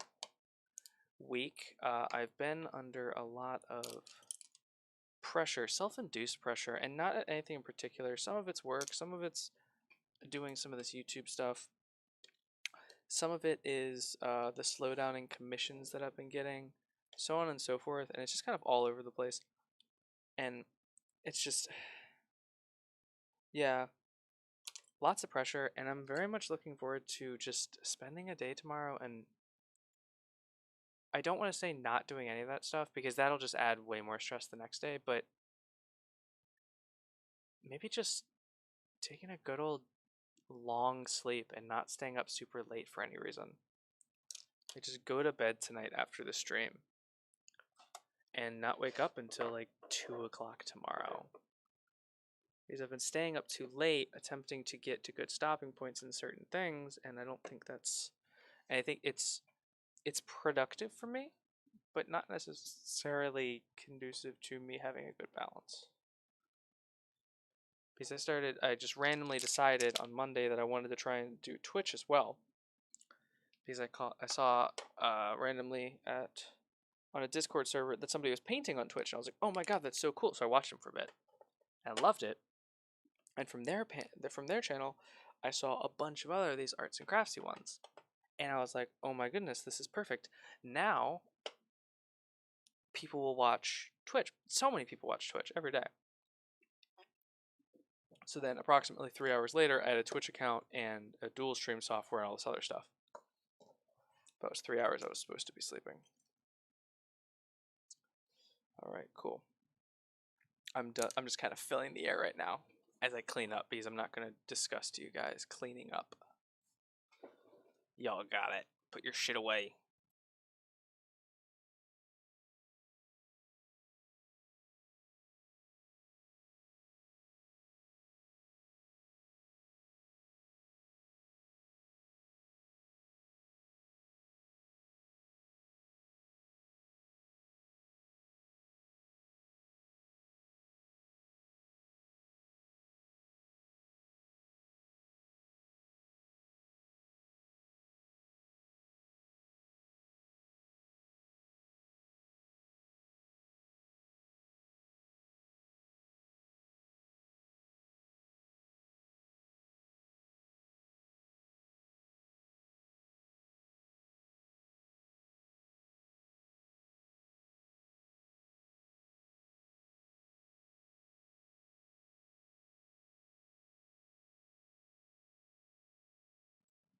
week. I've been under a lot of pressure, self-induced pressure, and not anything in particular. Some of it's work, some of it's doing some of this YouTube stuff. Some of it is the slowdown in commissions that I've been getting, so on and so forth, and it's just kind of all over the place. And it's just, yeah, lots of pressure, and I'm very much looking forward to just spending a day tomorrow. And I don't want to say not doing any of that stuff because that'll just add way more stress the next day, but maybe just taking a good old long sleep and not staying up super late for any reason. I just go to bed tonight after the stream and not wake up until like 2 o'clock tomorrow. Because I've been staying up too late attempting to get to good stopping points in certain things, and I don't think that's, and I think it's productive for me, but not necessarily conducive to me having a good balance. because I just randomly decided on Monday that I wanted to try and do Twitch as well. Because I saw randomly on a Discord server that somebody was painting on Twitch, and I was like, oh my god, that's so cool. So I watched him for a bit, and I loved it. And from their channel, I saw a bunch of other of these arts and craftsy ones, and I was like, oh my goodness, this is perfect. Now people will watch Twitch. So many people watch Twitch every day. So then approximately 3 hours later, I had a Twitch account and a dual stream software and all this other stuff. But it was 3 hours I was supposed to be sleeping. All right, cool. I'm done. I'm just kind of filling the air right now as I clean up because I'm not going to discuss to you guys cleaning up. Y'all got it. Put your shit away.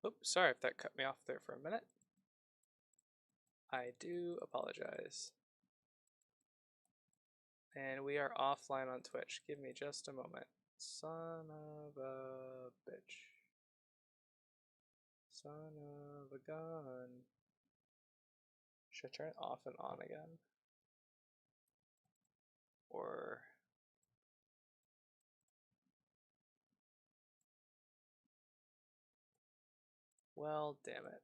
Oops, sorry if that cut me off there for a minute. I do apologize. And we are offline on Twitch. Give me just a moment. Son of a bitch. Son of a gun. Should I turn it off and on again? Or... well, damn it.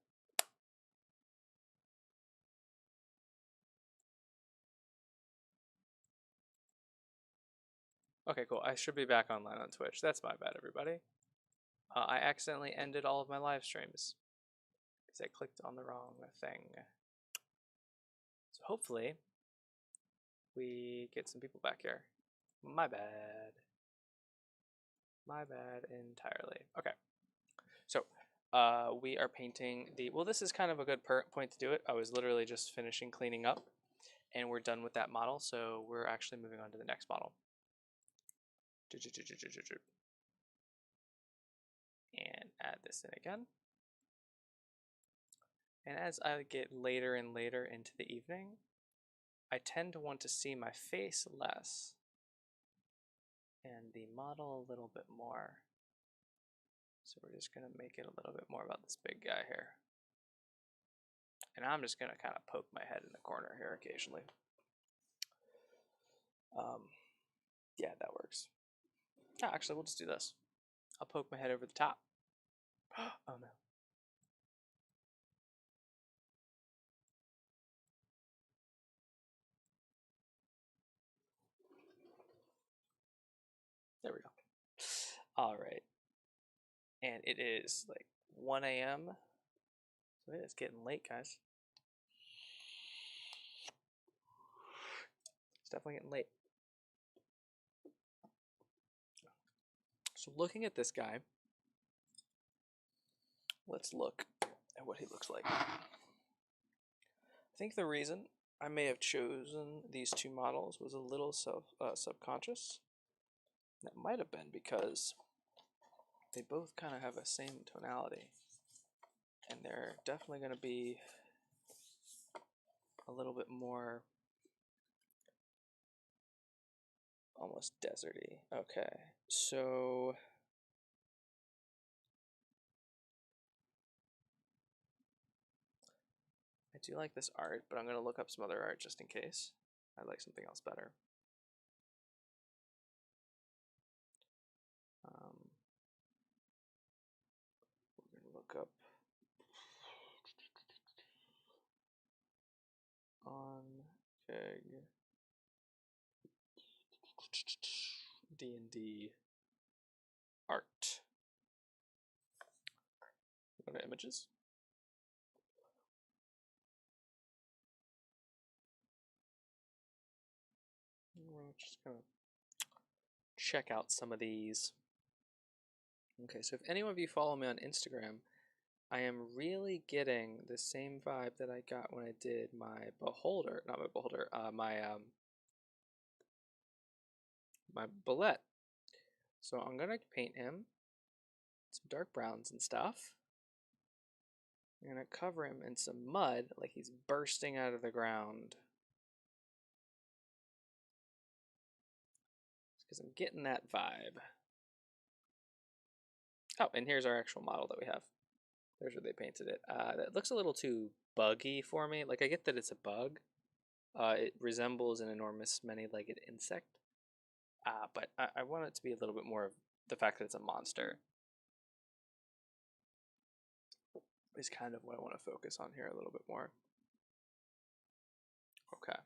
Okay, cool. I should be back online on Twitch. That's my bad, everybody. I accidentally ended all of my live streams because I clicked on the wrong thing. So hopefully we get some people back here. My bad. My bad entirely. Okay. So we are painting the... well, this is kind of a good point to do it. I was literally just finishing cleaning up and we're done with that model. So we're actually moving on to the next model. And add this in again. And as I get later and later into the evening, I tend to want to see my face less and the model a little bit more. So we're just going to make it a little bit more about this big guy here. And I'm just going to kind of poke my head in the corner here occasionally. Yeah, that works. Yeah, actually, we'll just do this. I'll poke my head over the top. Oh no. There we go. All right. And it is like 1 a.m. So it's getting late, guys. It's definitely getting late. So looking at this guy, let's look at what he looks like. I think the reason I may have chosen these two models was a little subconscious. That might have been because they both kind of have the same tonality. And they're definitely going to be a little bit more almost deserty. Okay, so I do like this art, but I'm going to look up some other art just in case. I like something else better. We're going to look up on Keg D&D art. Go to images. We're just going to check out some of these. Okay, so if any of you follow me on Instagram, I am really getting the same vibe that I got when I did my beholder, not my beholder, my bullet. So I'm gonna paint him some dark browns and stuff. I'm gonna cover him in some mud like he's bursting out of the ground. Because I'm getting that vibe. Oh, and here's our actual model that we have. There's where they painted it. That looks a little too buggy for me. Like, I get that it's a bug. It resembles an enormous many-legged insect. But I want it to be a little bit more of the fact that it's a monster. Is kind of what I want to focus on here a little bit more. Okay.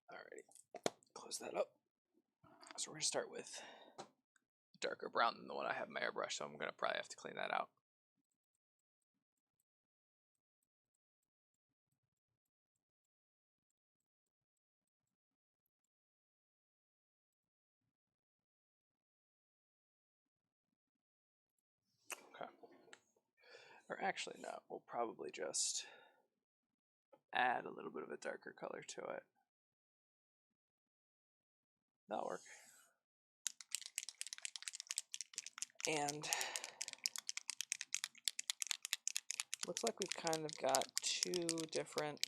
Alrighty. Close that up. So we're going to start with darker brown than the one I have in my airbrush, so I'm going to probably have to clean that out. Okay. Or actually, no, we'll probably just add a little bit of a darker color to it. That'll work. And looks like we've kind of got two different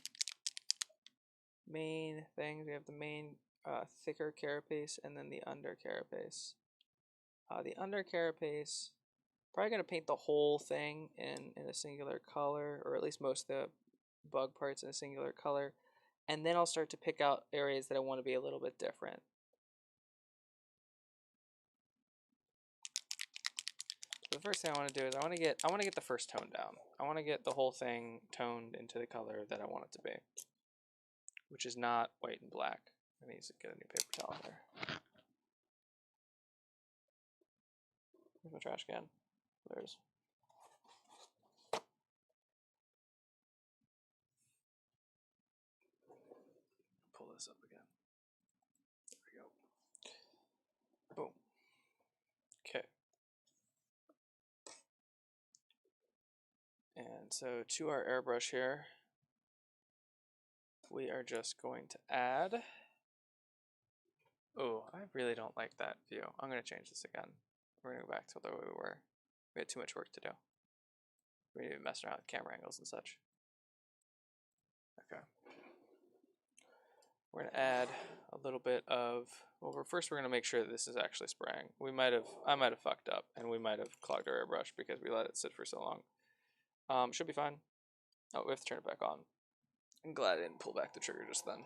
main things. We have the main thicker carapace and then the under carapace. The under carapace, probably going to paint the whole thing in a singular color, or at least most of the bug parts in a singular color. And then I'll start to pick out areas that I want to be a little bit different. So the first thing I want to do is I want to get the first tone down. I want to get the whole thing toned into the color that I want it to be, which is not white and black. I need to get a new paper towel there. Where's my trash can? There's. Pull this up again. There we go. Boom. Okay. And so to our airbrush here, we are just going to add. Oh, I really don't like that view. I'm going to change this again. We're going to go back to the way we were. We had too much work to do. We need to mess around with camera angles and such. Okay. We're going to add a little bit of, well, first we're going to make sure that this is actually spraying. I might have fucked up, and we might have clogged our airbrush because we let it sit for so long. Should be fine. Oh, we have to turn it back on. I'm glad I didn't pull back the trigger just then.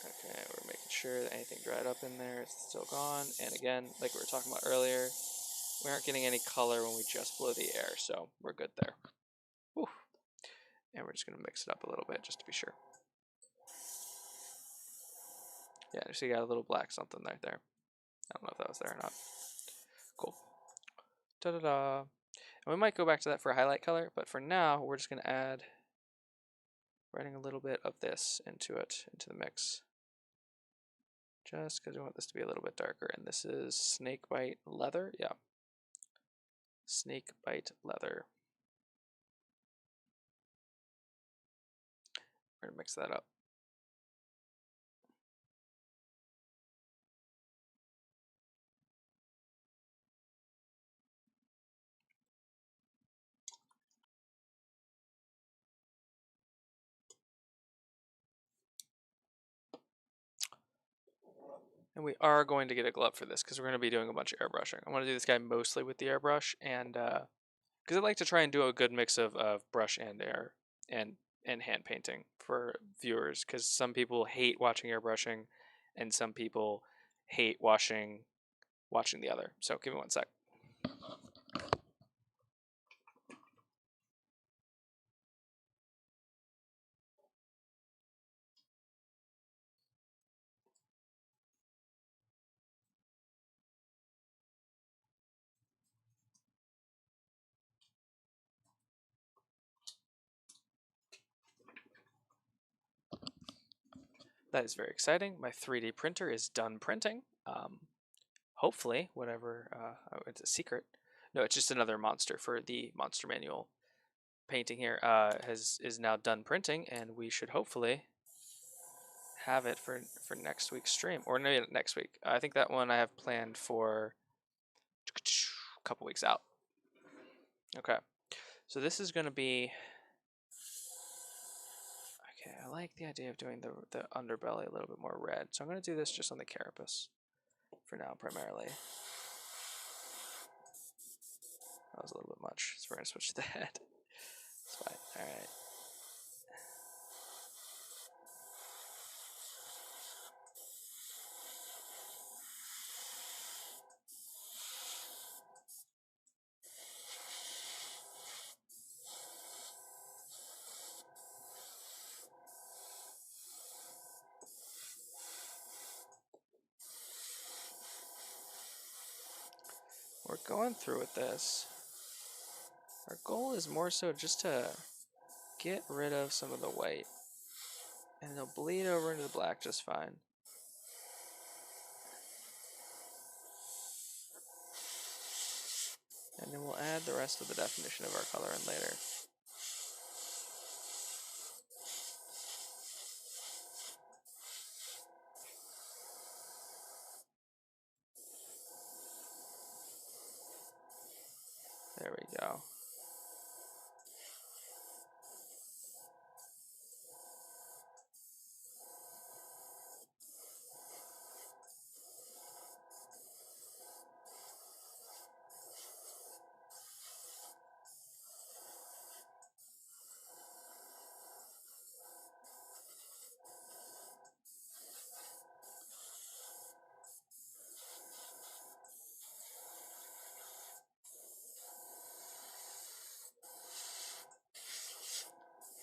Okay, we're making sure that anything dried up in there is still gone. And again, like we were talking about earlier, we aren't getting any color when we just blow the air, so we're good there. Whew. And we're just going to mix it up a little bit just to be sure. Yeah, so you got a little black something right there. I don't know if that was there or not. Cool. Da-da-da. And we might go back to that for a highlight color, but for now, we're just going to add, writing a little bit of this into the mix. Just because we want this to be a little bit darker. And this is Snakebite Leather. Yeah. Snakebite Leather. We're going to mix that up. And we are going to get a glove for this because we're going to be doing a bunch of airbrushing. I want to do this guy mostly with the airbrush, and because I like to try and do a good mix of brush and air and hand painting for viewers, because some people hate watching airbrushing and some people hate watching the other. So give me one sec. That is very exciting. My 3D printer is done printing. Hopefully, whatever, oh, it's a secret. No, it's just another monster for the monster manual painting here, is now done printing, and we should hopefully have it for next week's stream, or maybe next week. I think that one I have planned for a couple weeks out. Okay, so this is going to be, okay, I like the idea of doing the underbelly a little bit more red, so I'm going to do this just on the carapace for now, primarily. That was a little bit much, so we're going to switch to the head. That's fine. All right. We're going through with this. Our goal is more so just to get rid of some of the white, and it'll bleed over into the black just fine. And then we'll add the rest of the definition of our color in later. There we go.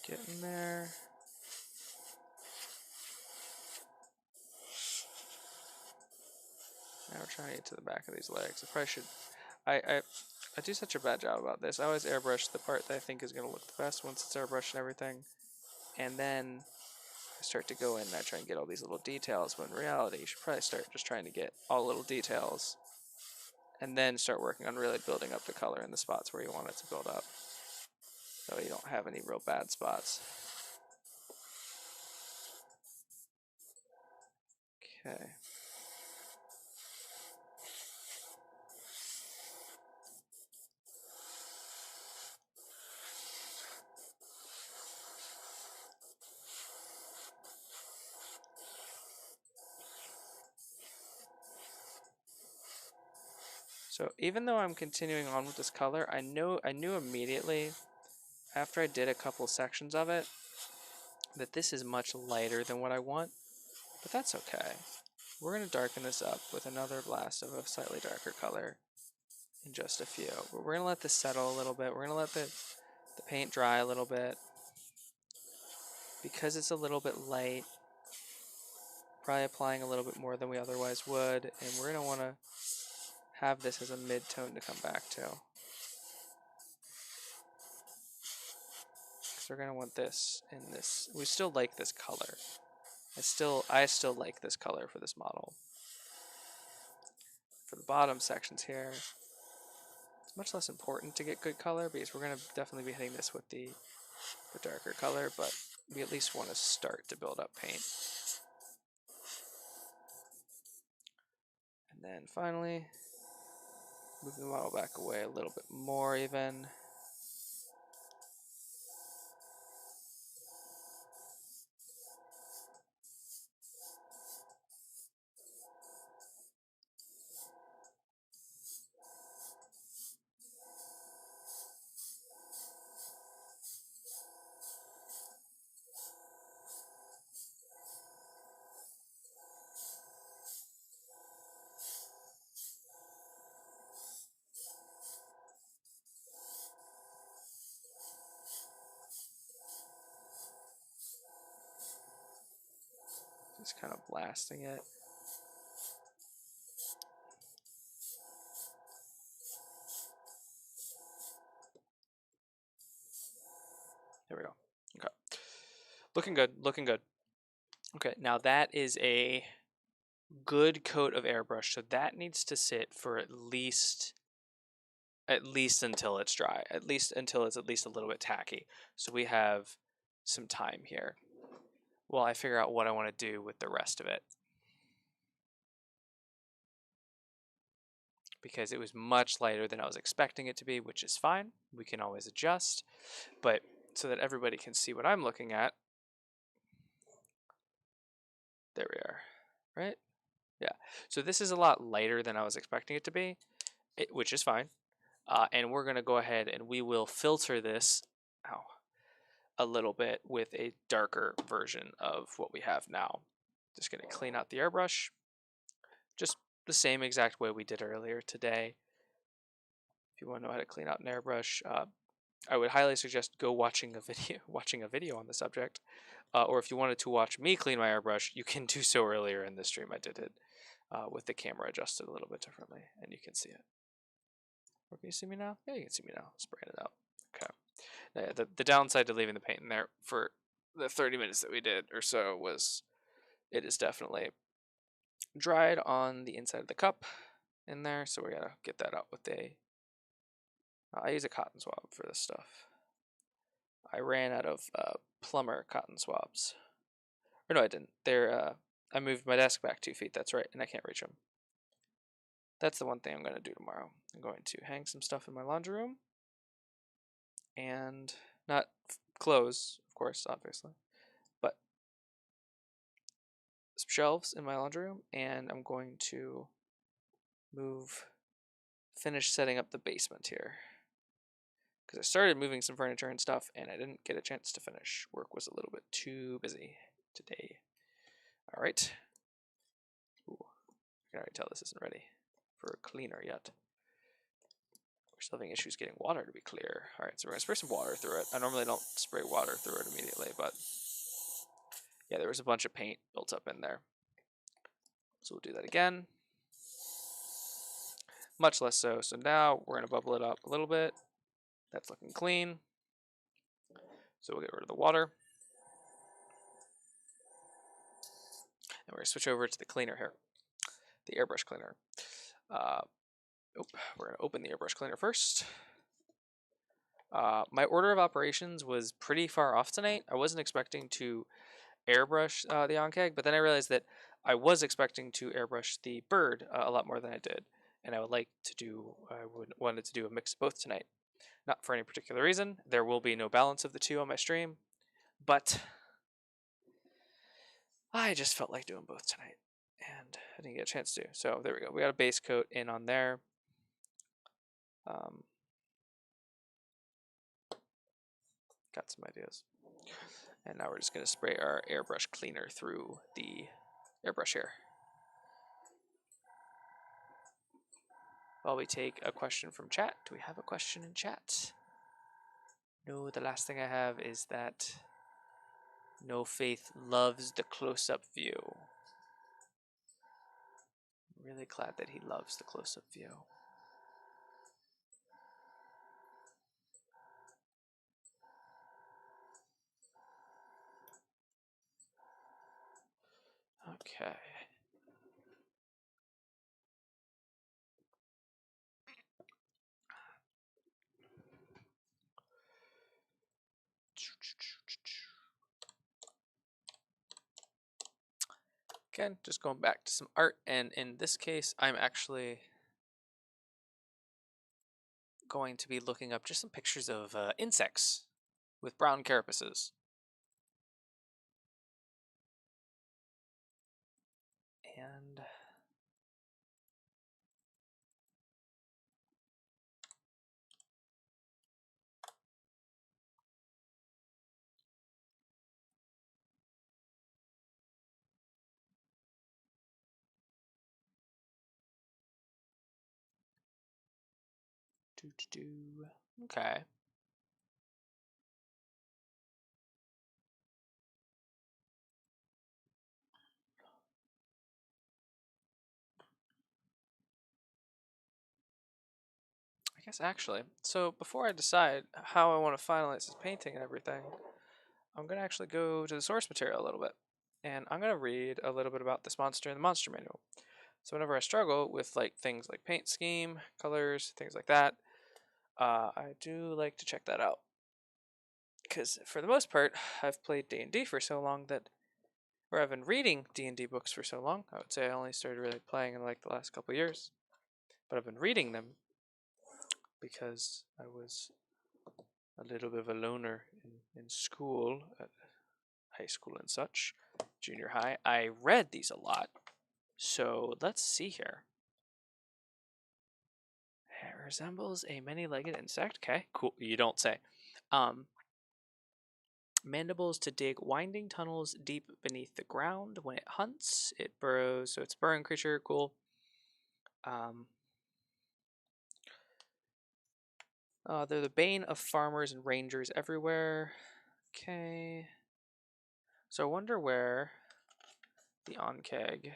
Getting there. Now we're trying to get to the back of these legs. I probably should. I do such a bad job about this. I always airbrush the part that I think is going to look the best once it's airbrushed and everything. And then I start to go in and I try and get all these little details, when in reality you should probably start just trying to get all the little details and then start working on really building up the color in the spots where you want it to build up, so you don't have any real bad spots. Okay. So even though I'm continuing on with this color, I knew immediately after I did a couple sections of it that this is much lighter than what I want, but that's okay. We're going to darken this up with another blast of a slightly darker color in just a few. But we're going to let this settle a little bit. We're going to let the paint dry a little bit. Because it's a little bit light, probably applying a little bit more than we otherwise would, and we're going to want to have this as a mid-tone to come back to. Because we're going to want this in this. We still like this color. I still like this color for this model. For the bottom sections here, it's much less important to get good color because we're going to definitely be hitting this with the darker color, but we at least want to start to build up paint. And then finally, move the model back away a little bit more even. Just kind of blasting it. There we go. Okay. Looking good, looking good. Okay, now that is a good coat of airbrush, so that needs to sit for at least until it's dry, at least until it's at least a little bit tacky. So we have some time here while I figure out what I want to do with the rest of it. Because it was much lighter than I was expecting it to be, which is fine. We can always adjust. But so that everybody can see what I'm looking at, there we are, right? Yeah. So this is a lot lighter than I was expecting it to be, which is fine. And we're going to go ahead and we will filter this a little bit with a darker version of what we have now. Just going to clean out the airbrush, just the same exact way we did earlier today. If you want to know how to clean out an airbrush, I would highly suggest watching a video on the subject. Or if you wanted to watch me clean my airbrush, you can do so earlier in this stream. I did it with the camera adjusted a little bit differently, and you can see it. Or can you see me now? Yeah, you can see me now. Spraying it out. Okay. Now, the downside to leaving the paint in there for the 30 minutes that we did or so was it is definitely dried on the inside of the cup in there, so we gotta get that out with a. I use a cotton swab for this stuff. I ran out of plumber cotton swabs. Or no, I didn't. I moved my desk back 2 feet. That's right, and I can't reach them. That's the one thing I'm going to do tomorrow. I'm going to hang some stuff in my laundry room, and not clothes, of course, obviously, but some shelves in my laundry room, and I'm going to finish setting up the basement here. Because I started moving some furniture and stuff, and I didn't get a chance to finish. Work was a little bit too busy today. All right. Ooh, I can already tell this isn't ready for a cleaner yet. We're still having issues getting water to be clear. All right, so we're going to spray some water through it. I normally don't spray water through it immediately, but yeah, there was a bunch of paint built up in there. So we'll do that again. Much less so. So now we're going to bubble it up a little bit. That's looking clean. So we'll get rid of the water. And we're going to switch over to the cleaner here, the airbrush cleaner. We're going to open the airbrush cleaner first. My order of operations was pretty far off tonight. I wasn't expecting to airbrush the Onkeg, but then I realized that I was expecting to airbrush the bird a lot more than I did. And I wanted to do a mix of both tonight. Not for any particular reason. There will be no balance of the two on my stream, but I just felt like doing both tonight, and I didn't get a chance to. So there we go. We got a base coat in on there. Got some ideas. And now we're just going to spray our airbrush cleaner through the airbrush here. While we take a question from chat. Do we have a question in chat? No, the last thing I have is that No Faith loves the close-up view. I'm really glad that he loves the close-up view. Okay. Again, just going back to some art, and in this case, I'm actually going to be looking up just some pictures of insects with brown carapaces. And okay. I guess actually, so before I decide how I want to finalize this painting and everything, I'm going to actually go to the source material a little bit and I'm going to read a little bit about this monster in the monster manual. So whenever I struggle with like things like paint scheme, colors, things like that, I do like to check that out. Because for the most part, I've played D&D for so long that, or I've been reading D&D books for so long. I would say I only started really playing in like the last couple of years, but I've been reading them because I was a little bit of a loner in school, at high school and such, junior high. I read these a lot. So let's see here. It resembles a many-legged insect. Okay, cool. You don't say. Mandibles to dig winding tunnels deep beneath the ground. When it hunts, it burrows. So it's a burrowing creature. Cool. They're the bane of farmers and rangers everywhere. Okay. So I wonder where the Onkeg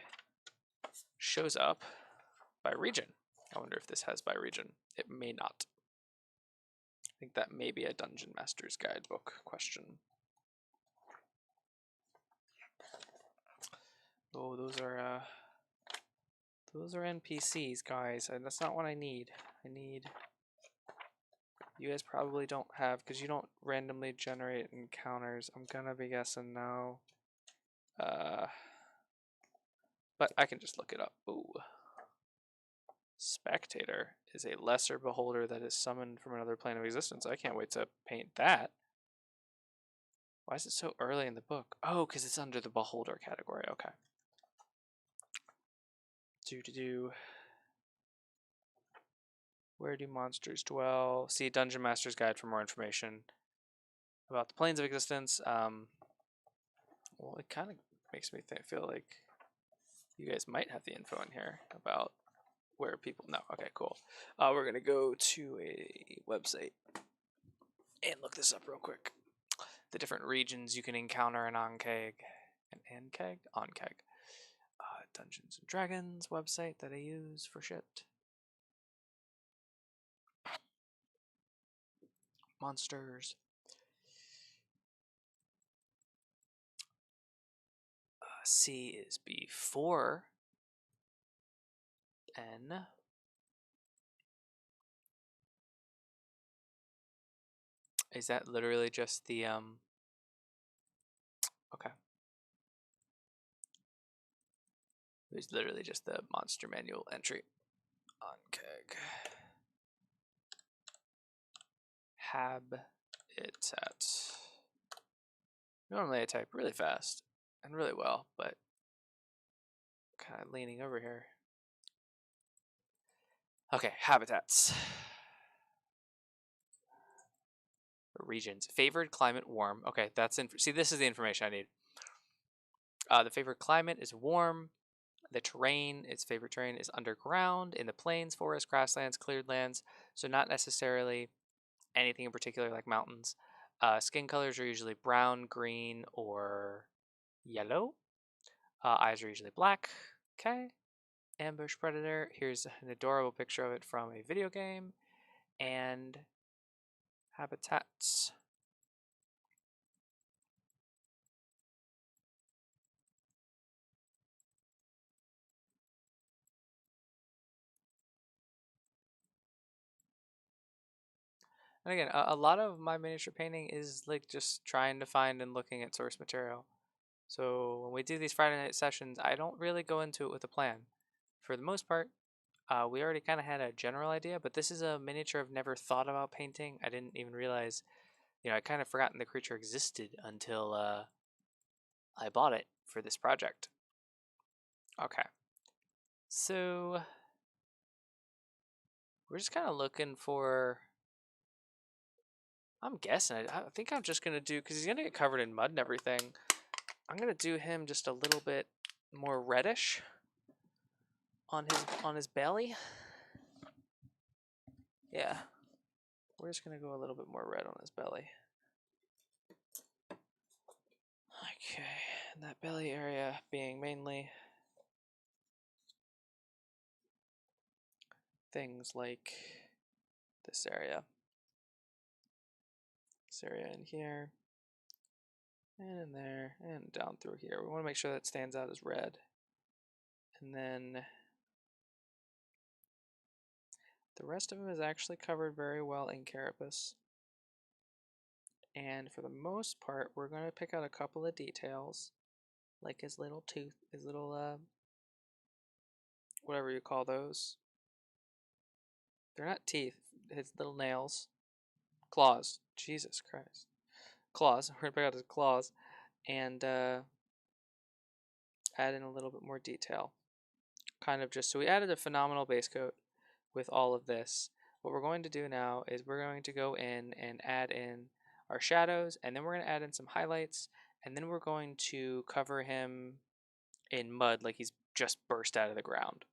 shows up by region. I wonder if this has by region. It may not. I think that may be a Dungeon Master's Guidebook question. Oh, those are NPCs, guys. And that's not what I need. You guys probably don't have, because you don't randomly generate encounters. I'm gonna be guessing no. But I can just look it up. Ooh. Spectator is a lesser beholder that is summoned from another plane of existence. I can't wait to paint that. Why is it so early in the book? Oh, because it's under the beholder category. Okay. Where do monsters dwell? See Dungeon Master's Guide for more information about the planes of existence. Well, it kind of makes me feel like you guys might have the info in here about where people. No, okay, cool. We're gonna go to a website and look this up real quick. The different regions you can encounter in Onkeg. Onkeg. Dungeons and Dragons website that I use for shit. Monsters. C is before N. Is that literally just the okay. It's literally just the monster manual entry. Onkeg. Habitat. Normally I type really fast and really well, but kind of leaning over here. Okay, habitats. Regions. Favored climate warm. Okay, that's see, this is the information I need. The favorite climate is warm. The terrain, its favorite terrain is underground, in the plains, forests, grasslands, cleared lands. So not necessarily anything in particular like mountains. Skin colors are usually brown, green, or yellow. Eyes are usually black. Okay. Ambush predator. Here's an adorable picture of it from a video game. And habitats. And again, a lot of my miniature painting is like just trying to find and looking at source material. So when we do these Friday night sessions, I don't really go into it with a plan. For the most part, we already kind of had a general idea, but this is a miniature I've never thought about painting. I didn't even realize, I kind of forgotten the creature existed until I bought it for this project. Okay. So we're just kind of looking for, I'm guessing, I think I'm just going to do, because he's going to get covered in mud and everything, I'm going to do him just a little bit more reddish on his belly. Yeah. We're just going to go a little bit more red on his belly. Okay, and that belly area being mainly things like this area in here, And in there, and down through here. We want to make sure that stands out as red. And then the rest of him is actually covered very well in carapace. And for the most part, we're going to pick out a couple of details, like his little tooth, his little, whatever you call those. They're not teeth, his little nails. Claws. Jesus Christ. Claws. We're going to pick out his claws and add in a little bit more detail. Kind of just, so we added a phenomenal base coat with all of this. What we're going to do now is we're going to go in and add in our shadows, and then we're going to add in some highlights, and then we're going to cover him in mud like he's just burst out of the ground.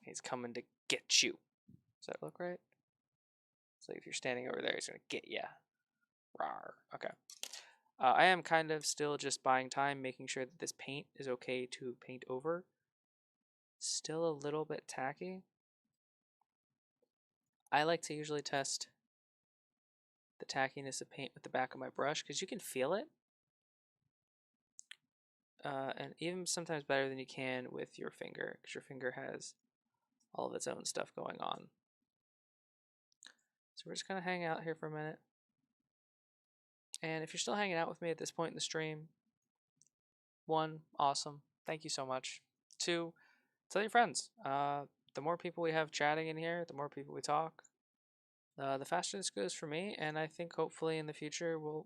He's coming to get you. Does that look right? So if you're standing over there, he's going to get you. Rawr. Okay. I am kind of still just buying time, making sure that this paint is okay to paint over. Still a little bit tacky. I like to usually test the tackiness of paint with the back of my brush because you can feel it. And even sometimes better than you can with your finger because your finger has all of its own stuff going on. So we're just going to hang out here for a minute. And if you're still hanging out with me at this point in the stream, 1, awesome. Thank you so much. 2, tell your friends. The more people we have chatting in here, the more people we talk, the faster this goes for me. And I think hopefully in the future we'll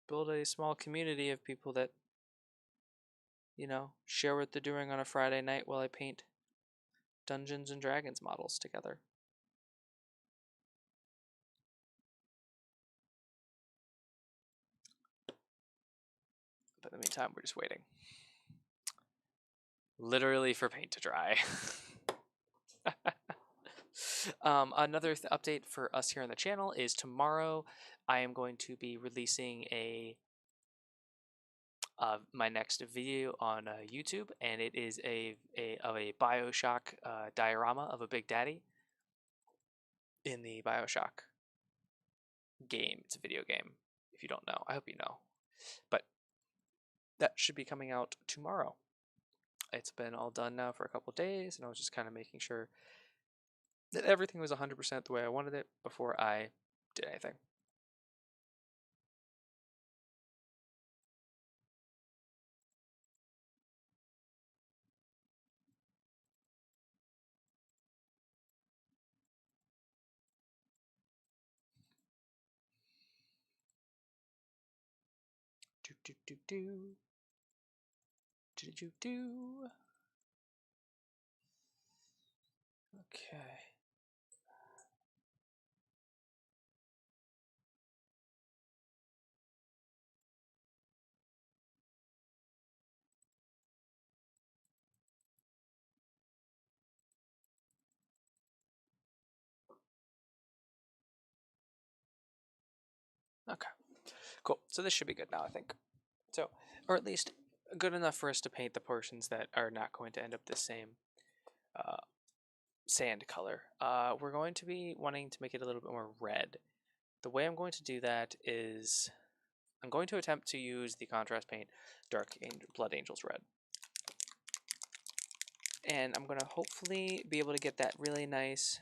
build a small community of people that, you know, share what they're doing on a Friday night while I paint Dungeons and Dragons models together. But in the meantime, we're just waiting. Literally for paint to dry. Another update for us here on the channel is tomorrow I am going to be releasing my next video on YouTube, and it is a Bioshock diorama of a Big Daddy in the Bioshock game. It's a video game. If you don't know, I hope you know. But that should be coming out tomorrow. It's been all done now for a couple days, and I was just kind of making sure that everything was 100% the way I wanted it before I did anything. Do do do do. Do do do. Okay. Okay. Cool. So this should be good now, I think. So, or at least good enough for us to paint the portions that are not going to end up the same sand color. We're going to be wanting to make it a little bit more red. The way I'm going to do that is I'm going to attempt to use the contrast paint Blood Angels Red. And I'm going to hopefully be able to get that really nice,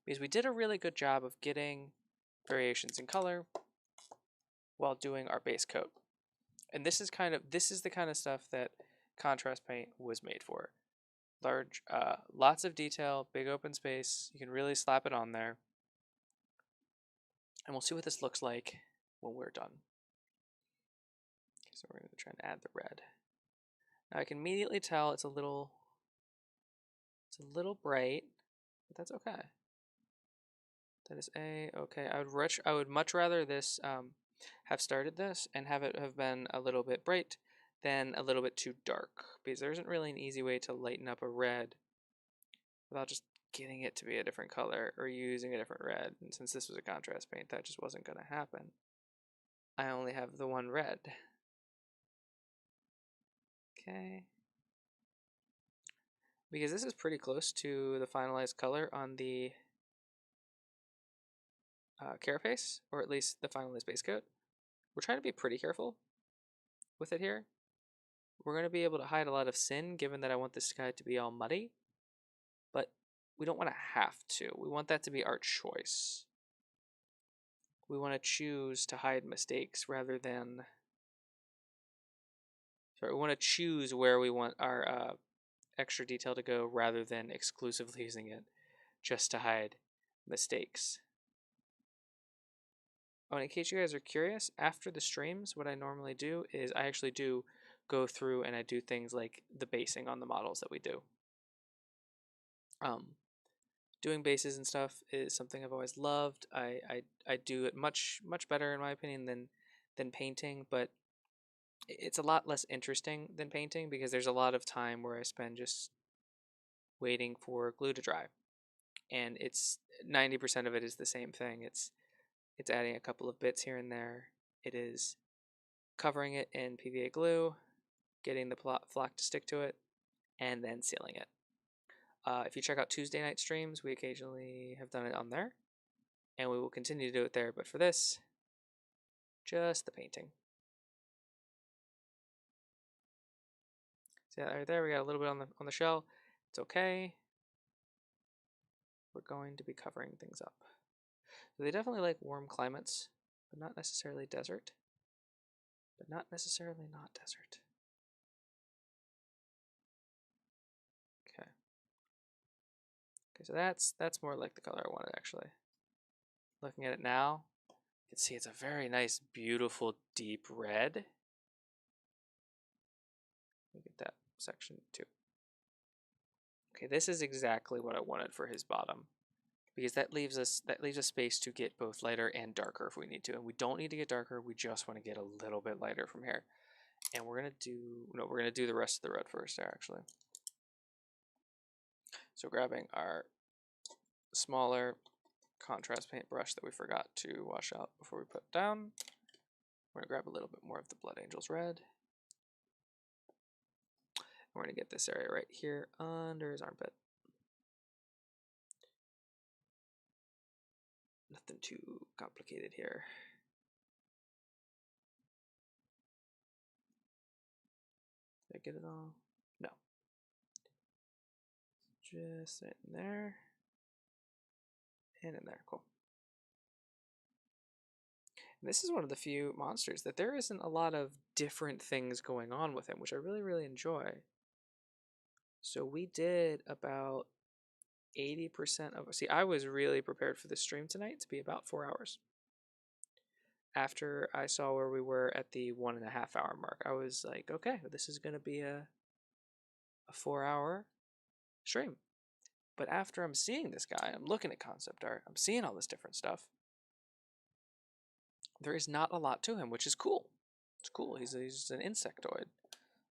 because we did a really good job of getting variations in color while doing our base coat. And this is the kind of stuff that contrast paint was made for. Large, lots of detail, big open space. You can really slap it on there. And we'll see what this looks like when we're done. Okay, so we're going to try and add the red. Now I can immediately tell it's a little bright, but that's okay. That is okay. I would much rather this have started this and have it have been a little bit bright than a little bit too dark, because there isn't really an easy way to lighten up a red without just getting it to be a different color or using a different red. And since this was a contrast paint, that just wasn't going to happen. I only have the one red. Okay. Because this is pretty close to the finalized color on the carapace, or at least the finalized base coat. we're trying to be pretty careful with it here. We're going to be able to hide a lot of sin, given that I want this guy to be all muddy. But we don't want to have to. We want that to be our choice. We want to choose to hide mistakes rather than... Sorry, we want to choose where we want our extra detail to go rather than exclusively using it just to hide mistakes. Oh, and in case you guys are curious, after the streams, what I normally do is I actually do go through and I do things like the basing on the models that we do. Doing bases and stuff is something I've always loved. I do it much better in my opinion than painting, but it's a lot less interesting than painting because there's a lot of time where I spend just waiting for glue to dry, and it's 90% of it is the same thing. It's adding a couple of bits here and there. It is covering it in PVA glue, getting the flock to stick to it, and then sealing it. If you check out Tuesday night streams, we occasionally have done it on there, and we will continue to do it there, but for this, just the painting. See that right there? We got a little bit on the shell. It's okay. We're going to be covering things up. So they definitely like warm climates, but not necessarily desert. But not necessarily not desert. Okay. Okay, so that's more like the color I wanted actually. Looking at it now, you can see it's a very nice, beautiful, deep red. Look at that section too. Okay, this is exactly what I wanted for his bottom, because that leaves us space to get both lighter and darker if we need to, and we don't need to get darker. We just want to get a little bit lighter from here, and we're gonna do the rest of the red first there actually. So grabbing our smaller contrast paint brush that we forgot to wash out before we put it down, we're gonna grab a little bit more of the Blood Angels red. We're going to get this area right here under his armpit. Nothing too complicated here. Did I get it all? No. Just in there. And in there. Cool. And this is one of the few monsters that there isn't a lot of different things going on with him, which I really, really enjoy. So we did about 80% of... See, I was really prepared for this stream tonight to be about 4 hours. After I saw where we were at the 1.5 hour mark, I was like, okay, this is going to be a 4-hour stream. But after I'm seeing this guy, I'm looking at concept art, I'm seeing all this different stuff, there is not a lot to him, which is cool. It's cool. He's an insectoid.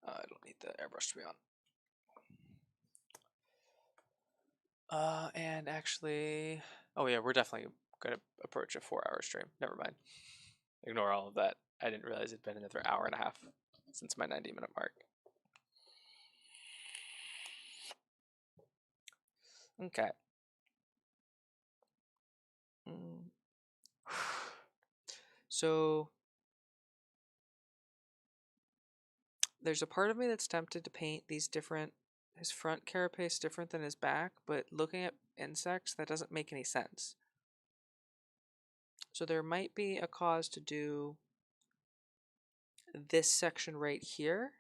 I don't need the airbrush to be on. And actually, oh yeah, we're definitely going to approach a 4-hour stream. Never mind. Ignore all of that. I didn't realize it'd been another hour and a half since my 90-minute mark. Okay. So there's a part of me that's tempted to paint these different, his front carapace different than his back, but looking at insects, that doesn't make any sense. So there might be a cause to do this section right here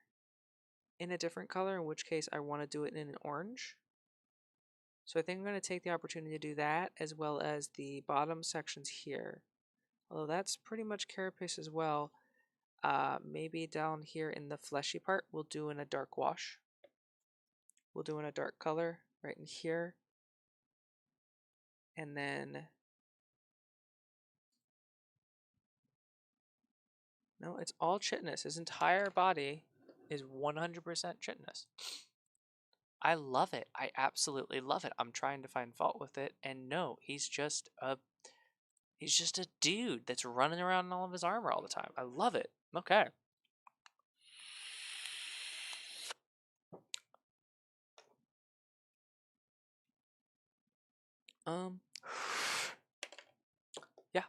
in a different color, in which case I want to do it in an orange. So I think I'm going to take the opportunity to do that, as well as the bottom sections here. Although that's pretty much carapace as well. Maybe down here in the fleshy part, we'll do in a dark wash. We'll do in a dark color right in here. And then... No, it's all chitinous. His entire body is 100% chitinous. I love it. I absolutely love it. I'm trying to find fault with it, and no, he's just a dude that's running around in all of his armor all the time. I love it. Okay. Yeah.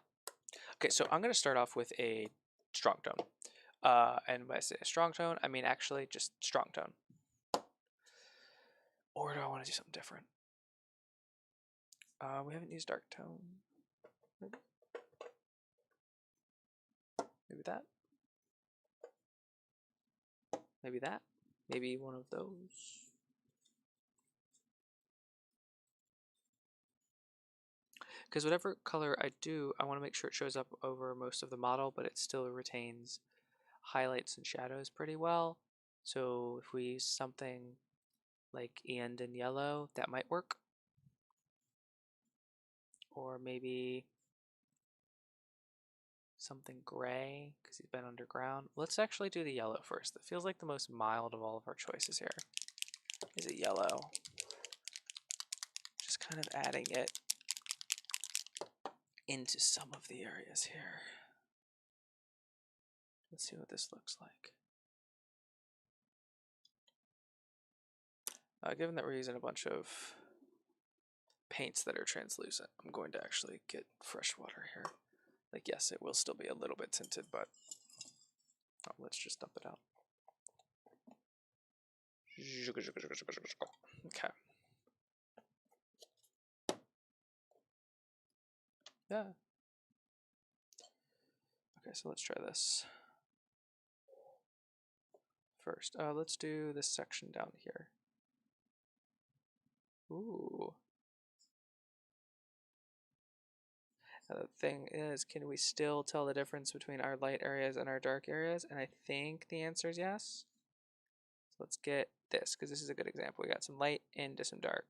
Okay, so I'm gonna start off with a strong tone. And when I say strong tone, I mean actually just strong tone. Or do I want to do something different? We haven't used dark tone. Maybe that. Maybe that. Maybe one of those. Because whatever color I do, I want to make sure it shows up over most of the model, but it still retains highlights and shadows pretty well. So if we use something like end in yellow, that might work. Or maybe something gray because he's been underground. Let's actually do the yellow first. That feels like the most mild of all of our choices here. Is it yellow? Just kind of adding it into some of the areas here. Let's see what this looks like. Given that we're using a bunch of paints that are translucent, I'm going to actually get fresh water here. Like, yes, it will still be a little bit tinted, but let's just dump it out. Okay. Yeah. Okay, so let's try this first. Let's do this section down here. Ooh. Now the thing is, can we still tell the difference between our light areas and our dark areas? And I think the answer is yes. So let's get this, because this is a good example. We got some light into some dark.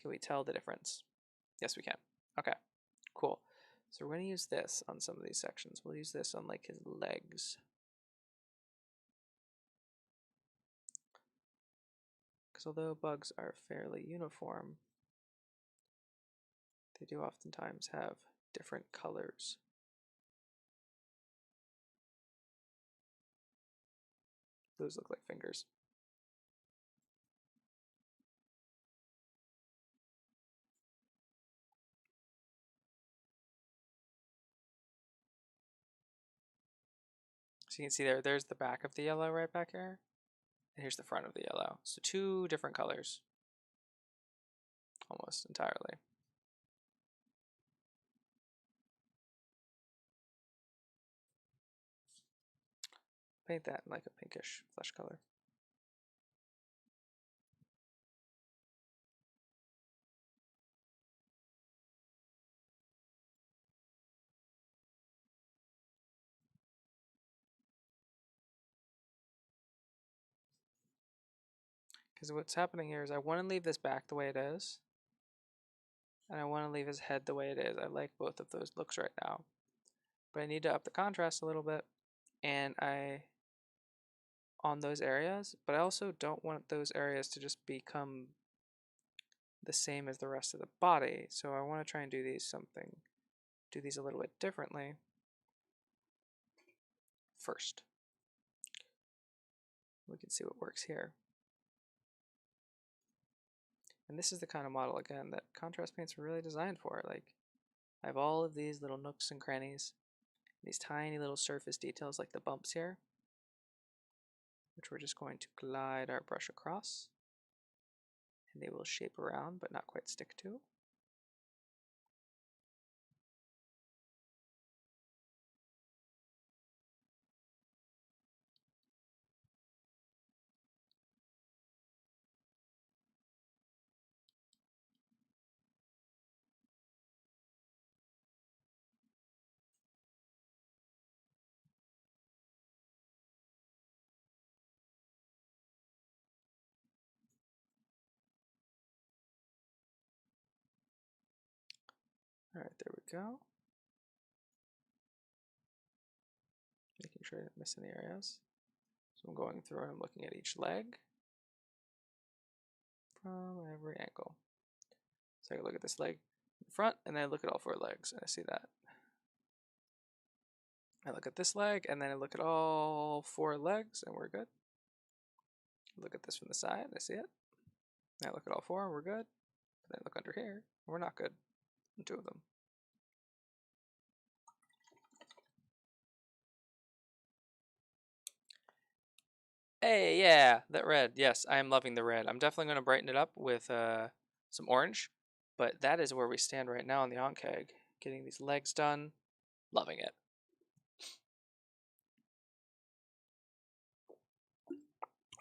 Can we tell the difference? Yes, we can. Okay, cool. So we're going to use this on some of these sections. We'll use this on like his legs. Because although bugs are fairly uniform, they do oftentimes have different colors. Those look like fingers. So you can see there's the back of the yellow right back here. And here's the front of the yellow. So two different colors. Almost entirely. Paint that in like a pinkish flesh color. Because what's happening here is I want to leave this back the way it is. And I want to leave his head the way it is. I like both of those looks right now. But I need to up the contrast a little bit. And on those areas, but I also don't want those areas to just become the same as the rest of the body. So I want to try and do these a little bit differently first. We can see what works here. And this is the kind of model, again, that contrast paints were really designed for. Like, I have all of these little nooks and crannies, these tiny little surface details like the bumps here, which we're just going to glide our brush across. And they will shape around, but not quite stick to. All right, there we go. Making sure I didn't miss any areas. So I'm going through and I'm looking at each leg from every angle. So I look at this leg in front, and then I look at all four legs, and I see that. I look at this leg, and then I look at all four legs, and we're good. Look at this from the side, and I see it. And I look at all four, and we're good. But then I look under here, and we're not good. And two of them. Hey, yeah, that red. Yes, I am loving the red. I'm definitely going to brighten it up with some orange, but that is where we stand right now on the Onkeg. Getting these legs done, loving it.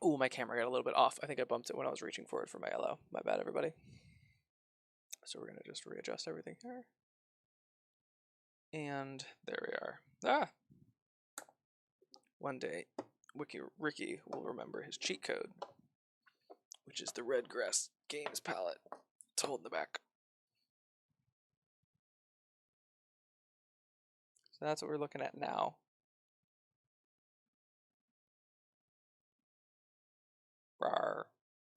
Ooh, my camera got a little bit off. I think I bumped it when I was reaching for it for my yellow. My bad, everybody. So we're going to just readjust everything here. And there we are. Ah! One day, Ricky will remember his cheat code, which is the Red Grass Games palette. It's holding the back. So that's what we're looking at now. Rawr,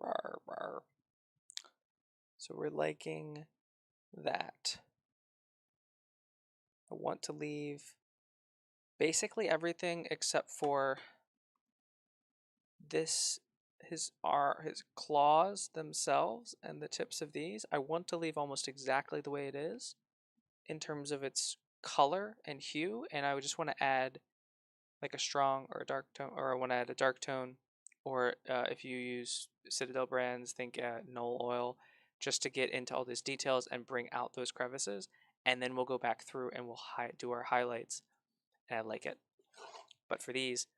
rawr, rawr. So we're liking that. I want to leave basically everything except for this, his claws themselves and the tips of these. I want to leave almost exactly the way it is in terms of its color and hue, and I would just want to add like a strong or a dark tone, or I want to add a dark tone, or if you use Citadel brands, think Null Oil, just to get into all these details and bring out those crevices, and then we'll go back through and we'll do our highlights, and I like it. But for these,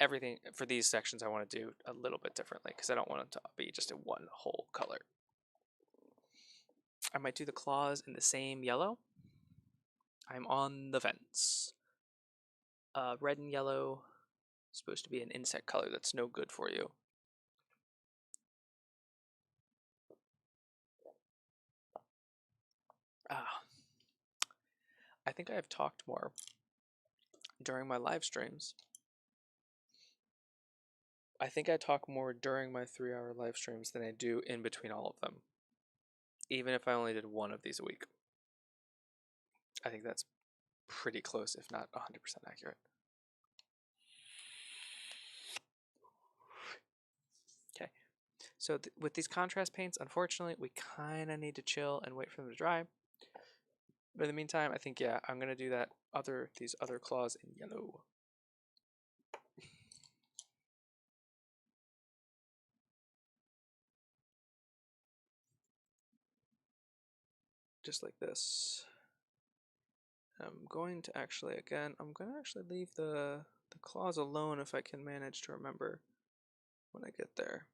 everything for these sections I want to do a little bit differently because I don't want them to be just in one whole color. I might do the claws in the same yellow. I'm on the fence. Red and yellow is supposed to be an insect color that's no good for you. I think I have talked more during my live streams. I think I talk more during my 3-hour live streams than I do in between all of them. Even if I only did one of these a week. I think that's pretty close, if not 100% accurate. Okay, so with these contrast paints, unfortunately, we kind of need to chill and wait for them to dry. But in the meantime, I think, yeah, I'm going to do these other claws in yellow. Just like this. I'm going to actually, again, leave the claws alone if I can manage to remember when I get there.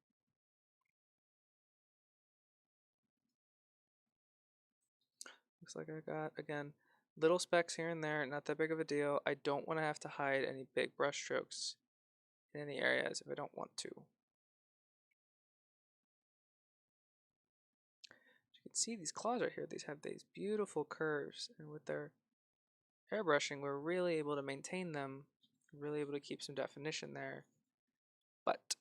Looks like I got, again, little specks here and there, not that big of a deal. I don't want to have to hide any big brush strokes in any areas if I don't want to. As you can see, these claws right here, these have these beautiful curves, and with their airbrushing, we're really able to maintain them, really able to keep some definition there, but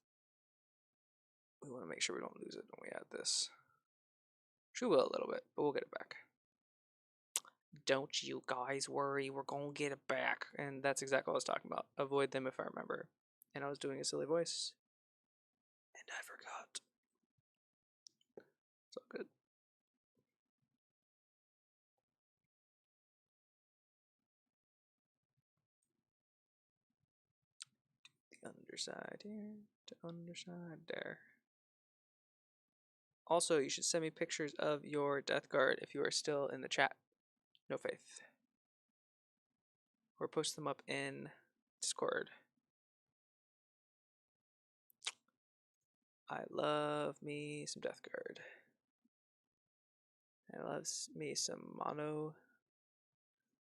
we want to make sure we don't lose it when we add this. She will a little bit, but we'll get it back. Don't you guys worry, we're gonna get it back. And that's exactly what I was talking about. Avoid them if I remember. And I was doing a silly voice, and I forgot. It's all good. The underside here, to underside there. Also, you should send me pictures of your death guard if you are still in the chat. No faith. Or post them up in Discord. I love me some death guard. I love me some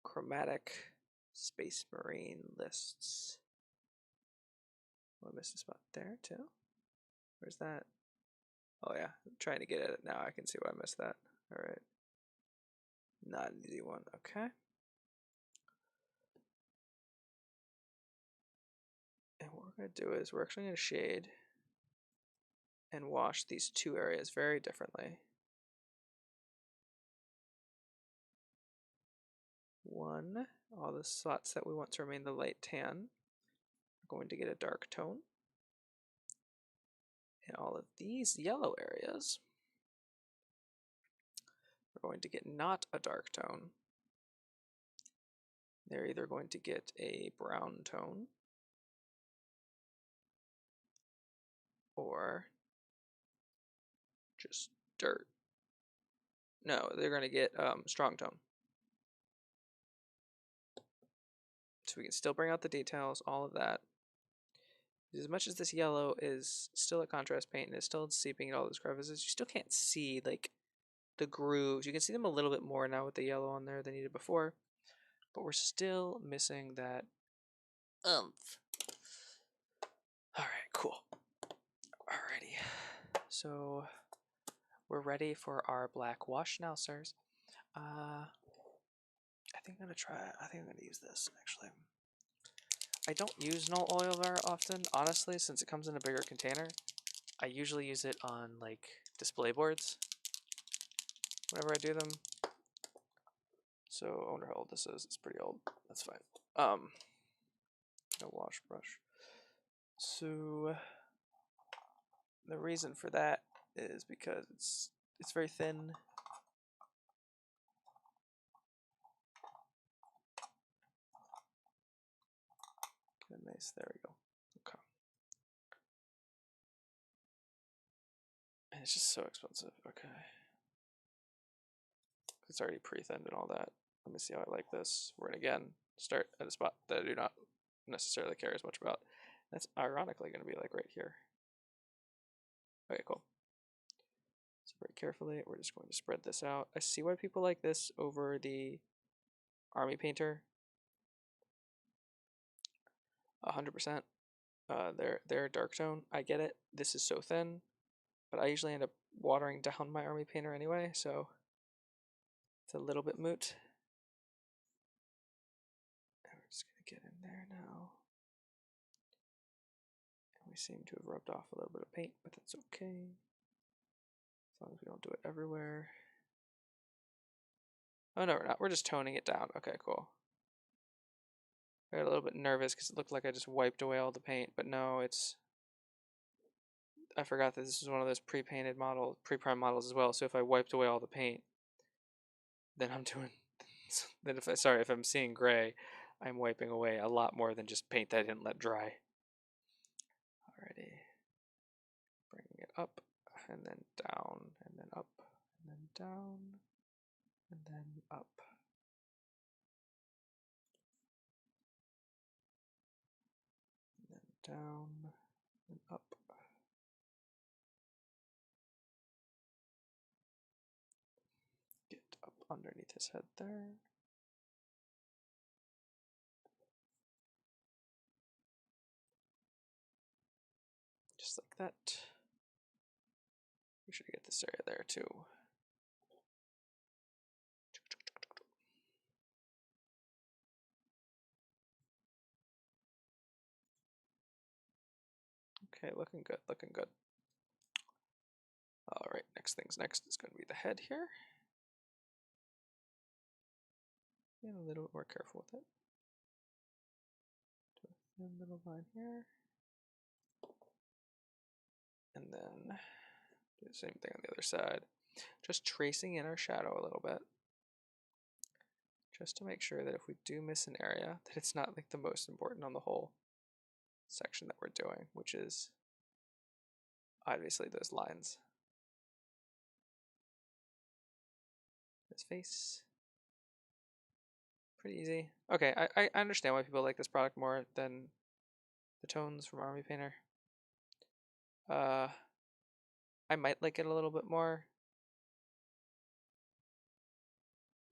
monochromatic Space Marine lists. Oh, I missed a spot there too. Where's that? Oh yeah, I'm trying to get at it now. I can see why I missed that. All right. Not an easy one. Okay. And what we're going to do is we're actually going to shade and wash these two areas very differently. One, all the spots that we want to remain the light tan, we're going to get a dark tone. And all of these yellow areas, we're going to get not a dark tone. They're either going to get a brown tone or just dirt. No, they're going to get strong tone. So we can still bring out the details, all of that. As much as this yellow is still a contrast paint and it's still seeping in all those crevices, you still can't see like the grooves. You can see them a little bit more now with the yellow on there than you did before, but we're still missing that oomph. All right, cool. Alrighty, so we're ready for our black wash now, sirs. I think I'm gonna use this actually. I don't use null oil very often, honestly, since it comes in a bigger container. I usually use it on like display boards whenever I do them. So I wonder how old this is. It's pretty old. That's fine. No wash brush. So the reason for that is because it's very thin. Get a nice. There we go. Okay. And it's just so expensive. Okay. It's already pre-thinned and all that. Let me see how I like this. We're gonna again start at a spot that I do not necessarily care as much about. That's ironically gonna be like right here. Okay, cool. So very carefully, we're just going to spread this out. I see why people like this over the army painter. 100%. Their dark tone, I get it. This is so thin, but I usually end up watering down my army painter anyway, so it's a little bit moot. And we're just gonna get in there now. And we seem to have rubbed off a little bit of paint, but that's okay. As long as we don't do it everywhere. Oh no, we're not. We're just toning it down. Okay, cool. I got a little bit nervous because it looked like I just wiped away all the paint, but no, it's... I forgot that this is one of those pre-painted models, pre-prime models as well, so if I wiped away all the paint, then I'm doing... then if I'm seeing gray, I'm wiping away a lot more than just paint that I didn't let dry. Alrighty. Bringing it up, and then down, and then up, and then down, and then up. And then down, and up. Get up underneath his head there. Just like that. We should get this area there too. Okay, looking good, looking good. Alright, next thing's next is going to be the head here. Be a little bit more careful with it. Do a thin little line here. And then do the same thing on the other side. Just tracing in our shadow a little bit. Just to make sure that if we do miss an area, that it's not like the most important on the whole section that we're doing, which is obviously those lines. His face. Pretty easy. Okay, I understand why people like this product more than the tones from Army Painter. I might like it a little bit more.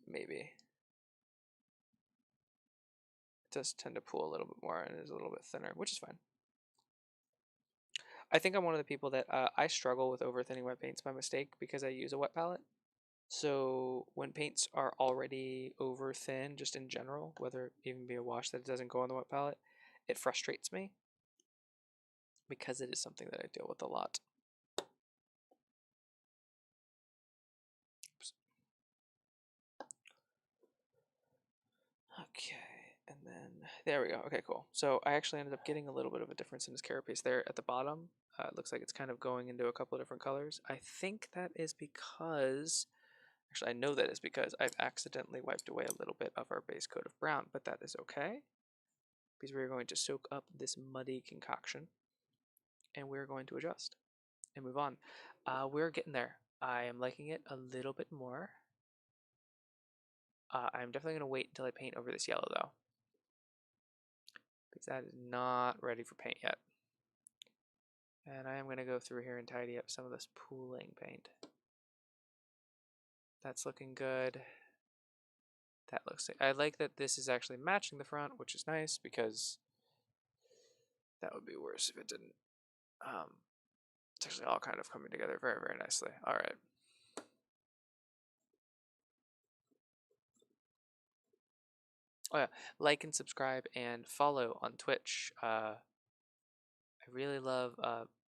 Maybe. It does tend to pool a little bit more and is a little bit thinner, which is fine. I think I'm one of the people that I struggle with over thinning my paints by mistake because I use a wet palette. So when paints are already over thin, just in general, whether it even be a wash that doesn't go on the wet palette, it frustrates me because it is something that I deal with a lot. Oops. Okay, and then there we go. Okay, cool. So I actually ended up getting a little bit of a difference in his carapace there at the bottom. It looks like it's kind of going into a couple of different colors. I think that is because... Actually, I know that is because I've accidentally wiped away a little bit of our base coat of brown, but that is okay, because we're going to soak up this muddy concoction and we're going to adjust and move on. We're getting there. I am liking it a little bit more. I'm definitely going to wait until I paint over this yellow though, because that is not ready for paint yet. And I am going to go through here and tidy up some of this pooling paint. That's looking good. That looks like, I like that this is actually matching the front, which is nice because that would be worse if it didn't. It's actually all kind of coming together very, very nicely. All right. Oh yeah, like and subscribe and follow on Twitch. I really love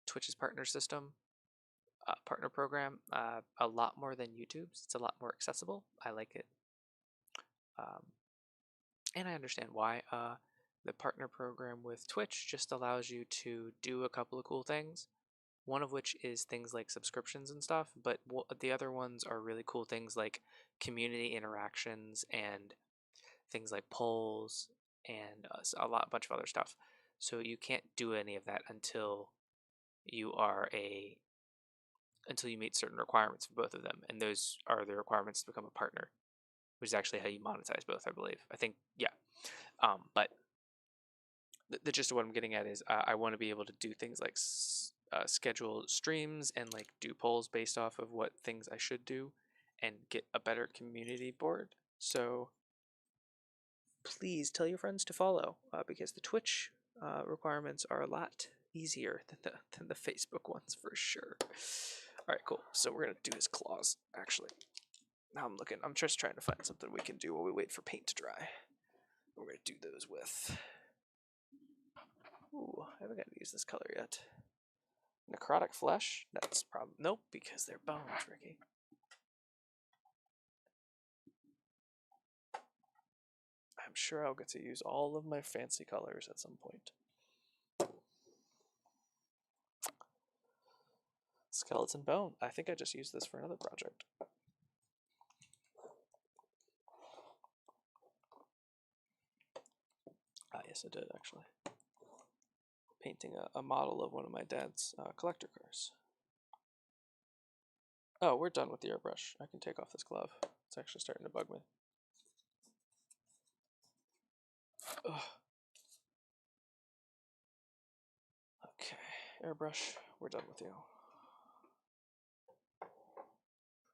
Twitch's partner system, partner program, a lot more than YouTube's. It's a lot more accessible. I like it, um, and I understand why. The partner program with Twitch just allows you to do a couple of cool things. One of which is things like subscriptions and stuff, but the other ones are really cool things like community interactions and things like polls and a bunch of other stuff. So you can't do any of that until you are until you meet certain requirements for both of them, and those are the requirements to become a partner, which is actually how you monetize both, I believe. I think, yeah. But the gist of what I'm getting at is I want to be able to do things like schedule streams and like do polls based off of what things I should do and get a better community board. So please tell your friends to follow because the Twitch requirements are a lot easier than the Facebook ones for sure. All right, cool. So we're gonna do his claws. Actually, now I'm just trying to find something we can do while we wait for paint to dry. We're gonna do those with. Ooh, I haven't got to use this color yet. Necrotic flesh. That's probably nope because they're bones, Ricky. I'm sure I'll get to use all of my fancy colors at some point. Skeleton bone. I think I just used this for another project. Yes, I did actually. Painting a model of one of my dad's collector cars. Oh, we're done with the airbrush. I can take off this glove. It's actually starting to bug me. Ugh. Okay, airbrush, we're done with you.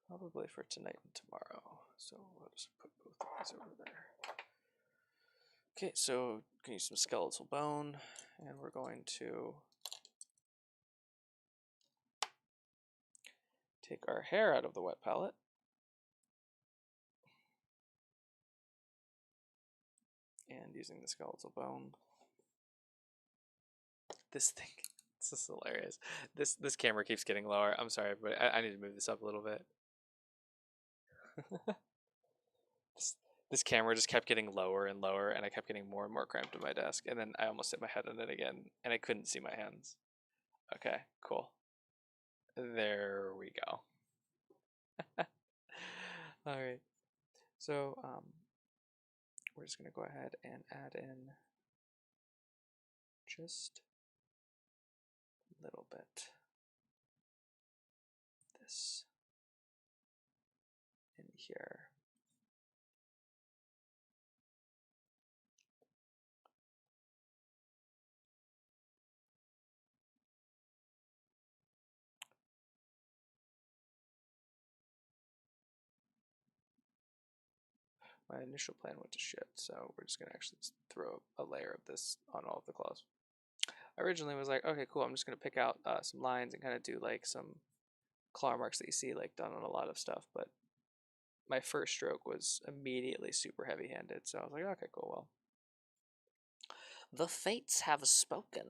Probably for tonight and tomorrow. So we'll just put both of these over there. Okay, so can use some skeletal bone, and we're going to take our hair out of the wet palette. And using the skeletal bone. This thing, this is hilarious. This camera keeps getting lower. I'm sorry, but I need to move this up a little bit. This camera just kept getting lower and lower, and I kept getting more and more cramped to my desk, and then I almost hit my head on it again, and I couldn't see my hands. Okay, cool. There we go. All right. So we're just gonna go ahead and add in just a little bit this in here. My initial plan went to shit, so we're just gonna actually throw a layer of this on all of the claws. I originally was like, okay, cool, I'm just gonna pick out some lines and kind of do like some claw marks that you see like done on a lot of stuff, but my first stroke was immediately super heavy-handed, so I was like, okay, cool, well. The fates have spoken.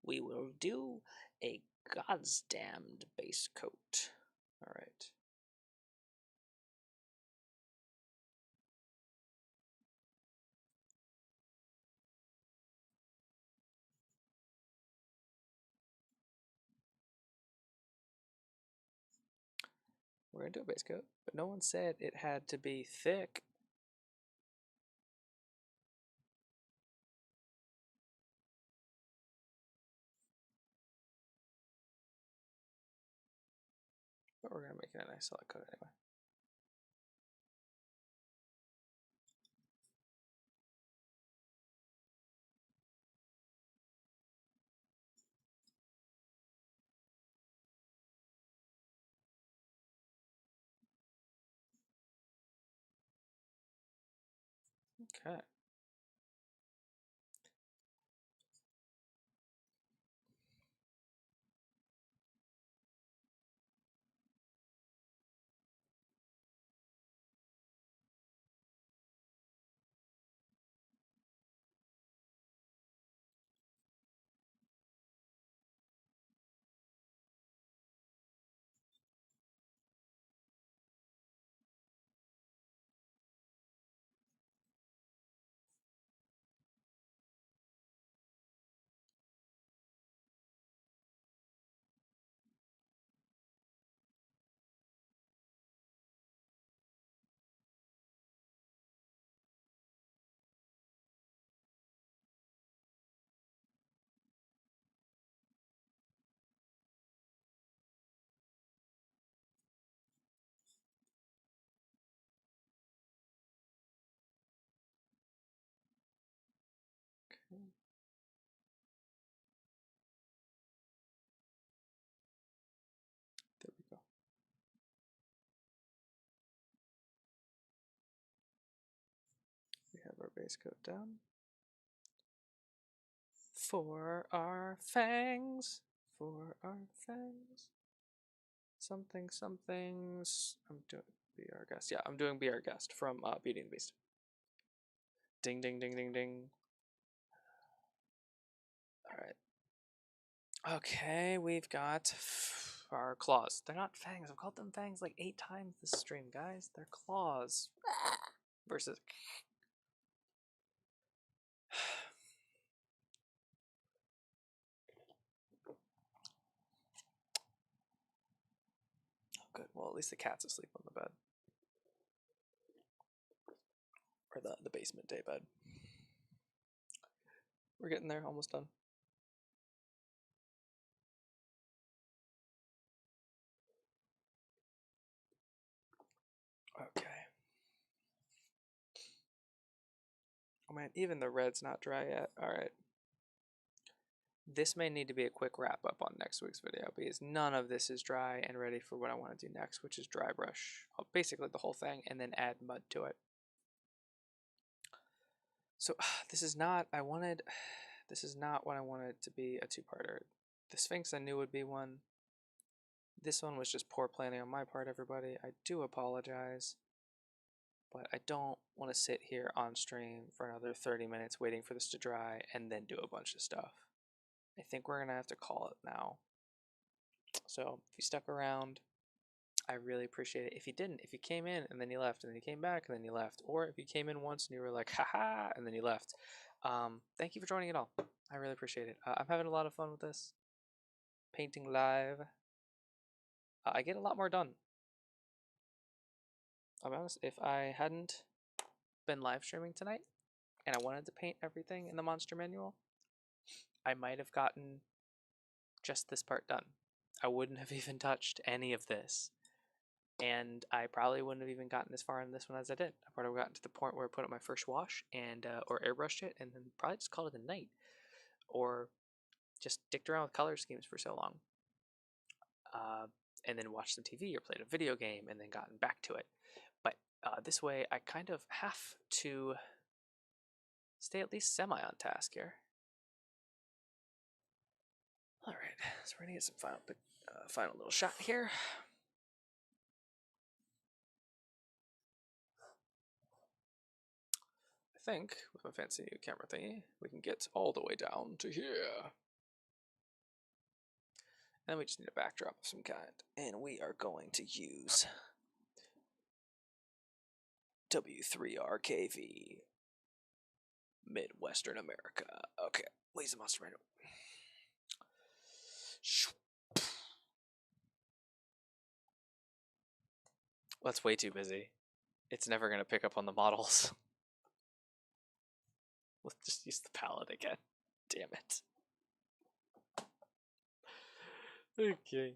We will do a God's damned base coat. All right. We're gonna do a base coat, but no one said it had to be thick. but we're gonna make it a nice solid coat anyway. Okay. Okay. There we go. We have our base coat down. For our fangs. For our fangs. Something, somethings. I'm doing Be Our Guest. Yeah, I'm doing Be Our Guest from Beauty and the Beast. Ding, ding, ding, ding, ding. Alright. Okay, we've got our claws. They're not fangs. I've called them fangs like 8 times this stream, guys. They're claws. Versus. Oh, good. Well, at least the cat's asleep on the bed. Or the basement day bed. We're getting there, almost done. Okay. Oh man, even the red's not dry yet. Alright. This may need to be a quick wrap up on next week's video because none of this is dry and ready for what I want to do next, which is dry brush basically the whole thing and then add mud to it. So this is not what I wanted to be a two-parter. The Sphinx I knew would be one. This one was just poor planning on my part, everybody. I do apologize. But I don't want to sit here on stream for another 30 minutes waiting for this to dry and then do a bunch of stuff. I think we're going to have to call it now. So if you stuck around, I really appreciate it. If you didn't, if you came in and then you left and then you came back and then you left, or if you came in once and you were like, haha, and then you left, thank you for joining it all. I really appreciate it. I'm having a lot of fun with this. Painting live. I get a lot more done. I'll be honest, if I hadn't been live streaming tonight and I wanted to paint everything in the monster manual, I might have gotten just this part done. I wouldn't have even touched any of this. And I probably wouldn't have even gotten as far in this one as I did. I probably gotten to the point where I put up my first wash and or airbrushed it and then probably just called it a night. Or just dicked around with color schemes for so long. And then watched some TV or played a video game and then gotten back to it. But this way I kind of have to stay at least semi on task here. All right, so we're gonna get some final little shot here. I think with my fancy new camera thingy, we can get all the way down to here. And we just need a backdrop of some kind, and we are going to use W3RKV Midwestern America. Okay, Lazy Monster Manual. That's way too busy. It's never going to pick up on the models. Let's just use the palette again. Damn it. Okay.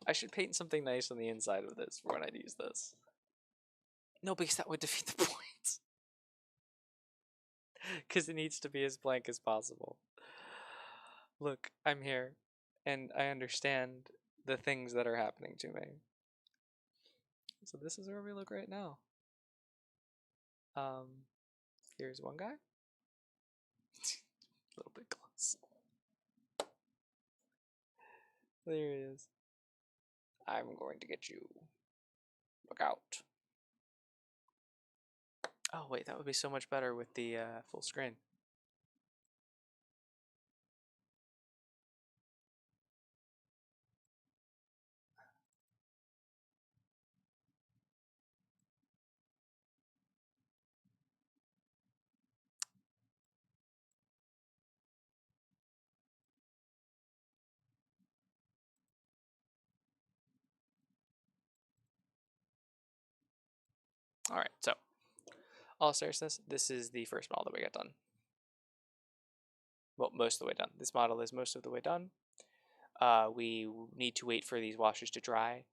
I should paint something nice on the inside of this for when I'd use this. No, because that would defeat the point. Because it needs to be as blank as possible. Look, I'm here, and I understand the things that are happening to me. So this is where we look right now. Here's one guy. A little bit close. There he is. I'm going to get you. Look out. Oh wait, that would be so much better with the full screen. Alright, so all seriousness, this is the first model that we got done. Well, most of the way done. This model is most of the way done. We need to wait for these washes to dry,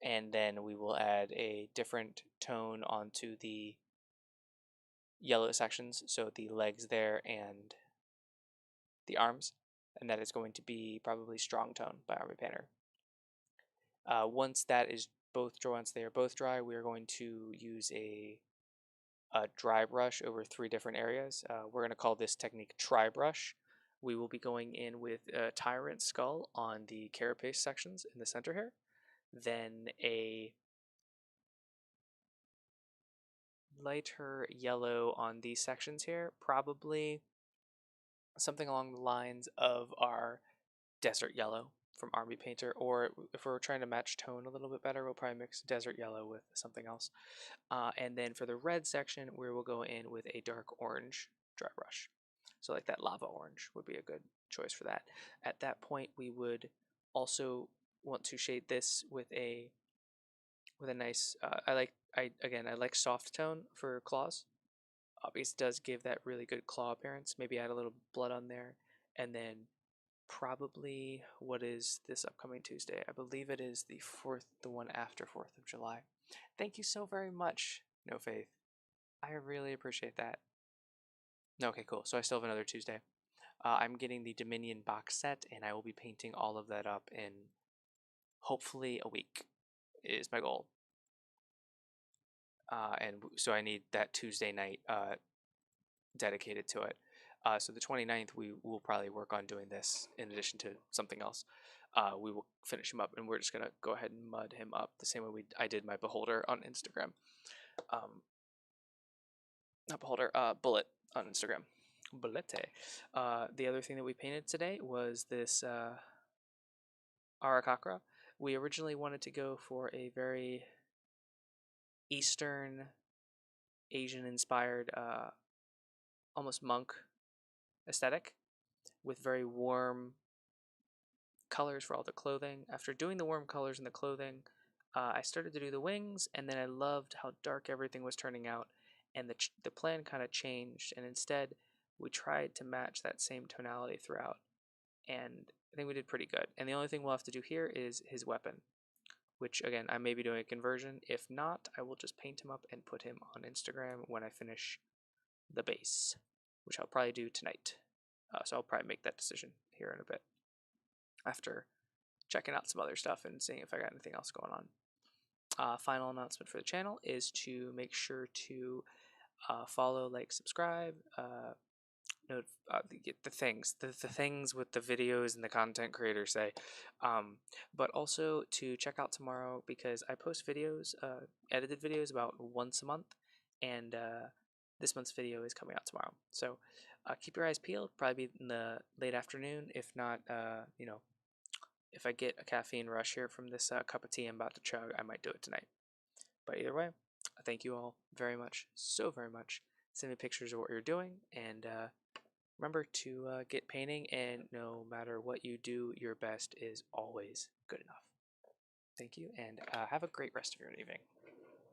and then we will add a different tone onto the yellow sections, so the legs there and the arms, and that is going to be probably Strong Tone by Army Painter. Once that is once they are both dry, we are going to use a dry brush over 3 different areas. We're going to call this technique Tri Brush. We will be going in with Tyrant Skull on the carapace sections in the center here, then a lighter yellow on these sections here, probably something along the lines of our Desert Yellow from Army Painter, or if we're trying to match tone a little bit better, we'll probably mix Desert Yellow with something else. And then for the red section, we will go in with a dark orange dry brush. So like that lava orange would be a good choice for that. At that point, we would also want to shade this with a nice. I like soft tone for claws. Because it does give that really good claw appearance. Maybe add a little blood on there, and then probably what is this upcoming Tuesday? I believe it is the 4th, the one after 4th of July. Thank you so very much, No Faith. I really appreciate that. Okay, cool. So I still have another Tuesday. I'm getting the Dominion box set, and I will be painting all of that up in hopefully a week, is my goal. And so I need that Tuesday night dedicated to it. So the 29th, we will probably work on doing this in addition to something else. We will finish him up, and we're just gonna go ahead and mud him up the same way I did my Beholder on Instagram. Not Beholder, Bullet on Instagram. Bullete. The other thing that we painted today was this Arakakra. We originally wanted to go for a very Eastern Asian-inspired, almost monk aesthetic with very warm colors for all the clothing. After doing the warm colors in the clothing, I started to do the wings, and then I loved how dark everything was turning out, and the plan kind of changed, and instead we tried to match that same tonality throughout, and I think we did pretty good. And the only thing we'll have to do here is his weapon, which again, I may be doing a conversion. If not, I will just paint him up and put him on Instagram when I finish the base, which I'll probably do tonight. So I'll probably make that decision here in a bit after checking out some other stuff and seeing if I got anything else going on. Final announcement for the channel is to make sure to follow, like, subscribe, the things with the videos and the content creators say, but also to check out tomorrow because I post videos, edited videos about once a month, and this month's video is coming out tomorrow. So keep your eyes peeled. Probably be in the late afternoon, if not, if I get a caffeine rush here from this cup of tea I'm about to chug, I might do it tonight. But either way, thank you all very much, so very much. Send me pictures of what you're doing, and remember to get painting, and no matter what you do, your best is always good enough. Thank you, and have a great rest of your evening.